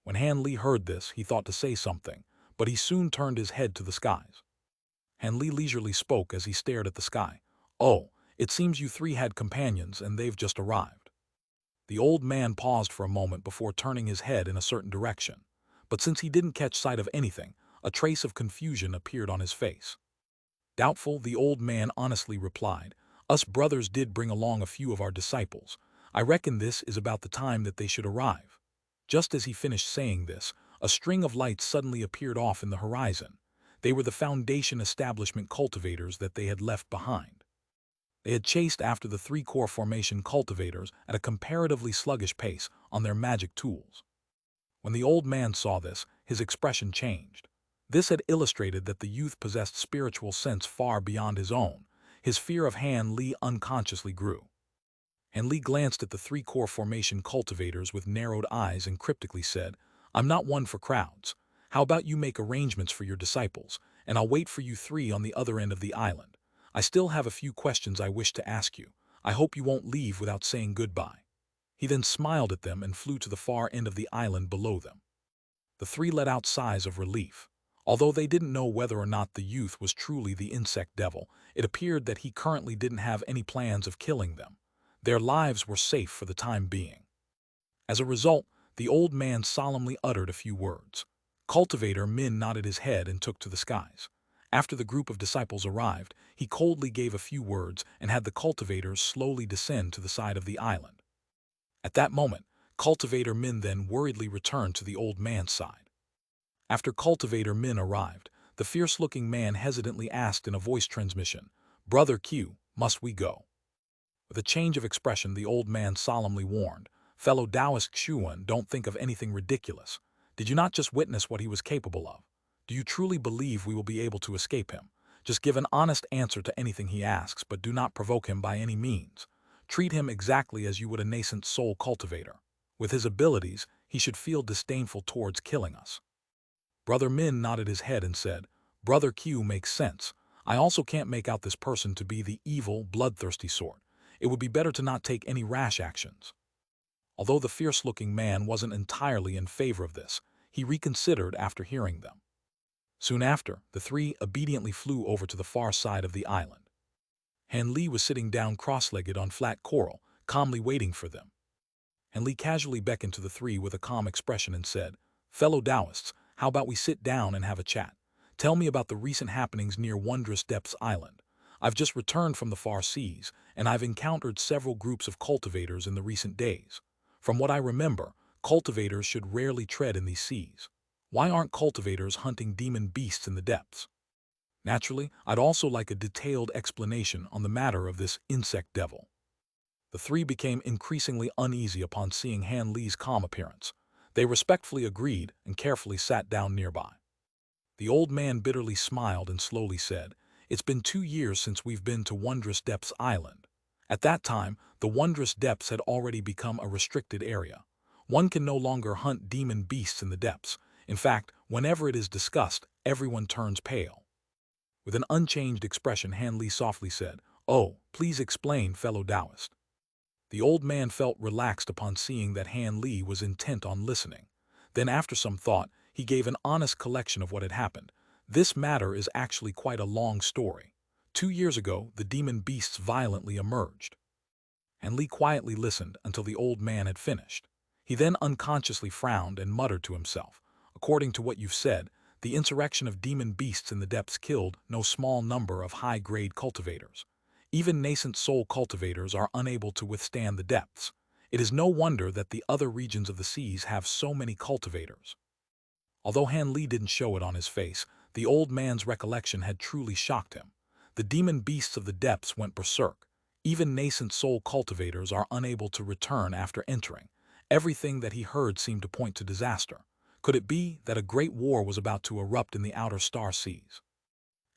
When Hanli heard this, he thought to say something, but he soon turned his head to the skies. Hanli leisurely spoke as he stared at the sky. "Oh, it seems you 3 had companions and they've just arrived." The old man paused for a moment before turning his head in a certain direction, but since he didn't catch sight of anything, a trace of confusion appeared on his face. Doubtful, the old man honestly replied, "Us brothers did bring along a few of our disciples. I reckon this is about the time that they should arrive." Just as he finished saying this, a string of lights suddenly appeared off in the horizon. They were the Foundation establishment cultivators that they had left behind. They had chased after the 3-core formation cultivators at a comparatively sluggish pace on their magic tools. When the old man saw this, his expression changed. This had illustrated that the youth possessed spiritual sense far beyond his own. His fear of Hanli unconsciously grew. Hanli glanced at the 3-core formation cultivators with narrowed eyes and cryptically said, "I'm not one for crowds. How about you make arrangements for your disciples, and I'll wait for you 3 on the other end of the island. I still have a few questions I wish to ask you. I hope you won't leave without saying goodbye." He then smiled at them and flew to the far end of the island below them. The three let out sighs of relief. Although they didn't know whether or not the youth was truly the insect devil, it appeared that he currently didn't have any plans of killing them. Their lives were safe for the time being. As a result, the old man solemnly uttered a few words. Cultivator Min nodded his head and took to the skies. After the group of disciples arrived, he coldly gave a few words and had the cultivators slowly descend to the side of the island. At that moment, Cultivator Min then worriedly returned to the old man's side. After Cultivator Min arrived, the fierce-looking man hesitantly asked in a voice transmission, "Brother Q, must we go?" With a change of expression, the old man solemnly warned, "Fellow Taoist Xuan, don't think of anything ridiculous. Did you not just witness what he was capable of? Do you truly believe we will be able to escape him? Just give an honest answer to anything he asks, but do not provoke him by any means. Treat him exactly as you would a nascent soul cultivator. With his abilities, he should feel disdainful towards killing us." Brother Min nodded his head and said, "Brother Q makes sense. I also can't make out this person to be the evil, bloodthirsty sort. It would be better to not take any rash actions." Although the fierce-looking man wasn't entirely in favor of this, he reconsidered after hearing them. Soon after, the three obediently flew over to the far side of the island. Han Li was sitting down cross-legged on flat coral, calmly waiting for them. Han Li casually beckoned to the three with a calm expression and said, "Fellow Taoists, how about we sit down and have a chat? Tell me about the recent happenings near Wondrous Depths Island. I've just returned from the far seas, and I've encountered several groups of cultivators in the recent days. From what I remember, cultivators should rarely tread in these seas. Why aren't cultivators hunting demon beasts in the depths? Naturally, I'd also like a detailed explanation on the matter of this insect devil." The three became increasingly uneasy upon seeing Han Li's calm appearance. They respectfully agreed and carefully sat down nearby. The old man bitterly smiled and slowly said, "It's been 2 years since we've been to Wondrous Depths Island. At that time, the Wondrous Depths had already become a restricted area. One can no longer hunt demon beasts in the depths. In fact, whenever it is discussed, everyone turns pale." With an unchanged expression, Han Li softly said, "Oh, please explain, fellow Taoist." The old man felt relaxed upon seeing that Han Li was intent on listening. Then, after some thought, he gave an honest collection of what had happened. "This matter is actually quite a long story. 2 years ago, the demon beasts violently emerged." Han Li quietly listened until the old man had finished. He then unconsciously frowned and muttered to himself, "According to what you've said, the insurrection of demon beasts in the depths killed no small number of high-grade cultivators. Even nascent soul cultivators are unable to withstand the depths. It is no wonder that the other regions of the seas have so many cultivators." Although Han Li didn't show it on his face, the old man's recollection had truly shocked him. The demon beasts of the depths went berserk. Even nascent soul cultivators are unable to return after entering. Everything that he heard seemed to point to disaster. Could it be that a great war was about to erupt in the outer star seas?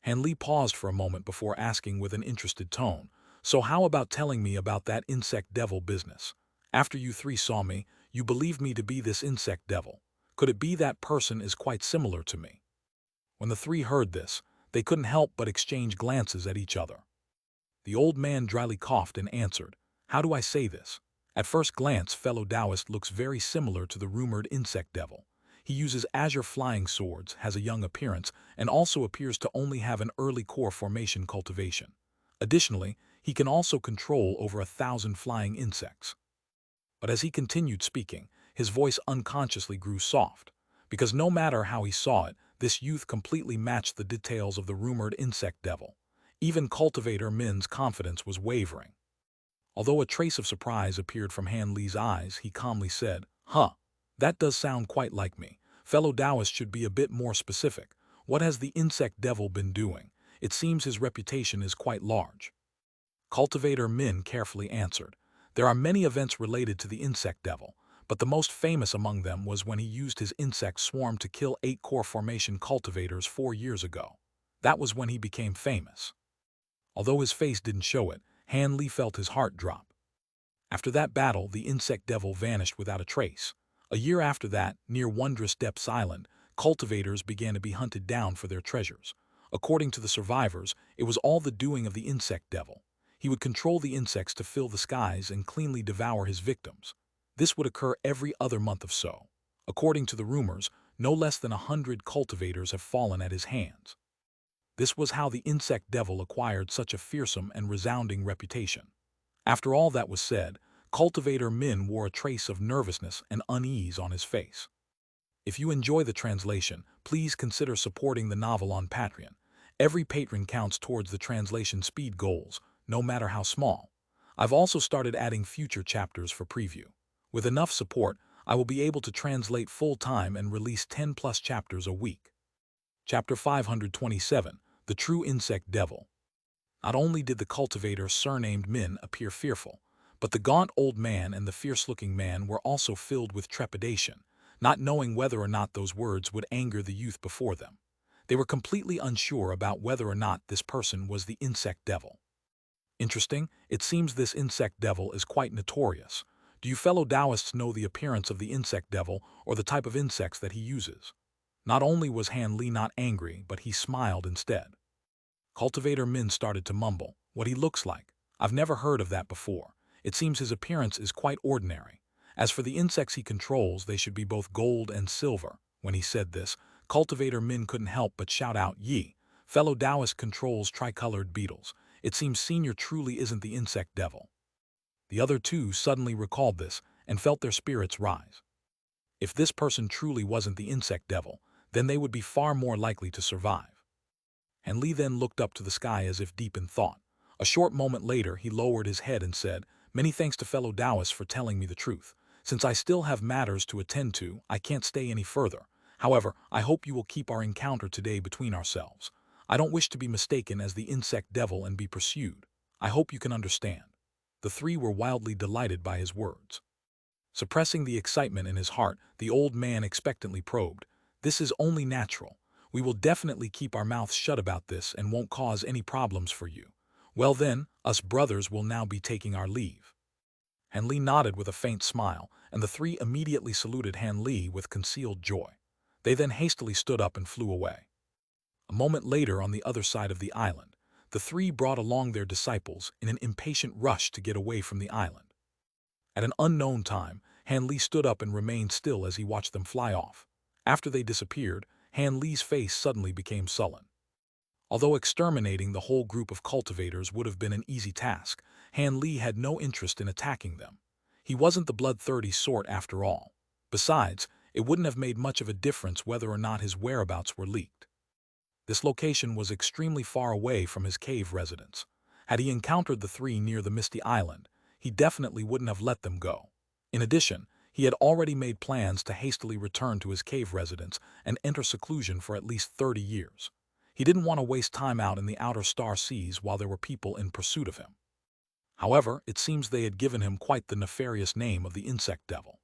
Han Li paused for a moment before asking with an interested tone, "So how about telling me about that insect devil business? After you three saw me, you believed me to be this insect devil. Could it be that person is quite similar to me?" When the three heard this, they couldn't help but exchange glances at each other. The old man dryly coughed and answered, "How do I say this? At first glance, fellow Taoist looks very similar to the rumored insect devil. He uses azure flying swords, has a young appearance, and also appears to only have an early core formation cultivation. Additionally, he can also control over 1,000 flying insects." But as he continued speaking, his voice unconsciously grew soft, because no matter how he saw it, this youth completely matched the details of the rumored insect devil. Even cultivator Min's confidence was wavering. Although a trace of surprise appeared from Han Li's eyes, he calmly said, "Huh, that does sound quite like me. Fellow Taoist should be a bit more specific. What has the insect devil been doing? It seems his reputation is quite large." Cultivator Min carefully answered, "There are many events related to the insect devil, but the most famous among them was when he used his insect swarm to kill 8 core formation cultivators 4 years ago. That was when he became famous." Although his face didn't show it, Han Li felt his heart drop. After that battle, the insect devil vanished without a trace. A year after that, near Wondrous Depths Island, cultivators began to be hunted down for their treasures. According to the survivors, it was all the doing of the insect devil. He would control the insects to fill the skies and cleanly devour his victims. This would occur every other month or so. According to the rumors, no less than 100 cultivators have fallen at his hands. This was how the insect devil acquired such a fearsome and resounding reputation. After all that was said, cultivator Min wore a trace of nervousness and unease on his face. If you enjoy the translation, please consider supporting the novel on Patreon. Every patron counts towards the translation speed goals, no matter how small. I've also started adding future chapters for preview. With enough support, I will be able to translate full-time and release 10+ chapters a week. Chapter 527, The True Insect Devil. Not only did the cultivator surnamed Min appear fearful, but the gaunt old man and the fierce-looking man were also filled with trepidation, not knowing whether or not those words would anger the youth before them. They were completely unsure about whether or not this person was the insect devil. Interesting, it seems this insect devil is quite notorious. Do you fellow Taoists know the appearance of the insect devil or the type of insects that he uses? Not only was Han Li not angry, but he smiled instead. Cultivator Min started to mumble, "What he looks like? I've never heard of that before. It seems his appearance is quite ordinary. As for the insects he controls, they should be both gold and silver." When he said this, Cultivator Min couldn't help but shout out, "Yi, fellow Taoist controls tricolored beetles. It seems Senior truly isn't the insect devil." The other two suddenly recalled this and felt their spirits rise. If this person truly wasn't the insect devil, then they would be far more likely to survive. And Li then looked up to the sky as if deep in thought. A short moment later, he lowered his head and said, "Many thanks to fellow Taoists for telling me the truth. Since I still have matters to attend to, I can't stay any further. However, I hope you will keep our encounter today between ourselves. I don't wish to be mistaken as the insect devil and be pursued. I hope you can understand." The three were wildly delighted by his words. Suppressing the excitement in his heart, the old man expectantly probed, "This is only natural. We will definitely keep our mouths shut about this and won't cause any problems for you. Well then, us brothers will now be taking our leave." Han Li nodded with a faint smile, and the three immediately saluted Han Li with concealed joy. They then hastily stood up and flew away. A moment later, on the other side of the island, the three brought along their disciples in an impatient rush to get away from the island. At an unknown time, Han Li stood up and remained still as he watched them fly off. After they disappeared, Han Li's face suddenly became sullen. Although exterminating the whole group of cultivators would have been an easy task, Han Li had no interest in attacking them. He wasn't the bloodthirsty sort after all. Besides, it wouldn't have made much of a difference whether or not his whereabouts were leaked. This location was extremely far away from his cave residence. Had he encountered the three near the Misty Island, he definitely wouldn't have let them go. In addition, he had already made plans to hastily return to his cave residence and enter seclusion for at least 30 years. He didn't want to waste time out in the outer star seas while there were people in pursuit of him. However, it seems they had given him quite the nefarious name of the insect devil.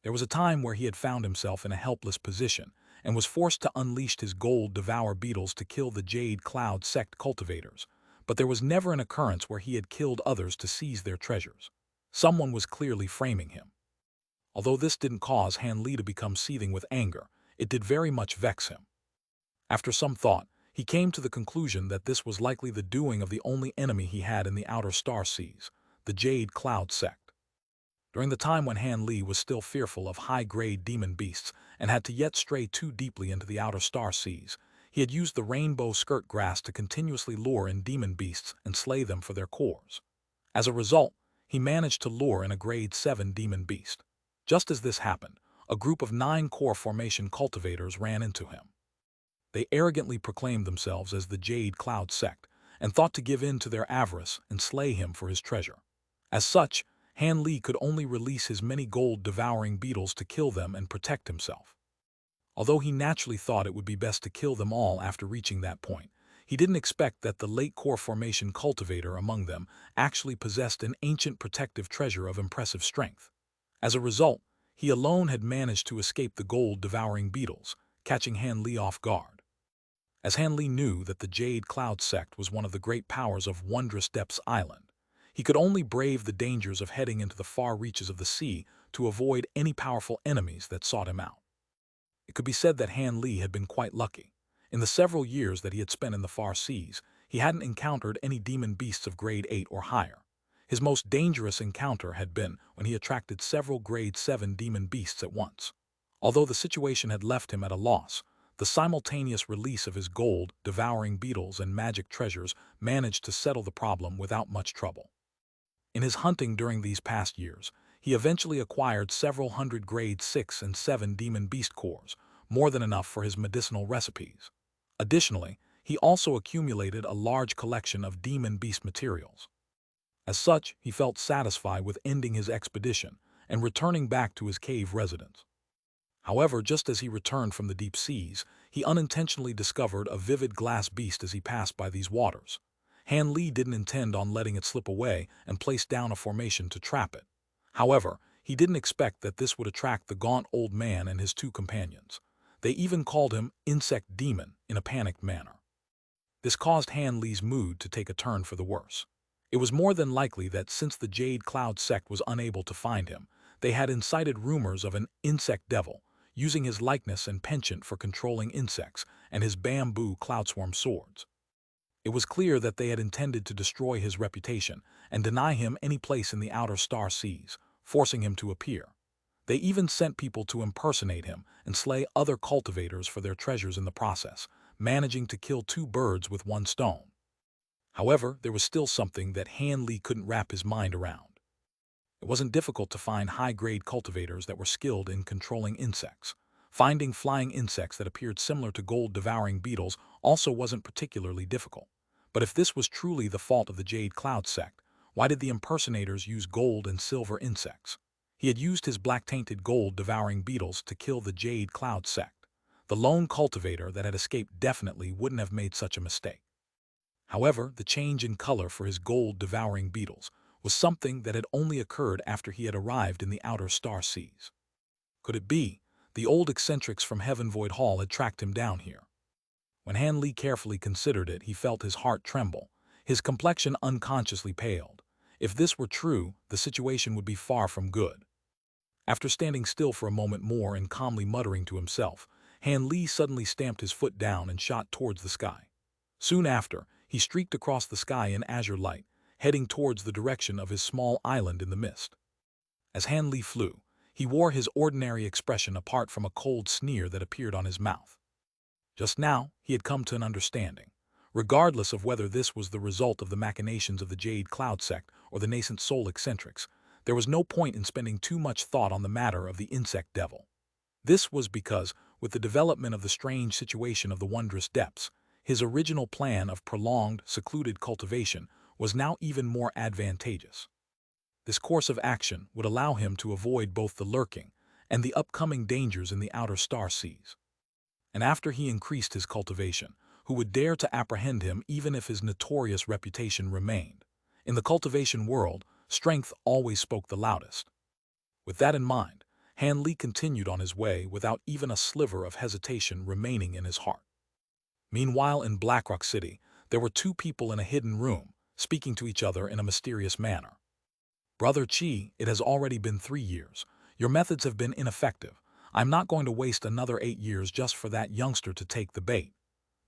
There was a time where he had found himself in a helpless position and was forced to unleash his gold-devour beetles to kill the Jade Cloud Sect cultivators, but there was never an occurrence where he had killed others to seize their treasures. Someone was clearly framing him. Although this didn't cause Han Li to become seething with anger, it did very much vex him. After some thought, he came to the conclusion that this was likely the doing of the only enemy he had in the outer star seas, the Jade Cloud Sect. During the time when Han Li was still fearful of high-grade demon beasts and had to yet stray too deeply into the outer star seas, he had used the rainbow skirt grass to continuously lure in demon beasts and slay them for their cores. As a result, he managed to lure in a grade 7 demon beast. Just as this happened, a group of 9 core formation cultivators ran into him. They arrogantly proclaimed themselves as the Jade Cloud Sect and thought to give in to their avarice and slay him for his treasure. As such, Han Li could only release his many gold-devouring beetles to kill them and protect himself. Although he naturally thought it would be best to kill them all after reaching that point, he didn't expect that the late core formation cultivator among them actually possessed an ancient protective treasure of impressive strength. As a result, he alone had managed to escape the gold-devouring beetles, catching Han Li off guard. As Han Li knew that the Jade Cloud Sect was one of the great powers of Wondrous Depths Island, he could only brave the dangers of heading into the far reaches of the sea to avoid any powerful enemies that sought him out. It could be said that Han Li had been quite lucky. In the several years that he had spent in the far seas, he hadn't encountered any demon beasts of grade 8 or higher. His most dangerous encounter had been when he attracted several grade 7 demon beasts at once. Although the situation had left him at a loss, the simultaneous release of his gold, devouring beetles and magic treasures managed to settle the problem without much trouble. In his hunting during these past years, he eventually acquired several hundred grade 6 and 7 demon beast cores, more than enough for his medicinal recipes. Additionally, he also accumulated a large collection of demon beast materials. As such, he felt satisfied with ending his expedition and returning back to his cave residence. However, just as he returned from the deep seas, he unintentionally discovered a vivid glass beast as he passed by these waters. Han Li didn't intend on letting it slip away and placed down a formation to trap it. However, he didn't expect that this would attract the gaunt old man and his two companions. They even called him Insect Demon in a panicked manner. This caused Han Li's mood to take a turn for the worse. It was more than likely that since the Jade Cloud Sect was unable to find him, they had incited rumors of an insect devil, using his likeness and penchant for controlling insects and his bamboo cloudswarm swords. It was clear that they had intended to destroy his reputation and deny him any place in the outer star seas, forcing him to appear. They even sent people to impersonate him and slay other cultivators for their treasures in the process, managing to kill two birds with one stone. However, there was still something that Han Li couldn't wrap his mind around. It wasn't difficult to find high-grade cultivators that were skilled in controlling insects. Finding flying insects that appeared similar to gold-devouring beetles also wasn't particularly difficult. But if this was truly the fault of the Jade Cloud Sect, why did the impersonators use gold and silver insects? He had used his black-tainted gold-devouring beetles to kill the Jade Cloud Sect. The lone cultivator that had escaped definitely wouldn't have made such a mistake. However, the change in color for his gold-devouring beetles was something that had only occurred after he had arrived in the outer star seas. Could it be the old eccentrics from Heaven Void Hall had tracked him down here? When Han Li carefully considered it, he felt his heart tremble. His complexion unconsciously paled. If this were true, the situation would be far from good. After standing still for a moment more and calmly muttering to himself, Han Li suddenly stamped his foot down and shot towards the sky. Soon after, he streaked across the sky in azure light, heading towards the direction of his small island in the mist. As Han Li flew, he wore his ordinary expression apart from a cold sneer that appeared on his mouth. Just now, he had come to an understanding. Regardless of whether this was the result of the machinations of the Jade Cloud Sect or the nascent soul eccentrics, there was no point in spending too much thought on the matter of the insect devil. This was because, with the development of the strange situation of the wondrous depths, his original plan of prolonged, secluded cultivation was now even more advantageous. This course of action would allow him to avoid both the lurking and the upcoming dangers in the outer star seas. And after he increased his cultivation, who would dare to apprehend him even if his notorious reputation remained? In the cultivation world, strength always spoke the loudest. With that in mind, Han Li continued on his way without even a sliver of hesitation remaining in his heart. Meanwhile, in Blackrock City, there were two people in a hidden room, speaking to each other in a mysterious manner. "Brother Qi, it has already been 3 years. Your methods have been ineffective. I'm not going to waste another 8 years just for that youngster to take the bait."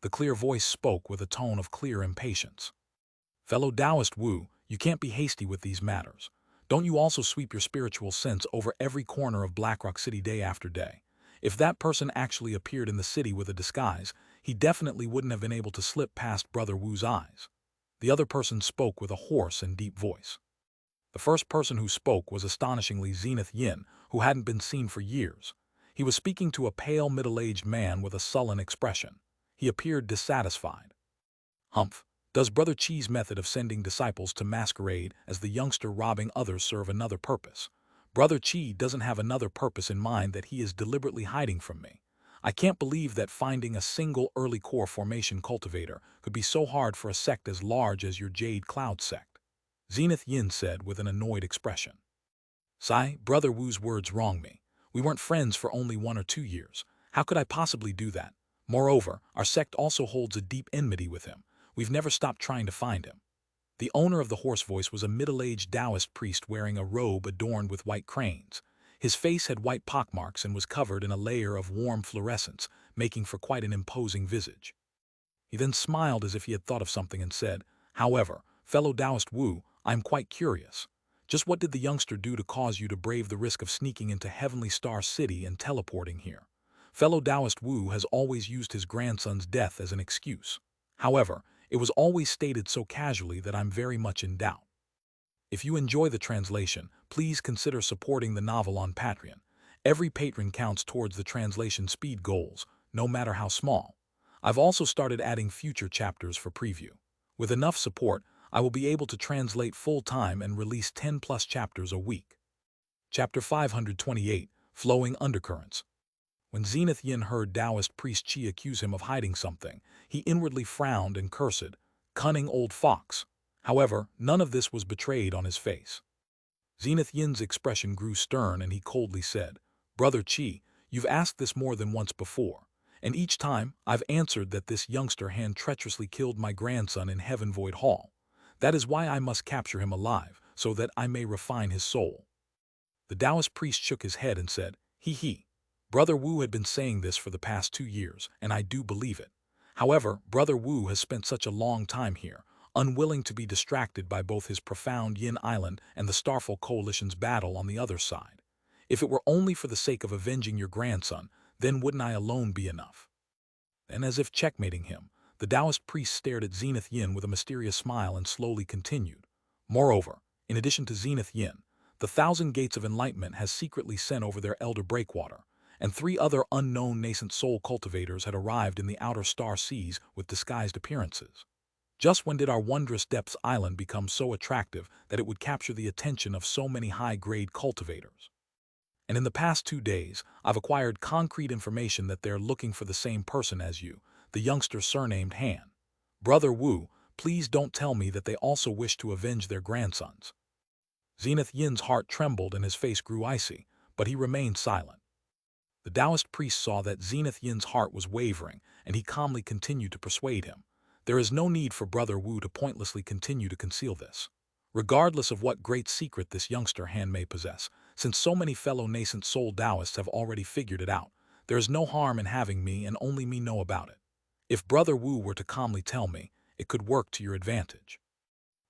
The clear voice spoke with a tone of clear impatience. "Fellow Taoist Wu, you can't be hasty with these matters. Don't you also sweep your spiritual sense over every corner of Blackrock City day after day? If that person actually appeared in the city with a disguise, he definitely wouldn't have been able to slip past Brother Wu's eyes." The other person spoke with a hoarse and deep voice. The first person who spoke was astonishingly Zenith Yin, who hadn't been seen for years. He was speaking to a pale middle-aged man with a sullen expression. He appeared dissatisfied. "Humph, does Brother Qi's method of sending disciples to masquerade as the youngster robbing others serve another purpose? Brother Qi doesn't have another purpose in mind that he is deliberately hiding from me. I can't believe that finding a single early core formation cultivator could be so hard for a sect as large as your Jade Cloud Sect," Zenith Yin said with an annoyed expression. "Sai, Brother Wu's words wrong me. We weren't friends for only 1 or 2 years. How could I possibly do that? Moreover, our sect also holds a deep enmity with him. We've never stopped trying to find him." The owner of the hoarse voice was a middle-aged Taoist priest wearing a robe adorned with white cranes. His face had white pockmarks and was covered in a layer of warm fluorescence, making for quite an imposing visage. He then smiled as if he had thought of something and said, "However, fellow Taoist Wu, I am quite curious. Just what did the youngster do to cause you to brave the risk of sneaking into Heavenly Star City and teleporting here?" Fellow Taoist Wu has always used his grandson's death as an excuse. However, it was always stated so casually that I'm very much in doubt. If you enjoy the translation, please consider supporting the novel on Patreon. Every patron counts towards the translation speed goals, no matter how small. I've also started adding future chapters for preview. With enough support, I will be able to translate full-time and release 10+ chapters a week. Chapter 528, Flowing Undercurrents. When Zenith Yin heard Taoist priest Qi accuse him of hiding something, he inwardly frowned and cursed, "Cunning old fox." However, none of this was betrayed on his face. Zenith Yin's expression grew stern and he coldly said, "Brother Qi, you've asked this more than once before, and each time I've answered that this youngster hand treacherously killed my grandson in Heaven Void Hall. That is why I must capture him alive, so that I may refine his soul." The Taoist priest shook his head and said, "He. Brother Wu had been saying this for the past 2 years, and I do believe it. However, Brother Wu has spent such a long time here, unwilling to be distracted by both his profound Yin Island and the Starfall Coalition's battle on the other side. If it were only for the sake of avenging your grandson, then wouldn't I alone be enough?" Then, as if checkmating him, the Taoist priest stared at Zenith Yin with a mysterious smile and slowly continued. "Moreover, in addition to Zenith Yin, the Thousand Gates of Enlightenment has secretly sent over their elder breakwater, and 3 other unknown nascent soul cultivators had arrived in the outer star seas with disguised appearances. Just when did our wondrous depths island become so attractive that it would capture the attention of so many high-grade cultivators? And in the past 2 days, I've acquired concrete information that they're looking for the same person as you, the youngster surnamed Han. Brother Wu, please don't tell me that they also wish to avenge their grandsons." Zenith Yin's heart trembled and his face grew icy, but he remained silent. The Taoist priest saw that Zenith Yin's heart was wavering, and he calmly continued to persuade him. "There is no need for Brother Wu to pointlessly continue to conceal this. Regardless of what great secret this youngster Han may possess, since so many fellow nascent soul Taoists have already figured it out, there is no harm in having me and only me know about it. If Brother Wu were to calmly tell me, it could work to your advantage.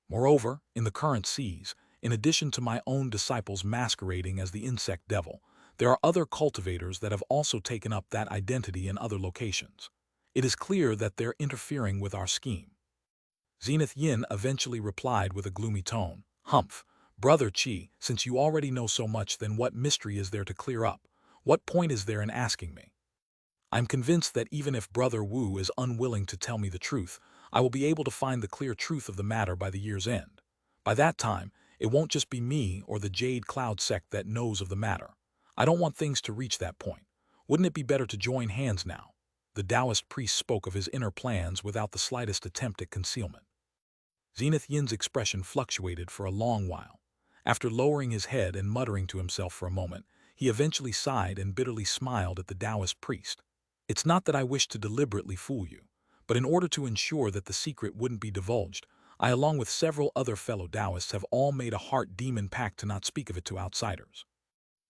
Moreover, in the current seas, in addition to my own disciples masquerading as the insect devil, there are other cultivators that have also taken up that identity in other locations. It is clear that they're interfering with our scheme." Zenith Yin eventually replied with a gloomy tone, "Humph, Brother Qi, since you already know so much, then what mystery is there to clear up? What point is there in asking me? I'm convinced that even if Brother Wu is unwilling to tell me the truth, I will be able to find the clear truth of the matter by the year's end. By that time, it won't just be me or the Jade Cloud sect that knows of the matter. I don't want things to reach that point. Wouldn't it be better to join hands now?" The Taoist priest spoke of his inner plans without the slightest attempt at concealment. Zenith Yin's expression fluctuated for a long while. After lowering his head and muttering to himself for a moment, he eventually sighed and bitterly smiled at the Taoist priest. "It's not that I wish to deliberately fool you, but in order to ensure that the secret wouldn't be divulged, I, along with several other fellow Taoists, have all made a heart demon pact to not speak of it to outsiders.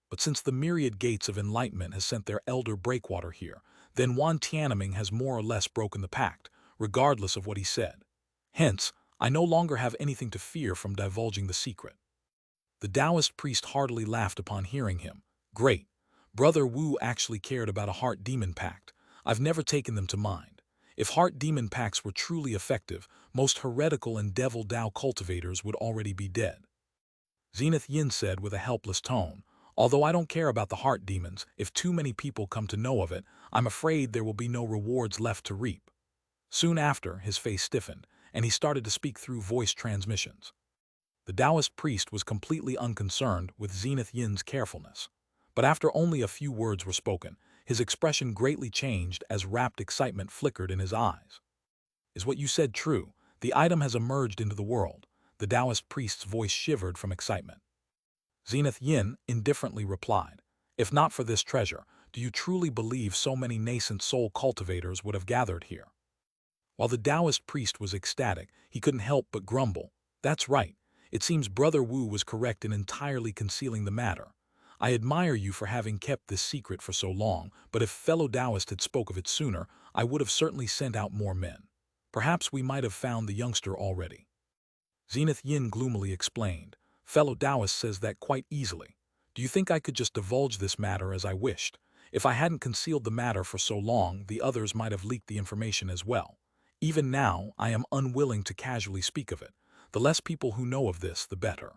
But since the myriad gates of enlightenment has sent their elder breakwater here, then Wan Tianming has more or less broken the pact, regardless of what he said. Hence, I no longer have anything to fear from divulging the secret." The Taoist priest heartily laughed upon hearing him. "Great. Brother Wu actually cared about a heart demon pact. I've never taken them to mind. If heart demon pacts were truly effective, most heretical and devil Tao cultivators would already be dead." Zenith Yin said with a helpless tone, "Although I don't care about the heart demons, if too many people come to know of it, I'm afraid there will be no rewards left to reap." Soon after, his face stiffened, and he started to speak through voice transmissions. The Taoist priest was completely unconcerned with Zenith Yin's carefulness. But after only a few words were spoken, his expression greatly changed as rapt excitement flickered in his eyes. "Is what you said true? The item has emerged into the world." The Taoist priest's voice shivered from excitement. Zenith Yin indifferently replied, "If not for this treasure, do you truly believe so many nascent soul cultivators would have gathered here?" While the Taoist priest was ecstatic, he couldn't help but grumble, "That's right. It seems Brother Wu was correct in entirely concealing the matter. I admire you for having kept this secret for so long, but if fellow Taoist had spoke of it sooner, I would have certainly sent out more men. Perhaps we might have found the youngster already. Zenith Yin gloomily explained. Fellow Taoist says that quite easily. Do you think I could just divulge this matter as I wished? If I hadn't concealed the matter for so long, the others might have leaked the information as well. Even now, I am unwilling to casually speak of it. The less people who know of this, the better.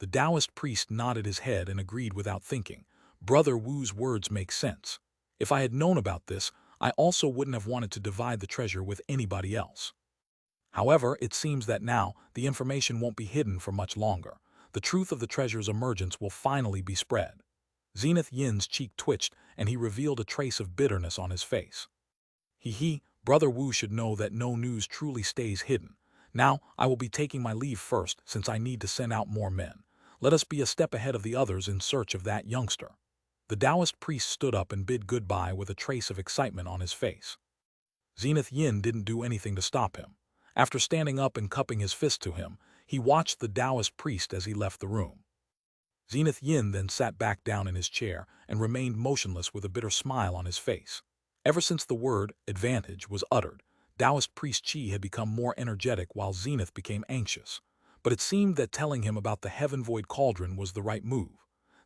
The Taoist priest nodded his head and agreed without thinking. Brother Wu's words make sense. If I had known about this, I also wouldn't have wanted to divide the treasure with anybody else. However, it seems that now the information won't be hidden for much longer. The truth of the treasure's emergence will finally be spread. Zenith Yin's cheek twitched, and he revealed a trace of bitterness on his face. Brother Wu should know that no news truly stays hidden. Now, I will be taking my leave first, since I need to send out more men. Let us be a step ahead of the others in search of that youngster. The Taoist priest stood up and bid goodbye with a trace of excitement on his face. Zenith Yin didn't do anything to stop him. After standing up and cupping his fist to him, he watched the Taoist priest as he left the room. Zenith Yin then sat back down in his chair and remained motionless with a bitter smile on his face. Ever since the word advantage was uttered, Taoist priest Qi had become more energetic while Zenith became anxious. But it seemed that telling him about the Heaven Void Cauldron was the right move.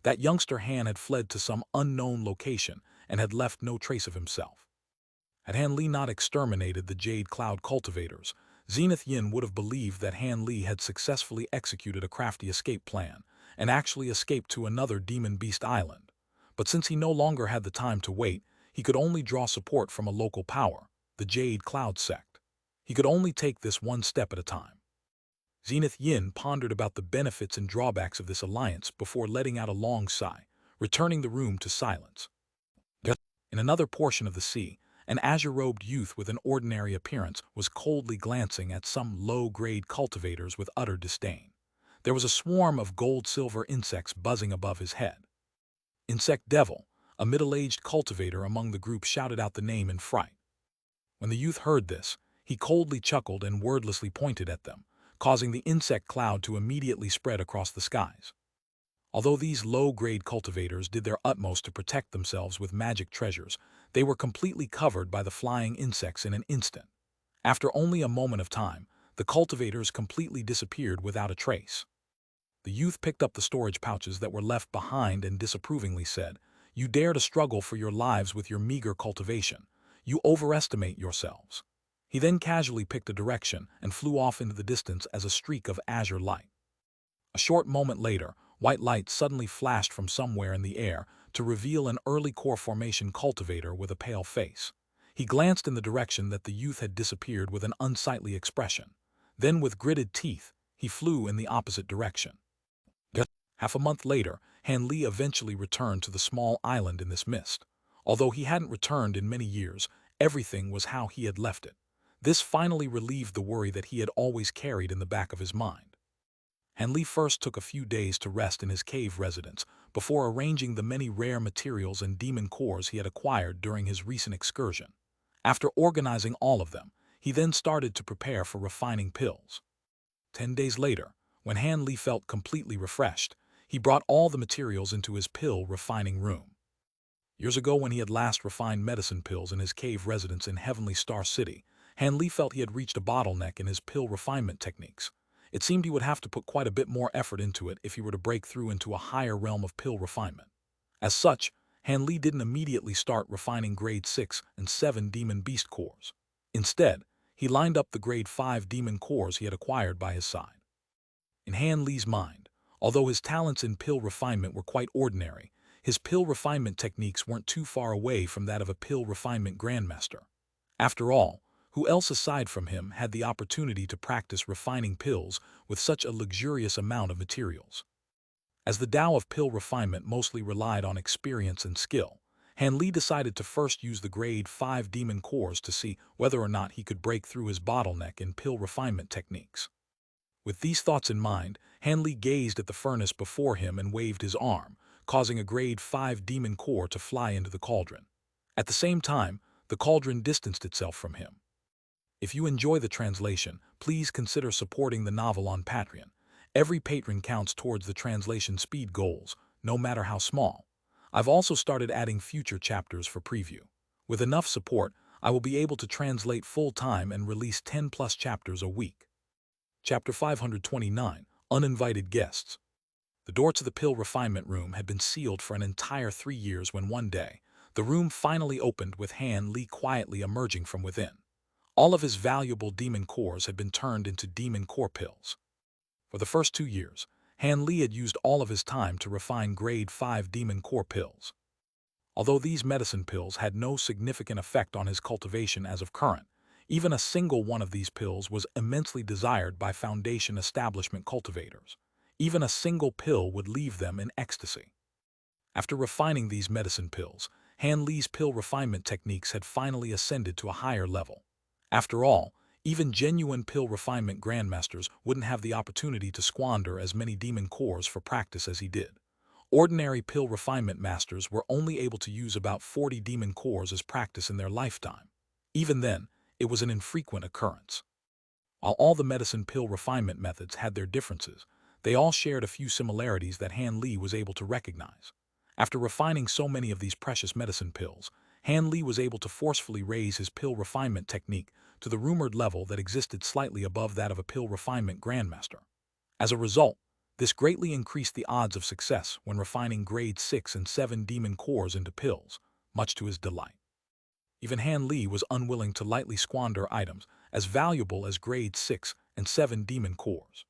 That youngster Han had fled to some unknown location and had left no trace of himself. Had Han Li not exterminated the Jade Cloud cultivators, Zenith Yin would have believed that Han Li had successfully executed a crafty escape plan and actually escaped to another demon beast island. But since he no longer had the time to wait, he could only draw support from a local power, the Jade Cloud sect. He could only take this one step at a time. Zenith Yin pondered about the benefits and drawbacks of this alliance before letting out a long sigh, returning the room to silence. In another portion of the sea, an azure-robed youth with an ordinary appearance was coldly glancing at some low-grade cultivators with utter disdain. There was a swarm of gold-silver insects buzzing above his head. Insect Devil, a middle-aged cultivator among the group, shouted out the name in fright. When the youth heard this, he coldly chuckled and wordlessly pointed at them, causing the insect cloud to immediately spread across the skies. Although these low-grade cultivators did their utmost to protect themselves with magic treasures, they were completely covered by the flying insects in an instant. After only a moment of time, the cultivators completely disappeared without a trace. The youth picked up the storage pouches that were left behind and disapprovingly said, "You dare to struggle for your lives with your meager cultivation. You overestimate yourselves." He then casually picked a direction and flew off into the distance as a streak of azure light. A short moment later, white light suddenly flashed from somewhere in the air to reveal an early core formation cultivator with a pale face. He glanced in the direction that the youth had disappeared with an unsightly expression. Then, with gritted teeth, he flew in the opposite direction. Half a month later, Han Li eventually returned to the small island in this mist. Although he hadn't returned in many years, everything was how he had left it. This finally relieved the worry that he had always carried in the back of his mind. Han Li first took a few days to rest in his cave residence before arranging the many rare materials and demon cores he had acquired during his recent excursion. After organizing all of them, he then started to prepare for refining pills. 10 days later, when Han Li felt completely refreshed, he brought all the materials into his pill refining room. Years ago, when he had last refined medicine pills in his cave residence in Heavenly Star City, Han Li felt he had reached a bottleneck in his pill refinement techniques. It seemed he would have to put quite a bit more effort into it if he were to break through into a higher realm of pill refinement. As such, Han Li didn't immediately start refining grade 6 and 7 demon beast cores. Instead, he lined up the grade 5 demon cores he had acquired by his side. In Han Li's mind, although his talents in pill refinement were quite ordinary, his pill refinement techniques weren't too far away from that of a pill refinement grandmaster. After all, who else aside from him had the opportunity to practice refining pills with such a luxurious amount of materials? As the Tao of pill refinement mostly relied on experience and skill, Han Li decided to first use the grade 5 demon cores to see whether or not he could break through his bottleneck in pill refinement techniques. With these thoughts in mind, Han Li gazed at the furnace before him and waved his arm, causing a grade 5 demon core to fly into the cauldron. At the same time, the cauldron distanced itself from him. If you enjoy the translation, please consider supporting the novel on Patreon. Every patron counts towards the translation speed goals, no matter how small. I've also started adding future chapters for preview. With enough support, I will be able to translate full-time and release 10+ chapters a week. Chapter 529, Uninvited Guests. The door to the pill refinement room had been sealed for an entire 3 years when one day, the room finally opened with Han Li quietly emerging from within. All of his valuable demon cores had been turned into demon core pills. For the first 2 years, Han Li had used all of his time to refine grade 5 demon core pills. Although these medicine pills had no significant effect on his cultivation as of current, even a single one of these pills was immensely desired by Foundation establishment cultivators. Even a single pill would leave them in ecstasy. After refining these medicine pills, Han Li's pill refinement techniques had finally ascended to a higher level. After all, even genuine pill refinement grandmasters wouldn't have the opportunity to squander as many demon cores for practice as he did. Ordinary pill refinement masters were only able to use about 40 demon cores as practice in their lifetime. Even then, it was an infrequent occurrence. While all the medicine pill refinement methods had their differences, they all shared a few similarities that Han Li was able to recognize. After refining so many of these precious medicine pills, Han Li was able to forcefully raise his pill refinement technique to the rumored level that existed slightly above that of a pill refinement grandmaster. As a result, this greatly increased the odds of success when refining grade 6 and 7 demon cores into pills, much to his delight. Even Han Li was unwilling to lightly squander items as valuable as grade 6 and 7 demon cores.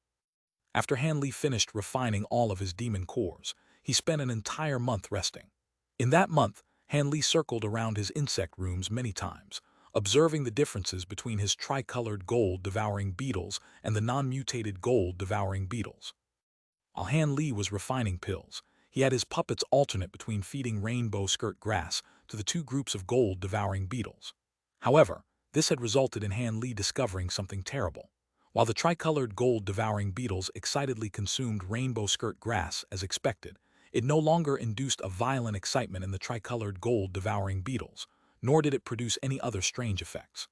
After Han Li finished refining all of his demon cores, he spent an entire month resting. In that month, Han Li circled around his insect rooms many times, observing the differences between his tricolored gold-devouring beetles and the non-mutated gold-devouring beetles. While Han Li was refining pills, he had his puppets alternate between feeding rainbow skirt grass to the two groups of gold-devouring beetles. However, this had resulted in Han Li discovering something terrible. While the tricolored gold-devouring beetles excitedly consumed rainbow skirt grass as expected, it no longer induced a violent excitement in the tricolored gold-devouring beetles, nor did it produce any other strange effects.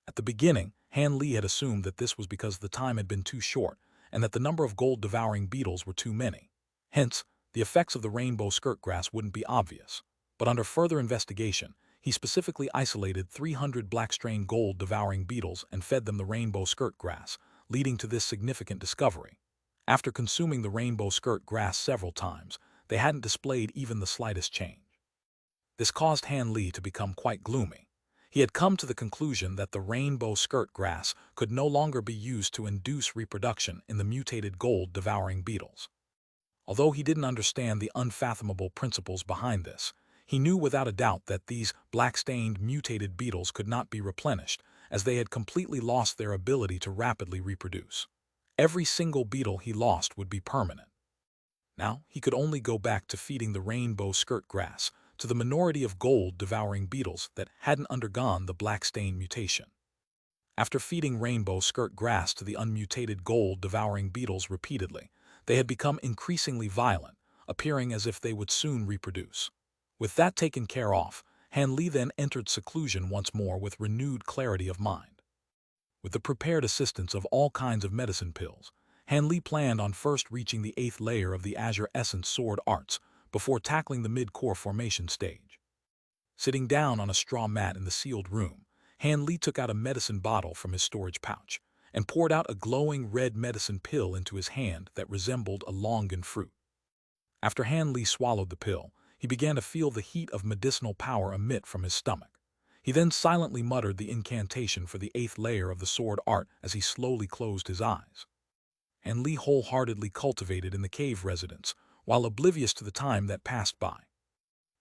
At the beginning, Han Li had assumed that this was because the time had been too short and that the number of gold-devouring beetles were too many. Hence, the effects of the rainbow skirt grass wouldn't be obvious. But under further investigation, he specifically isolated 300 black-strain gold-devouring beetles and fed them the rainbow skirt grass, leading to this significant discovery. After consuming the rainbow skirt grass several times, they hadn't displayed even the slightest change. This caused Han Li to become quite gloomy. He had come to the conclusion that the rainbow skirt grass could no longer be used to induce reproduction in the mutated gold-devouring beetles. Although he didn't understand the unfathomable principles behind this, he knew without a doubt that these black-stained mutated beetles could not be replenished, as they had completely lost their ability to rapidly reproduce. Every single beetle he lost would be permanent. Now he could only go back to feeding the rainbow skirt grass to the minority of gold-devouring beetles that hadn't undergone the black-stain mutation. After feeding rainbow skirt grass to the unmutated gold-devouring beetles repeatedly, they had become increasingly violent, appearing as if they would soon reproduce. With that taken care of, Han Li then entered seclusion once more with renewed clarity of mind. With the prepared assistance of all kinds of medicine pills, Han Li planned on first reaching the 8th layer of the Azure Essence Sword Arts before tackling the mid-core formation stage. Sitting down on a straw mat in the sealed room, Han Li took out a medicine bottle from his storage pouch and poured out a glowing red medicine pill into his hand that resembled a longan fruit. After Han Li swallowed the pill, he began to feel the heat of medicinal power emit from his stomach. He then silently muttered the incantation for the 8th layer of the sword art as he slowly closed his eyes. Han Li wholeheartedly cultivated in the cave residence, while oblivious to the time that passed by.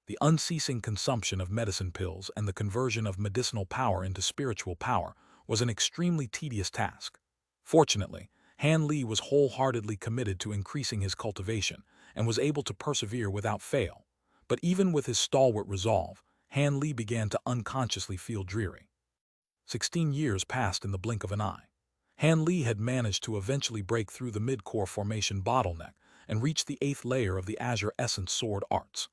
The unceasing consumption of medicine pills and the conversion of medicinal power into spiritual power was an extremely tedious task. Fortunately, Han Li was wholeheartedly committed to increasing his cultivation and was able to persevere without fail. But even with his stalwart resolve, Han Li began to unconsciously feel dreary. 16 years passed in the blink of an eye. Han Li had managed to eventually break through the mid-core formation bottleneck and reach the 8th layer of the Azure Essence Sword Arts.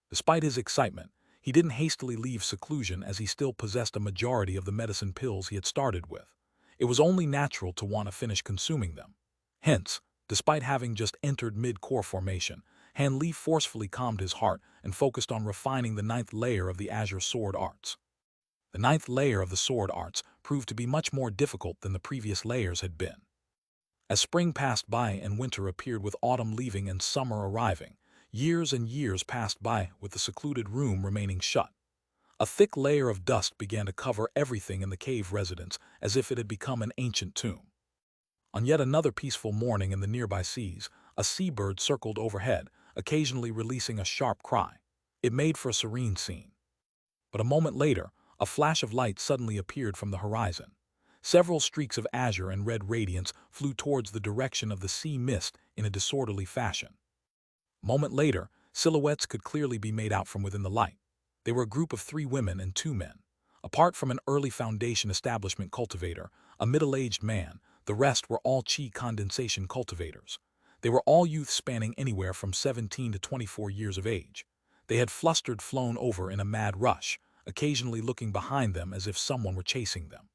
Despite his excitement, he didn't hastily leave seclusion as he still possessed a majority of the medicine pills he had started with. It was only natural to want to finish consuming them. Hence, despite having just entered mid-core formation, Han Li forcefully calmed his heart and focused on refining the 9th layer of the Azure Sword Arts. The ninth layer of the sword arts proved to be much more difficult than the previous layers had been. As spring passed by and winter appeared with autumn leaving and summer arriving, years and years passed by with the secluded room remaining shut. A thick layer of dust began to cover everything in the cave residence as if it had become an ancient tomb. On yet another peaceful morning in the nearby seas, a seabird circled overhead, occasionally releasing a sharp cry. It made for a serene scene. But a moment later, a flash of light suddenly appeared from the horizon. Several streaks of azure and red radiance flew towards the direction of the sea mist in a disorderly fashion. A moment later, silhouettes could clearly be made out from within the light. They were a group of 3 women and 2 men. Apart from an early Foundation establishment cultivator, a middle-aged man, the rest were all chi condensation cultivators. They were all youths spanning anywhere from 17 to 24 years of age. They had flustered flown over in a mad rush, occasionally looking behind them as if someone were chasing them.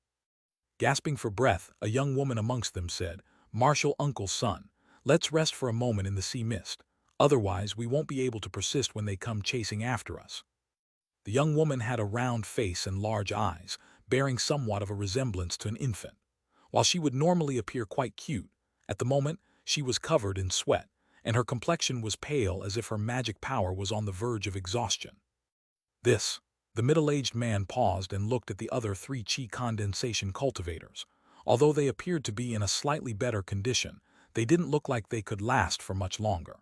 Gasping for breath, a young woman amongst them said, "Marshal Uncle's son, let's rest for a moment in the sea mist. Otherwise, we won't be able to persist when they come chasing after us." The young woman had a round face and large eyes, bearing somewhat of a resemblance to an infant. While she would normally appear quite cute, at the moment she was covered in sweat, and her complexion was pale as if her magic power was on the verge of exhaustion. The middle-aged man paused and looked at the other 3 chi condensation cultivators. Although they appeared to be in a slightly better condition, they didn't look like they could last for much longer.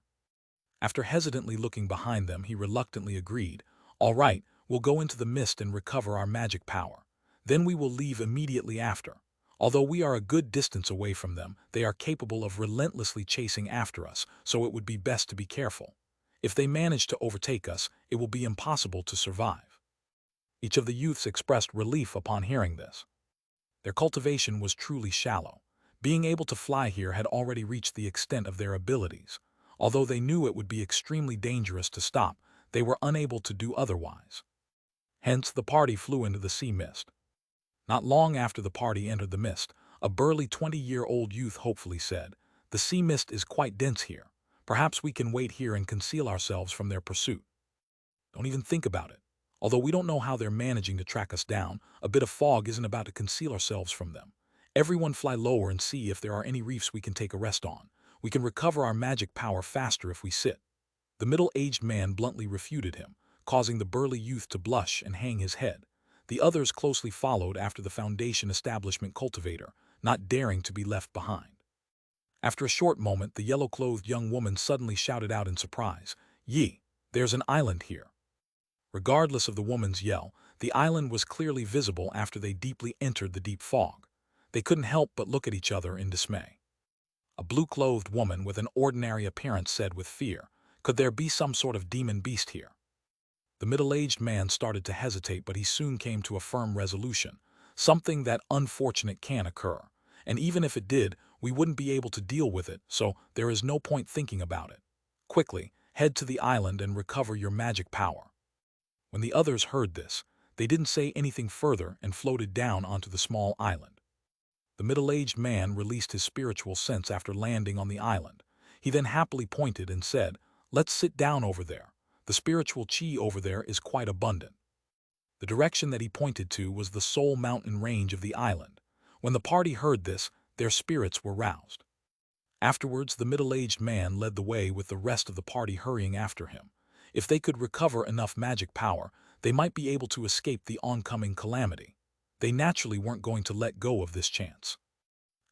After hesitantly looking behind them, he reluctantly agreed, "All right, we'll go into the mist and recover our magic power. Then we will leave immediately after. Although we are a good distance away from them, they are capable of relentlessly chasing after us, so it would be best to be careful. If they manage to overtake us, it will be impossible to survive." Each of the youths expressed relief upon hearing this. Their cultivation was truly shallow. Being able to fly here had already reached the extent of their abilities. Although they knew it would be extremely dangerous to stop, they were unable to do otherwise. Hence, the party flew into the sea mist. Not long after the party entered the mist, a burly 20-year-old youth hopefully said, "The sea mist is quite dense here. Perhaps we can wait here and conceal ourselves from their pursuit." Don't even think about it. Although we don't know how they're managing to track us down, a bit of fog isn't about to conceal ourselves from them. Everyone fly lower and see if there are any reefs we can take a rest on. We can recover our magic power faster if we sit. The middle-aged man bluntly refuted him, causing the burly youth to blush and hang his head. The others closely followed after the Foundation establishment cultivator, not daring to be left behind. After a short moment, the yellow-clothed young woman suddenly shouted out in surprise, "Yi, there's an island here." Regardless of the woman's yell, the island was clearly visible after they deeply entered the deep fog. They couldn't help but look at each other in dismay. A blue-clothed woman with an ordinary appearance said with fear, "Could there be some sort of demon beast here?" The middle-aged man started to hesitate, but he soon came to a firm resolution. "Something that unfortunate can occur, and even if it did, we wouldn't be able to deal with it, so there is no point thinking about it. Quickly, head to the island and recover your magic power." When the others heard this, they didn't say anything further and floated down onto the small island. The middle-aged man released his spiritual sense after landing on the island. He then happily pointed and said, "Let's sit down over there. The spiritual chi over there is quite abundant." The direction that he pointed to was the sole mountain range of the island. When the party heard this, their spirits were roused. Afterwards, the middle-aged man led the way with the rest of the party hurrying after him. If they could recover enough magic power, they might be able to escape the oncoming calamity. They naturally weren't going to let go of this chance.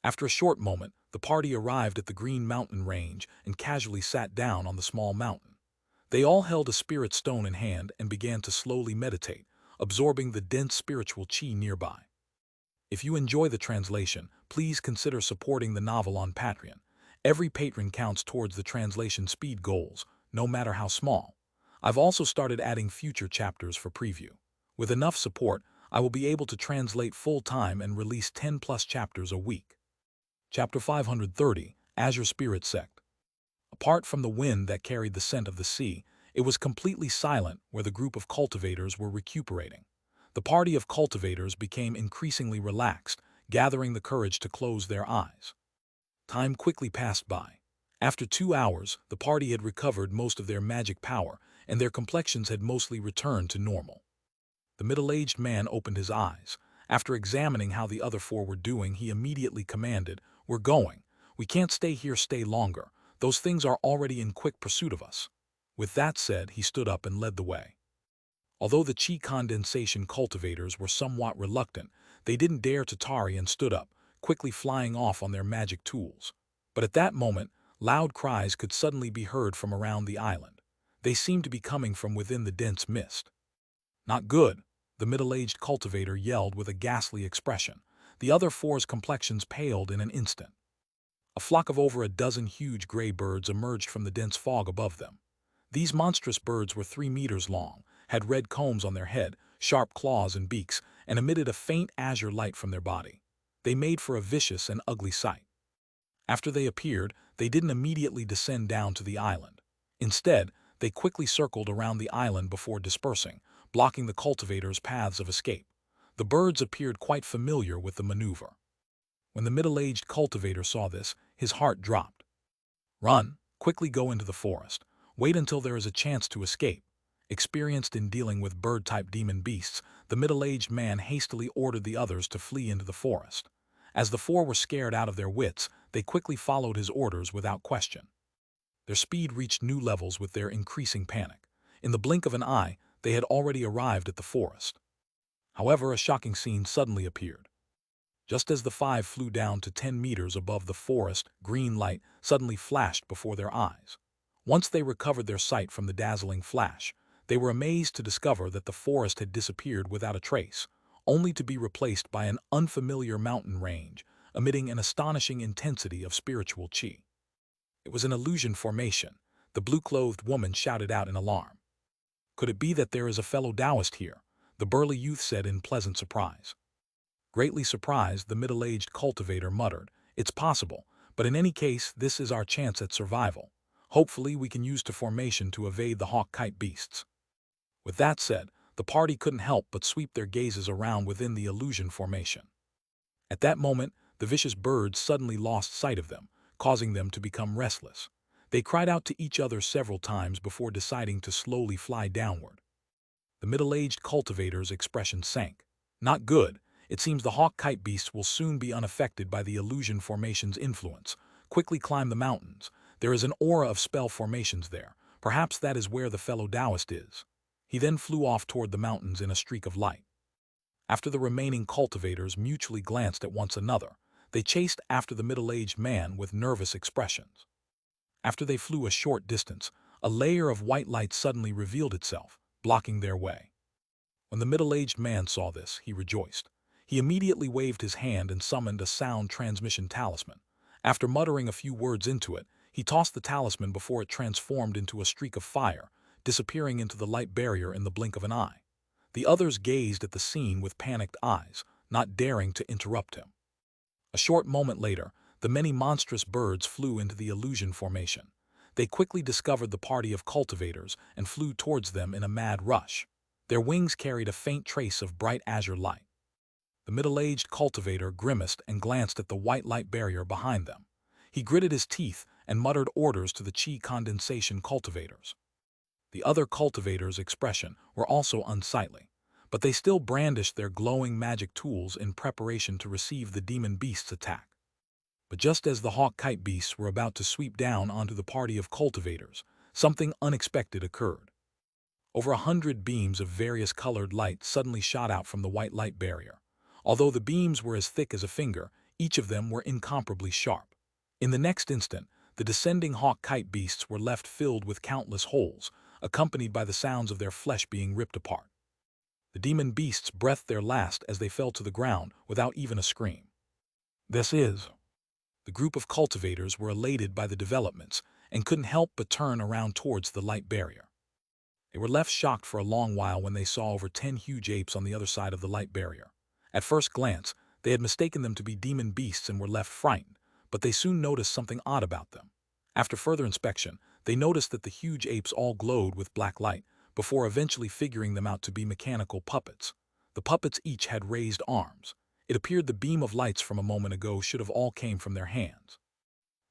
After a short moment, the party arrived at the Green Mountain Range and casually sat down on the small mountain. They all held a spirit stone in hand and began to slowly meditate, absorbing the dense spiritual chi nearby. If you enjoy the translation, please consider supporting the novel on Patreon. Every patron counts towards the translation speed goals, no matter how small. I've also started adding future chapters for preview. With enough support, I will be able to translate full-time and release 10+ chapters a week. Chapter 530, Azure Spirit Sect. Apart from the wind that carried the scent of the sea, it was completely silent where the group of cultivators were recuperating. The party of cultivators became increasingly relaxed, gathering the courage to close their eyes. Time quickly passed by. After 2 hours, the party had recovered most of their magic power, and their complexions had mostly returned to normal. The middle-aged man opened his eyes. After examining how the other four were doing, he immediately commanded, "We're going. We can't stay here longer. Those things are already in quick pursuit of us." With that said, he stood up and led the way. Although the chi condensation cultivators were somewhat reluctant, they didn't dare to tarry and stood up, quickly flying off on their magic tools. But at that moment, loud cries could suddenly be heard from around the island. They seemed to be coming from within the dense mist. "Not good," the middle-aged cultivator yelled with a ghastly expression. The other four's complexions paled in an instant. A flock of over a dozen huge gray birds emerged from the dense fog above them. These monstrous birds were 3 meters long, had red combs on their head, sharp claws and beaks, and emitted a faint azure light from their body. They made for a vicious and ugly sight. After they appeared, they didn't immediately descend down to the island. Instead, they quickly circled around the island before dispersing, blocking the cultivators' paths of escape. The birds appeared quite familiar with the maneuver. When the middle-aged cultivator saw this, his heart dropped. "Run, quickly go into the forest. Wait until there is a chance to escape." Experienced in dealing with bird-type demon beasts, the middle-aged man hastily ordered the others to flee into the forest. As the four were scared out of their wits, they quickly followed his orders without question. Their speed reached new levels with their increasing panic. In the blink of an eye, they had already arrived at the forest. However, a shocking scene suddenly appeared. Just as the five flew down to 10 meters above the forest, green light suddenly flashed before their eyes. Once they recovered their sight from the dazzling flash, they were amazed to discover that the forest had disappeared without a trace, only to be replaced by an unfamiliar mountain range, emitting an astonishing intensity of spiritual qi. It was an illusion formation. The blue-clothed woman shouted out in alarm. "Could it be that there is a fellow Taoist here?" the burly youth said in pleasant surprise. Greatly surprised, the middle-aged cultivator muttered, "It's possible, but in any case, this is our chance at survival. Hopefully we can use the formation to evade the hawk-kite beasts." With that said, the party couldn't help but sweep their gazes around within the illusion formation. At that moment, the vicious birds suddenly lost sight of them, causing them to become restless. They cried out to each other several times before deciding to slowly fly downward. The middle-aged cultivator's expression sank. "Not good. It seems the hawk-kite beasts will soon be unaffected by the illusion formation's influence. Quickly climb the mountains. There is an aura of spell formations there. Perhaps that is where the fellow Taoist is." He then flew off toward the mountains in a streak of light. After the remaining cultivators mutually glanced at one another, they chased after the middle-aged man with nervous expressions. After they flew a short distance, a layer of white light suddenly revealed itself, blocking their way. When the middle-aged man saw this, he rejoiced. He immediately waved his hand and summoned a sound transmission talisman. After muttering a few words into it, he tossed the talisman before it transformed into a streak of fire, disappearing into the light barrier in the blink of an eye. The others gazed at the scene with panicked eyes, not daring to interrupt him. A short moment later, the many monstrous birds flew into the illusion formation. They quickly discovered the party of cultivators and flew towards them in a mad rush. Their wings carried a faint trace of bright azure light. The middle-aged cultivator grimaced and glanced at the white light barrier behind them. He gritted his teeth and muttered orders to the chi condensation cultivators. The other cultivators' expression were also unsightly, but they still brandished their glowing magic tools in preparation to receive the demon beast's attack. But just as the hawk-kite beasts were about to sweep down onto the party of cultivators, something unexpected occurred. Over 100 beams of various colored light suddenly shot out from the white light barrier. Although the beams were as thick as a finger, each of them were incomparably sharp. In the next instant, the descending hawk-kite beasts were left filled with countless holes, accompanied by the sounds of their flesh being ripped apart. The demon beasts breathed their last as they fell to the ground without even a scream. The group of cultivators were elated by the developments and couldn't help but turn around towards the light barrier. They were left shocked for a long while when they saw over 10 huge apes on the other side of the light barrier. At first glance, they had mistaken them to be demon beasts and were left frightened, but they soon noticed something odd about them. After further inspection, they noticed that the huge apes all glowed with black light, before eventually figuring them out to be mechanical puppets. The puppets each had raised arms. It appeared the beam of lights from a moment ago should have all came from their hands.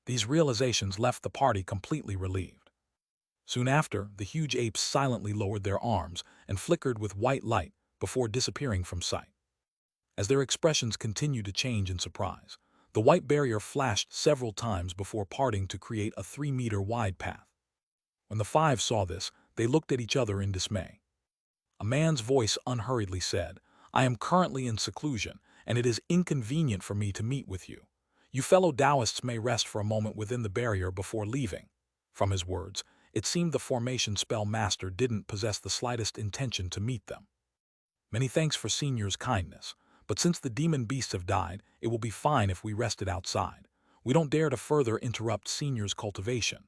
These realizations left the party completely relieved. Soon after, the huge apes silently lowered their arms and flickered with white light, before disappearing from sight. As their expressions continued to change in surprise, the white barrier flashed several times before parting to create a 3-meter-wide path. When the five saw this, they looked at each other in dismay. A man's voice unhurriedly said, "I am currently in seclusion, and it is inconvenient for me to meet with you. You fellow Taoists may rest for a moment within the barrier before leaving." From his words, it seemed the formation spell master didn't possess the slightest intention to meet them. "Many thanks for Senior's kindness, but since the demon beasts have died, it will be fine if we rested outside. We don't dare to further interrupt Senior's cultivation."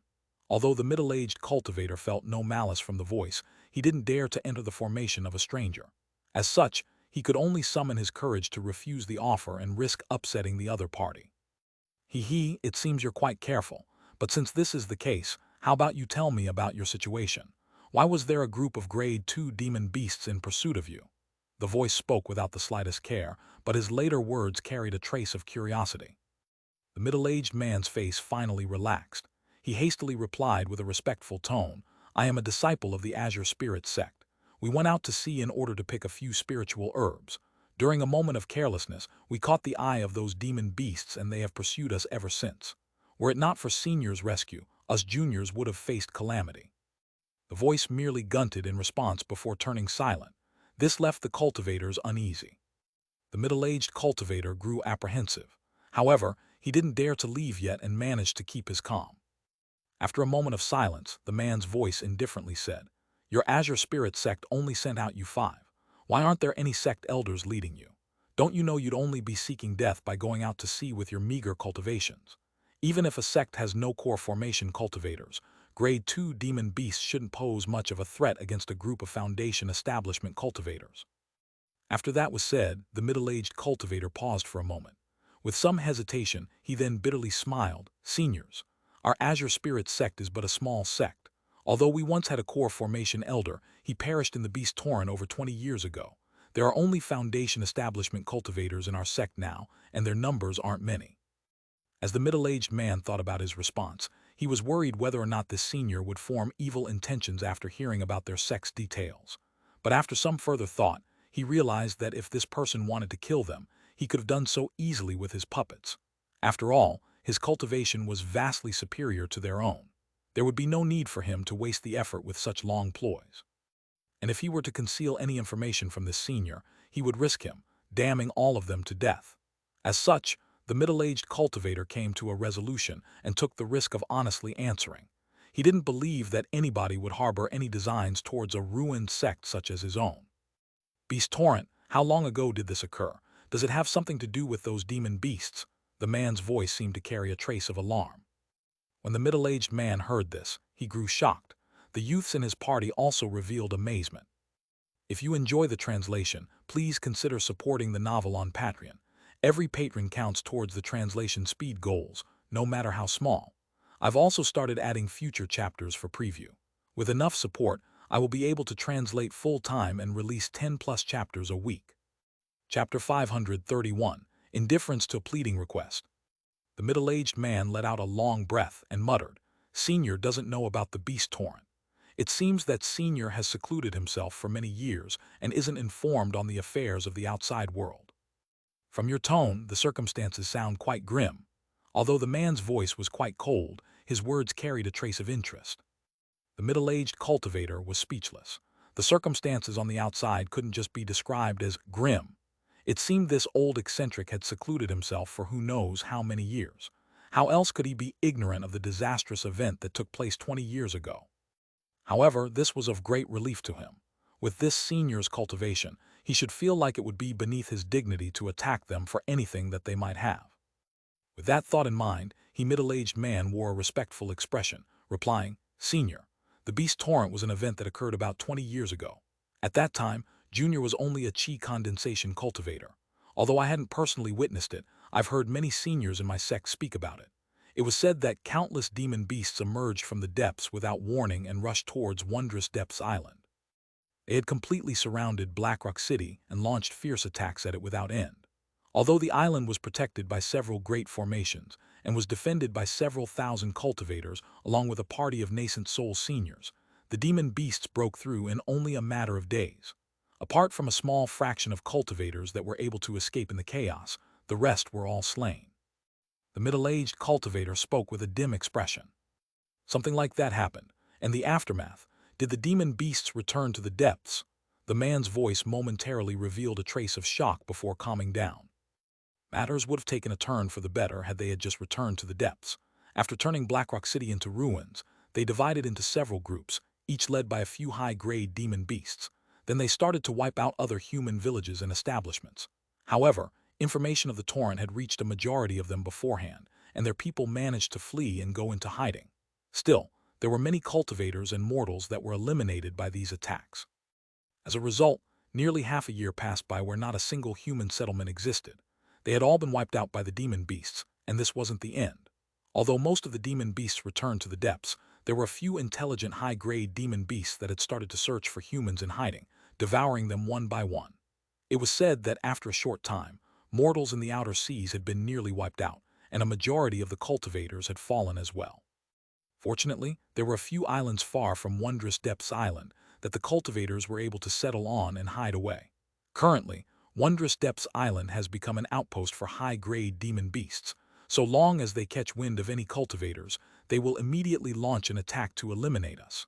Although the middle-aged cultivator felt no malice from the voice, he didn't dare to enter the formation of a stranger. As such, he could only summon his courage to refuse the offer and risk upsetting the other party. It seems you're quite careful, but since this is the case, how about you tell me about your situation? Why was there a group of grade 2 demon beasts in pursuit of you?" The voice spoke without the slightest care, but his later words carried a trace of curiosity. The middle-aged man's face finally relaxed. He hastily replied with a respectful tone, "I am a disciple of the Azure Spirit Sect. We went out to sea in order to pick a few spiritual herbs. During a moment of carelessness, we caught the eye of those demon beasts and they have pursued us ever since. Were it not for Senior's rescue, us juniors would have faced calamity." The voice merely grunted in response before turning silent. This left the cultivators uneasy. The middle-aged cultivator grew apprehensive. However, he didn't dare to leave yet and managed to keep his calm. After a moment of silence, the man's voice indifferently said, "Your Azure Spirit Sect only sent out you 5. Why aren't there any sect elders leading you? Don't you know you'd only be seeking death by going out to sea with your meager cultivations? Even if a sect has no core formation cultivators, grade 2 demon beasts shouldn't pose much of a threat against a group of foundation establishment cultivators." After that was said, the middle-aged cultivator paused for a moment. With some hesitation, he then bitterly smiled, "Seniors, our Azure Spirit Sect is but a small sect. Although we once had a core formation elder, he perished in the Beast Torrent over 20 years ago. There are only foundation establishment cultivators in our sect now, and their numbers aren't many." As the middle-aged man thought about his response, he was worried whether or not this senior would form evil intentions after hearing about their sect's details. But after some further thought, he realized that if this person wanted to kill them, he could have done so easily with his puppets. After all, his cultivation was vastly superior to their own. There would be no need for him to waste the effort with such long ploys. And if he were to conceal any information from this senior, he would risk him, damning all of them to death. As such, the middle-aged cultivator came to a resolution and took the risk of honestly answering. He didn't believe that anybody would harbor any designs towards a ruined sect such as his own. "Beast Torrent, how long ago did this occur? Does it have something to do with those demon beasts?" The man's voice seemed to carry a trace of alarm. When the middle-aged man heard this, he grew shocked. The youths in his party also revealed amazement. If you enjoy the translation, please consider supporting the novel on Patreon. Every patron counts towards the translation speed goals, no matter how small. I've also started adding future chapters for preview. With enough support, I will be able to translate full-time and release 10+ chapters a week. Chapter 531, Indifference to a Pleading Request. The middle-aged man let out a long breath and muttered, "Senior doesn't know about the Beast Torrent. It seems that Senior has secluded himself for many years and isn't informed on the affairs of the outside world." From your tone, the circumstances sound quite grim. Although the man's voice was quite cold, his words carried a trace of interest. The middle-aged cultivator was speechless. The circumstances on the outside couldn't just be described as grim. It seemed this old eccentric had secluded himself for who knows how many years. How else could he be ignorant of the disastrous event that took place 20 years ago? However, this was of great relief to him. With this senior's cultivation, he should feel like it would be beneath his dignity to attack them for anything that they might have. With that thought in mind, the middle-aged man wore a respectful expression, replying, "Senior, the Beast Torrent was an event that occurred about 20 years ago. At that time, Junior was only a chi condensation cultivator. Although I hadn't personally witnessed it, I've heard many seniors in my sect speak about it. It was said that countless demon beasts emerged from the depths without warning and rushed towards Wondrous Depths Island. They had completely surrounded Blackrock City and launched fierce attacks at it without end. Although the island was protected by several great formations and was defended by several thousand cultivators along with a party of nascent soul seniors, the demon beasts broke through in only a matter of days. Apart from a small fraction of cultivators that were able to escape in the chaos, the rest were all slain. The middle-aged cultivator spoke with a dim expression. Something like that happened, and the aftermath. Did the demon beasts return to the depths? The man's voice momentarily revealed a trace of shock before calming down. Matters would have taken a turn for the better had they had just returned to the depths. After turning Blackrock City into ruins, they divided into several groups, each led by a few high-grade demon beasts. Then they started to wipe out other human villages and establishments. However, information of the torrent had reached a majority of them beforehand, and their people managed to flee and go into hiding. Still, there were many cultivators and mortals that were eliminated by these attacks. As a result, nearly half a year passed by where not a single human settlement existed. They had all been wiped out by the demon beasts, and this wasn't the end. Although most of the demon beasts returned to the depths, there were a few intelligent high-grade demon beasts that had started to search for humans in hiding, devouring them one by one. It was said that after a short time, mortals in the outer seas had been nearly wiped out, and a majority of the cultivators had fallen as well. Fortunately, there were a few islands far from Wondrous Depths Island that the cultivators were able to settle on and hide away. Currently, Wondrous Depths Island has become an outpost for high-grade demon beasts. So long as they catch wind of any cultivators, they will immediately launch an attack to eliminate us.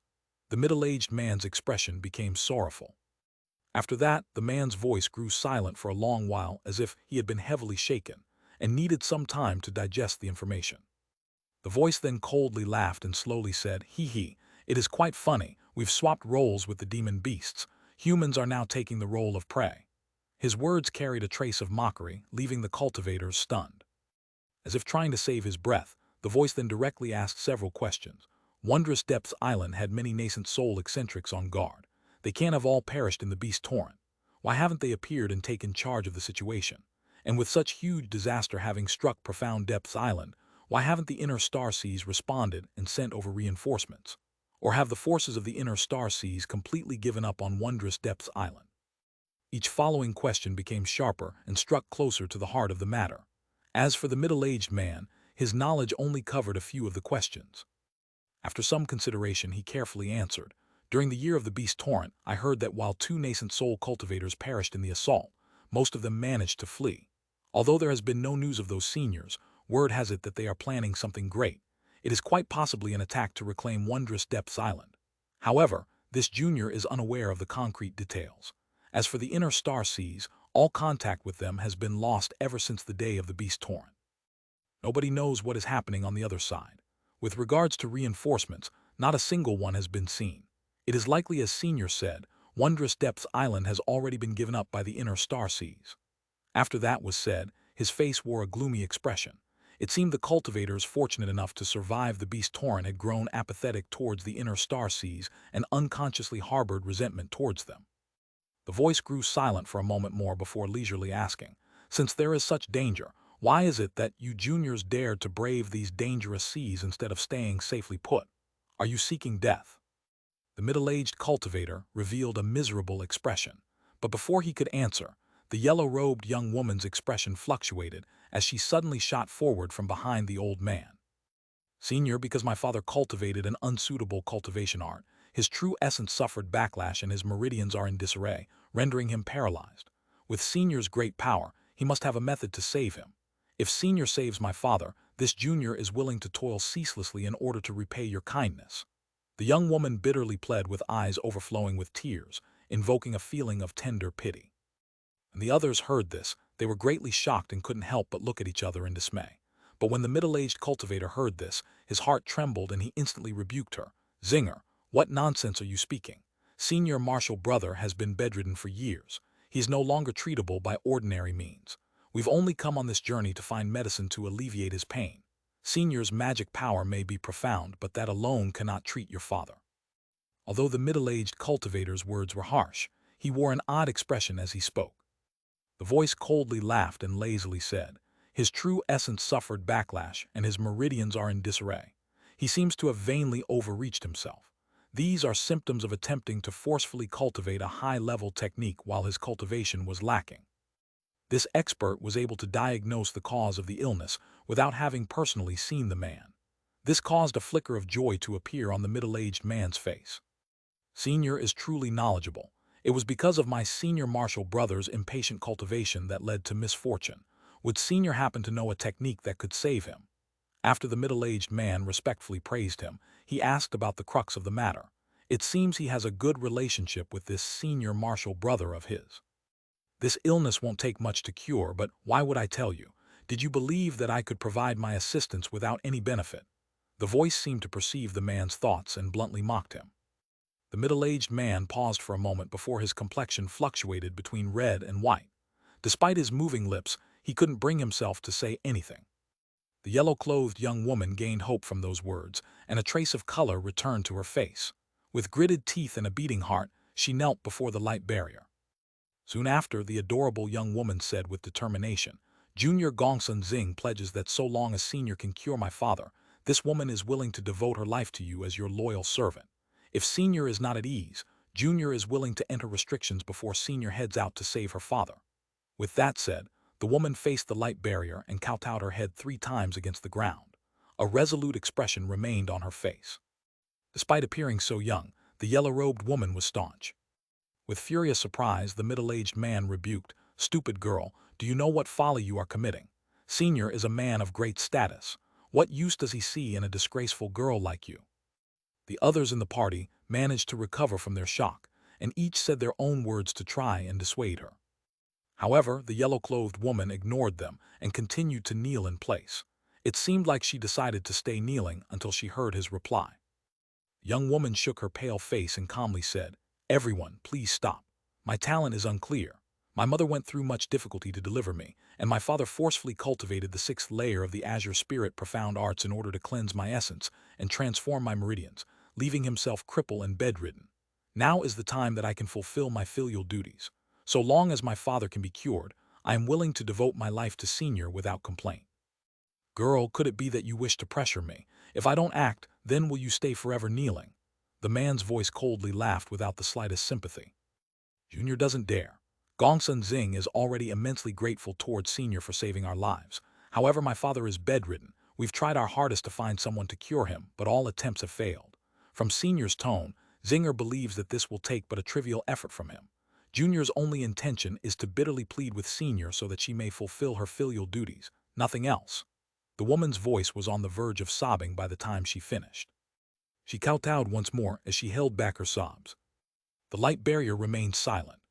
The middle-aged man's expression became sorrowful. After that, the man's voice grew silent for a long while, as if he had been heavily shaken and needed some time to digest the information. The voice then coldly laughed and slowly said, "Hee hee, it is quite funny. We've swapped roles with the demon beasts. Humans are now taking the role of prey." His words carried a trace of mockery, leaving the cultivators stunned. As if trying to save his breath, the voice then directly asked several questions. Wondrous Depths Island had many nascent soul eccentrics on guard. They can't have all perished in the beast torrent. Why haven't they appeared and taken charge of the situation? And with such huge disaster having struck Profound Depths Island, why haven't the inner star seas responded and sent over reinforcements? Or have the forces of the inner star seas completely given up on Wondrous Depths Island? Each following question became sharper and struck closer to the heart of the matter. As for the middle-aged man, his knowledge only covered a few of the questions. After some consideration, he carefully answered, "During the year of the beast torrent, I heard that while 2 nascent soul cultivators perished in the assault, most of them managed to flee. Although there has been no news of those seniors, word has it that they are planning something great. It is quite possibly an attack to reclaim Wondrous Depths Island. However, this junior is unaware of the concrete details. As for the inner star seas, all contact with them has been lost ever since the day of the beast torrent. Nobody knows what is happening on the other side. With regards to reinforcements, not a single one has been seen. It is likely, as Senior said, Wondrous Depths Island has already been given up by the inner star seas." After that was said, his face wore a gloomy expression. It seemed the cultivators fortunate enough to survive the beast torrent had grown apathetic towards the inner star seas and unconsciously harbored resentment towards them. The voice grew silent for a moment more before leisurely asking, "Since there is such danger, why is it that you juniors dared to brave these dangerous seas instead of staying safely put? Are you seeking death?" The middle-aged cultivator revealed a miserable expression, but before he could answer, the yellow-robed young woman's expression fluctuated as she suddenly shot forward from behind the old man. "Senior, because my father cultivated an unsuitable cultivation art, his true essence suffered backlash and his meridians are in disarray, rendering him paralyzed. With Senior's great power, he must have a method to save him. If Senior saves my father, this junior is willing to toil ceaselessly in order to repay your kindness." The young woman bitterly pled with eyes overflowing with tears, invoking a feeling of tender pity. And the others heard this. They were greatly shocked and couldn't help but look at each other in dismay. But when the middle-aged cultivator heard this, his heart trembled and he instantly rebuked her. "Zinger, what nonsense are you speaking? Senior Marshal Brother has been bedridden for years. He is no longer treatable by ordinary means. We've only come on this journey to find medicine to alleviate his pain. Senior's magic power may be profound, but that alone cannot treat your father." Although the middle-aged cultivator's words were harsh, he wore an odd expression as he spoke. The voice coldly laughed and lazily said, "His true essence suffered backlash and his meridians are in disarray. He seems to have vainly overreached himself. These are symptoms of attempting to forcefully cultivate a high-level technique while his cultivation was lacking." This expert was able to diagnose the cause of the illness without having personally seen the man. This caused a flicker of joy to appear on the middle-aged man's face. "Senior is truly knowledgeable. It was because of my senior martial brother's impatient cultivation that led to misfortune. Would senior happen to know a technique that could save him? After the middle-aged man respectfully praised him, he asked about the crux of the matter. It seems he has a good relationship with this senior martial brother of his. This illness won't take much to cure, but why would I tell you? Did you believe that I could provide my assistance without any benefit? The voice seemed to perceive the man's thoughts and bluntly mocked him. The middle-aged man paused for a moment before his complexion fluctuated between red and white. Despite his moving lips, he couldn't bring himself to say anything. The yellow-clothed young woman gained hope from those words, and a trace of color returned to her face. With gritted teeth and a beating heart, she knelt before the light barrier. Soon after, the adorable young woman said with determination, "Junior Gongsun Xing pledges that so long as Senior can cure my father, this woman is willing to devote her life to you as your loyal servant. If Senior is not at ease, Junior is willing to enter restrictions before Senior heads out to save her father." With that said, the woman faced the light barrier and kowtowed her head 3 times against the ground. A resolute expression remained on her face. Despite appearing so young, the yellow-robed woman was staunch. With furious surprise, the middle-aged man rebuked, "Stupid girl, do you know what folly you are committing? Senior is a man of great status. What use does he see in a disgraceful girl like you?" The others in the party managed to recover from their shock, and each said their own words to try and dissuade her. However, the yellow-clothed woman ignored them and continued to kneel in place. It seemed like she decided to stay kneeling until she heard his reply. The young woman shook her pale face and calmly said, "Everyone, please stop. My talent is unclear. My mother went through much difficulty to deliver me, and my father forcefully cultivated the 6th layer of the Azure Spirit profound arts in order to cleanse my essence and transform my meridians, leaving himself crippled and bedridden. Now is the time that I can fulfill my filial duties. So long as my father can be cured, I am willing to devote my life to Senior without complaint." "Girl, could it be that you wish to pressure me? If I don't act, then will you stay forever kneeling?" The man's voice coldly laughed without the slightest sympathy. "Junior doesn't dare. Gongsun Xing is already immensely grateful towards Senior for saving our lives. However, my father is bedridden. We've tried our hardest to find someone to cure him, but all attempts have failed." From Senior's tone, Xinger believes that this will take but a trivial effort from him. Junior's only intention is to bitterly plead with Senior so that she may fulfill her filial duties, nothing else. The woman's voice was on the verge of sobbing by the time she finished. She kowtowed once more as she held back her sobs. The light barrier remained silent.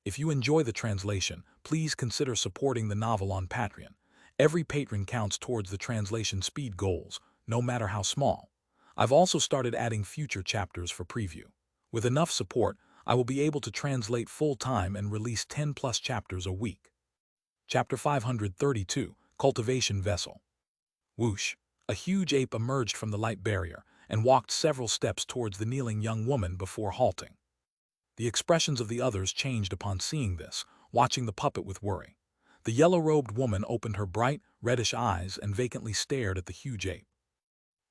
If you enjoy the translation, please consider supporting the novel on Patreon. Every patron counts towards the translation speed goals, no matter how small. I've also started adding future chapters for preview. With enough support, I will be able to translate full-time and release 10+ chapters a week. Chapter 532, Cultivation Vessel. Whoosh! A huge ape emerged from the light barrier and walked several steps towards the kneeling young woman before halting. The expressions of the others changed upon seeing this, watching the puppet with worry. The yellow-robed woman opened her bright, reddish eyes and vacantly stared at the huge ape.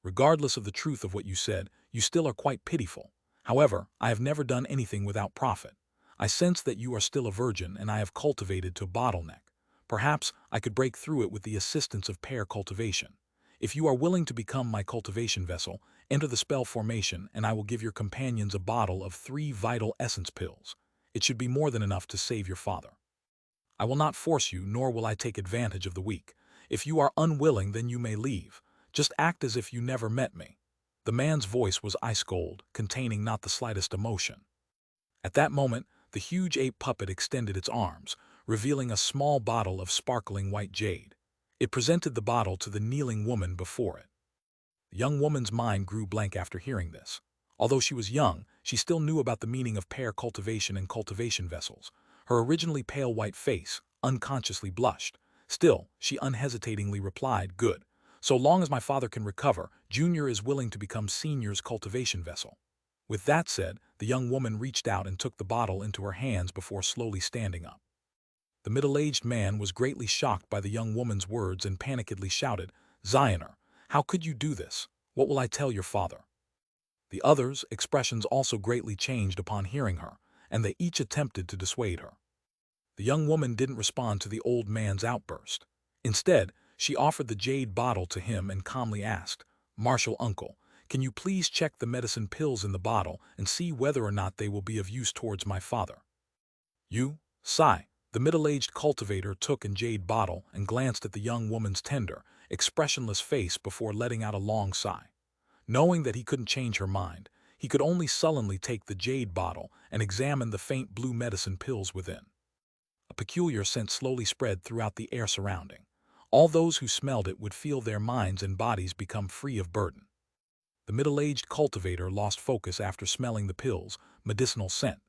"Regardless of the truth of what you said, you still are quite pitiful. However, I have never done anything without profit. I sense that you are still a virgin and I have cultivated to a bottleneck. Perhaps I could break through it with the assistance of pair cultivation. If you are willing to become my cultivation vessel, enter the spell formation and I will give your companions a bottle of 3 vital essence pills. It should be more than enough to save your father. I will not force you, nor will I take advantage of the weak. If you are unwilling, then you may leave. Just act as if you never met me." The man's voice was ice-cold, containing not the slightest emotion. At that moment, the huge ape puppet extended its arms, revealing a small bottle of sparkling white jade. It presented the bottle to the kneeling woman before it. The young woman's mind grew blank after hearing this. Although she was young, she still knew about the meaning of pair cultivation and cultivation vessels. Her originally pale white face unconsciously blushed. Still, she unhesitatingly replied, "Good. So long as my father can recover, Junior is willing to become Senior's cultivation vessel." With that said, the young woman reached out and took the bottle into her hands before slowly standing up. The middle-aged man was greatly shocked by the young woman's words and panikedly shouted, "Zioner, how could you do this? What will I tell your father?" The others' expressions also greatly changed upon hearing her, and they each attempted to dissuade her. The young woman didn't respond to the old man's outburst. Instead, she offered the jade bottle to him and calmly asked, "Martial uncle, Can you please check the medicine pills in the bottle and see whether or not they will be of use towards my father? You, sigh. The middle-aged cultivator took a jade bottle and glanced at the young woman's tender, expressionless face before letting out a long sigh. Knowing that he couldn't change her mind, he could only sullenly take the jade bottle and examine the faint blue medicine pills within. A peculiar scent slowly spread throughout the air surrounding. All those who smelled it would feel their minds and bodies become free of burden. The middle-aged cultivator lost focus after smelling the pills' medicinal scent.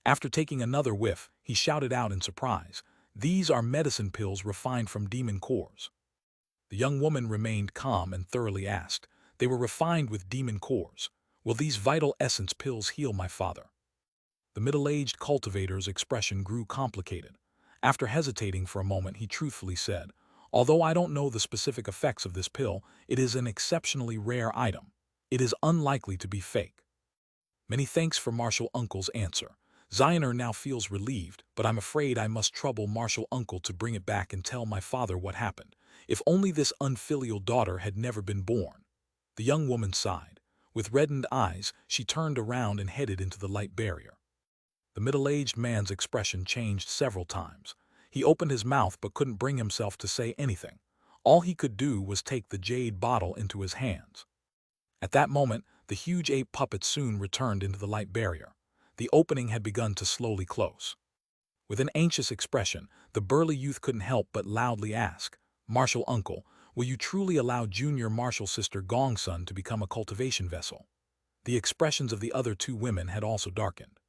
After taking another whiff, he shouted out in surprise, "These are medicine pills refined from demon cores." The young woman remained calm and thoroughly asked, "They were refined with demon cores. Will these vital essence pills heal my father?" The middle-aged cultivator's expression grew complicated. After hesitating for a moment, he truthfully said, "Although I don't know the specific effects of this pill, it is an exceptionally rare item. It is unlikely to be fake." Many thanks for Martial Uncle's answer. Zioner now feels relieved, but I'm afraid I must trouble Martial Uncle to bring it back and tell my father what happened. If only this unfilial daughter had never been born. The young woman sighed. With reddened eyes, she turned around and headed into the light barrier. The middle-aged man's expression changed several times. He opened his mouth but couldn't bring himself to say anything. All he could do was take the jade bottle into his hands. At that moment, the huge ape puppet soon returned into the light barrier. The opening had begun to slowly close. With an anxious expression, the burly youth couldn't help but loudly ask, "Martial Uncle, will you truly allow junior martial sister Gongsun to become a cultivation vessel?" The expressions of the other two women had also darkened.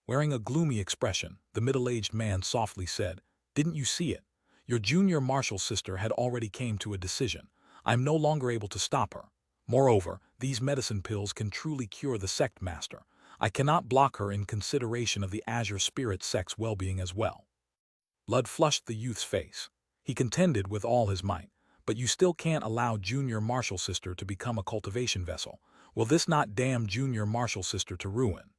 Wearing a gloomy expression, the middle-aged man softly said, "Didn't you see it? Your junior martial sister had already came to a decision. I am no longer able to stop her. Moreover, these medicine pills can truly cure the sect master. I cannot block her in consideration of the Azure Spirit sect's well-being as well." Blood flushed the youth's face. He contended with all his might, "But you still can't allow junior martial sister to become a cultivation vessel. Will this not damn junior martial sister to ruin?"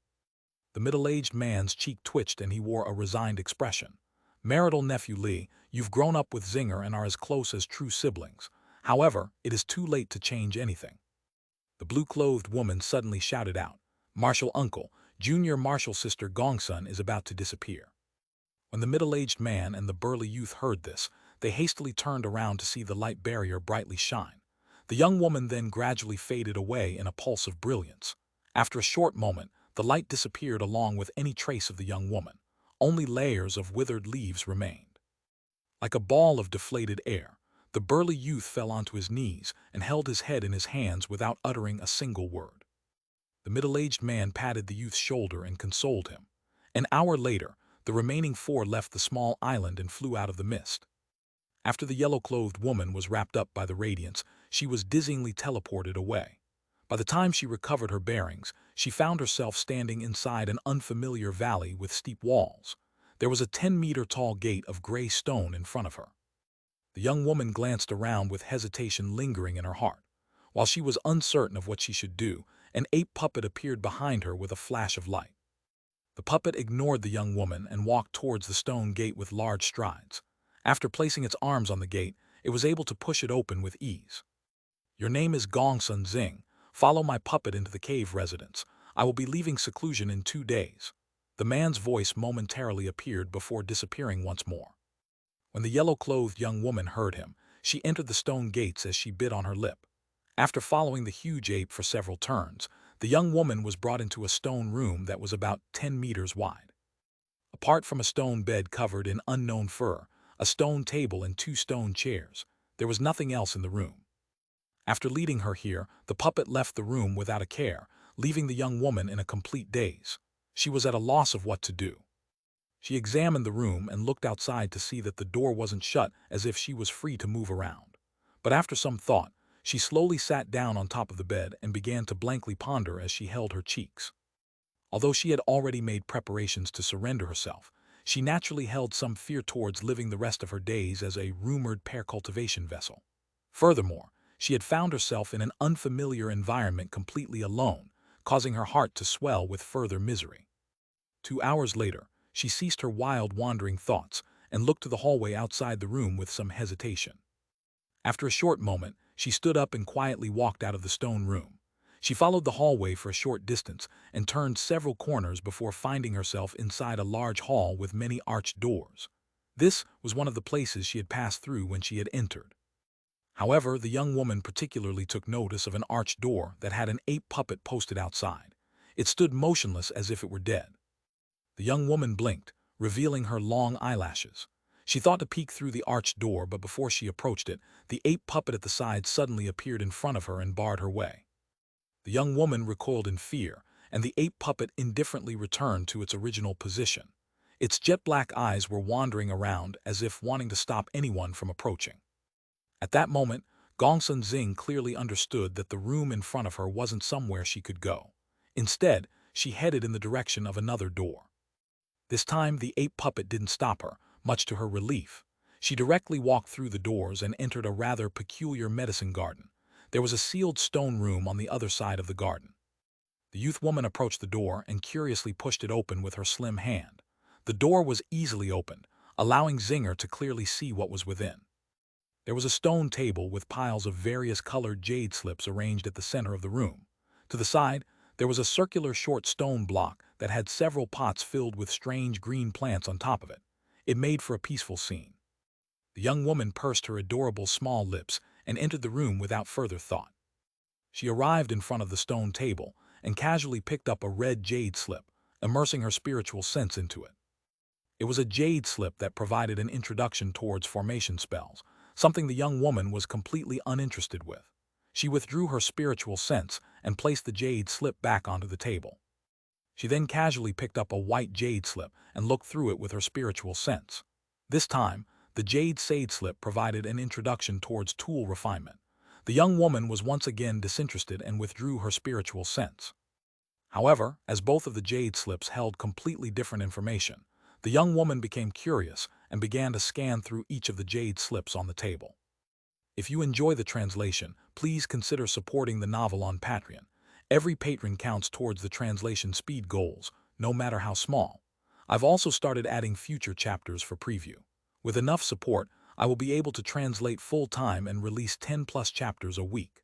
The middle-aged man's cheek twitched and he wore a resigned expression. "Marital nephew Li, you've grown up with Zinger and are as close as true siblings. However, it is too late to change anything." The blue-clothed woman suddenly shouted out, "Martial Uncle, junior martial sister Gongsun is about to disappear." When the middle-aged man and the burly youth heard this, they hastily turned around to see the light barrier brightly shine. The young woman then gradually faded away in a pulse of brilliance. After a short moment, the light disappeared along with any trace of the young woman. Only layers of withered leaves remained. Like a ball of deflated air, the burly youth fell onto his knees and held his head in his hands without uttering a single word. The middle-aged man patted the youth's shoulder and consoled him. An hour later, the remaining four left the small island and flew out of the mist. After the yellow-clothed woman was wrapped up by the radiance, she was dizzyingly teleported away. By the time she recovered her bearings, she found herself standing inside an unfamiliar valley with steep walls. There was a 10-meter-tall gate of gray stone in front of her. The young woman glanced around with hesitation lingering in her heart. While she was uncertain of what she should do, an ape puppet appeared behind her with a flash of light. The puppet ignored the young woman and walked towards the stone gate with large strides. After placing its arms on the gate, it was able to push it open with ease. "Your name is Gongsun Xing. Follow my puppet into the cave residence. I will be leaving seclusion in 2 days." The man's voice momentarily appeared before disappearing once more. When the yellow-clothed young woman heard him, she entered the stone gates as she bit on her lip. After following the huge ape for several turns, the young woman was brought into a stone room that was about 10 meters wide. Apart from a stone bed covered in unknown fur, a stone table and 2 stone chairs, there was nothing else in the room. After leading her here, the puppet left the room without a care, leaving the young woman in a complete daze. She was at a loss of what to do. She examined the room and looked outside to see that the door wasn't shut, as if she was free to move around. But after some thought, she slowly sat down on top of the bed and began to blankly ponder as she held her cheeks. Although she had already made preparations to surrender herself, she naturally held some fear towards living the rest of her days as a rumored pair cultivation vessel. Furthermore, she had found herself in an unfamiliar environment completely alone, causing her heart to swell with further misery. 2 hours later, she ceased her wild wandering thoughts and looked to the hallway outside the room with some hesitation. After a short moment, she stood up and quietly walked out of the stone room. She followed the hallway for a short distance and turned several corners before finding herself inside a large hall with many arched doors. This was one of the places she had passed through when she had entered. However, the young woman particularly took notice of an arched door that had an ape puppet posted outside. It stood motionless as if it were dead. The young woman blinked, revealing her long eyelashes. She thought to peek through the arched door, but before she approached it, the ape puppet at the side suddenly appeared in front of her and barred her way. The young woman recoiled in fear, and the ape puppet indifferently returned to its original position. Its jet-black eyes were wandering around as if wanting to stop anyone from approaching. At that moment, Gongsun Xing clearly understood that the room in front of her wasn't somewhere she could go. Instead, she headed in the direction of another door. This time, the ape puppet didn't stop her, much to her relief. She directly walked through the doors and entered a rather peculiar medicine garden. There was a sealed stone room on the other side of the garden. The youth woman approached the door and curiously pushed it open with her slim hand. The door was easily opened, allowing Zinger to clearly see what was within. There was a stone table with piles of various colored jade slips arranged at the center of the room. To the side, there was a circular short stone block that had several pots filled with strange green plants on top of it. It made for a peaceful scene. The young woman pursed her adorable small lips and entered the room without further thought. She arrived in front of the stone table and casually picked up a red jade slip, immersing her spiritual sense into it. It was a jade slip that provided an introduction towards formation spells, something the young woman was completely uninterested with. She withdrew her spiritual sense and placed the jade slip back onto the table. She then casually picked up a white jade slip and looked through it with her spiritual sense. This time, the jade sade slip provided an introduction towards tool refinement. The young woman was once again disinterested and withdrew her spiritual sense. However, as both of the jade slips held completely different information, the young woman became curious and began to scan through each of the jade slips on the table. If you enjoy the translation, please consider supporting the novel on Patreon. Every patron counts towards the translation speed goals, no matter how small. I've also started adding future chapters for preview. With enough support, I will be able to translate full-time and release 10+ chapters a week.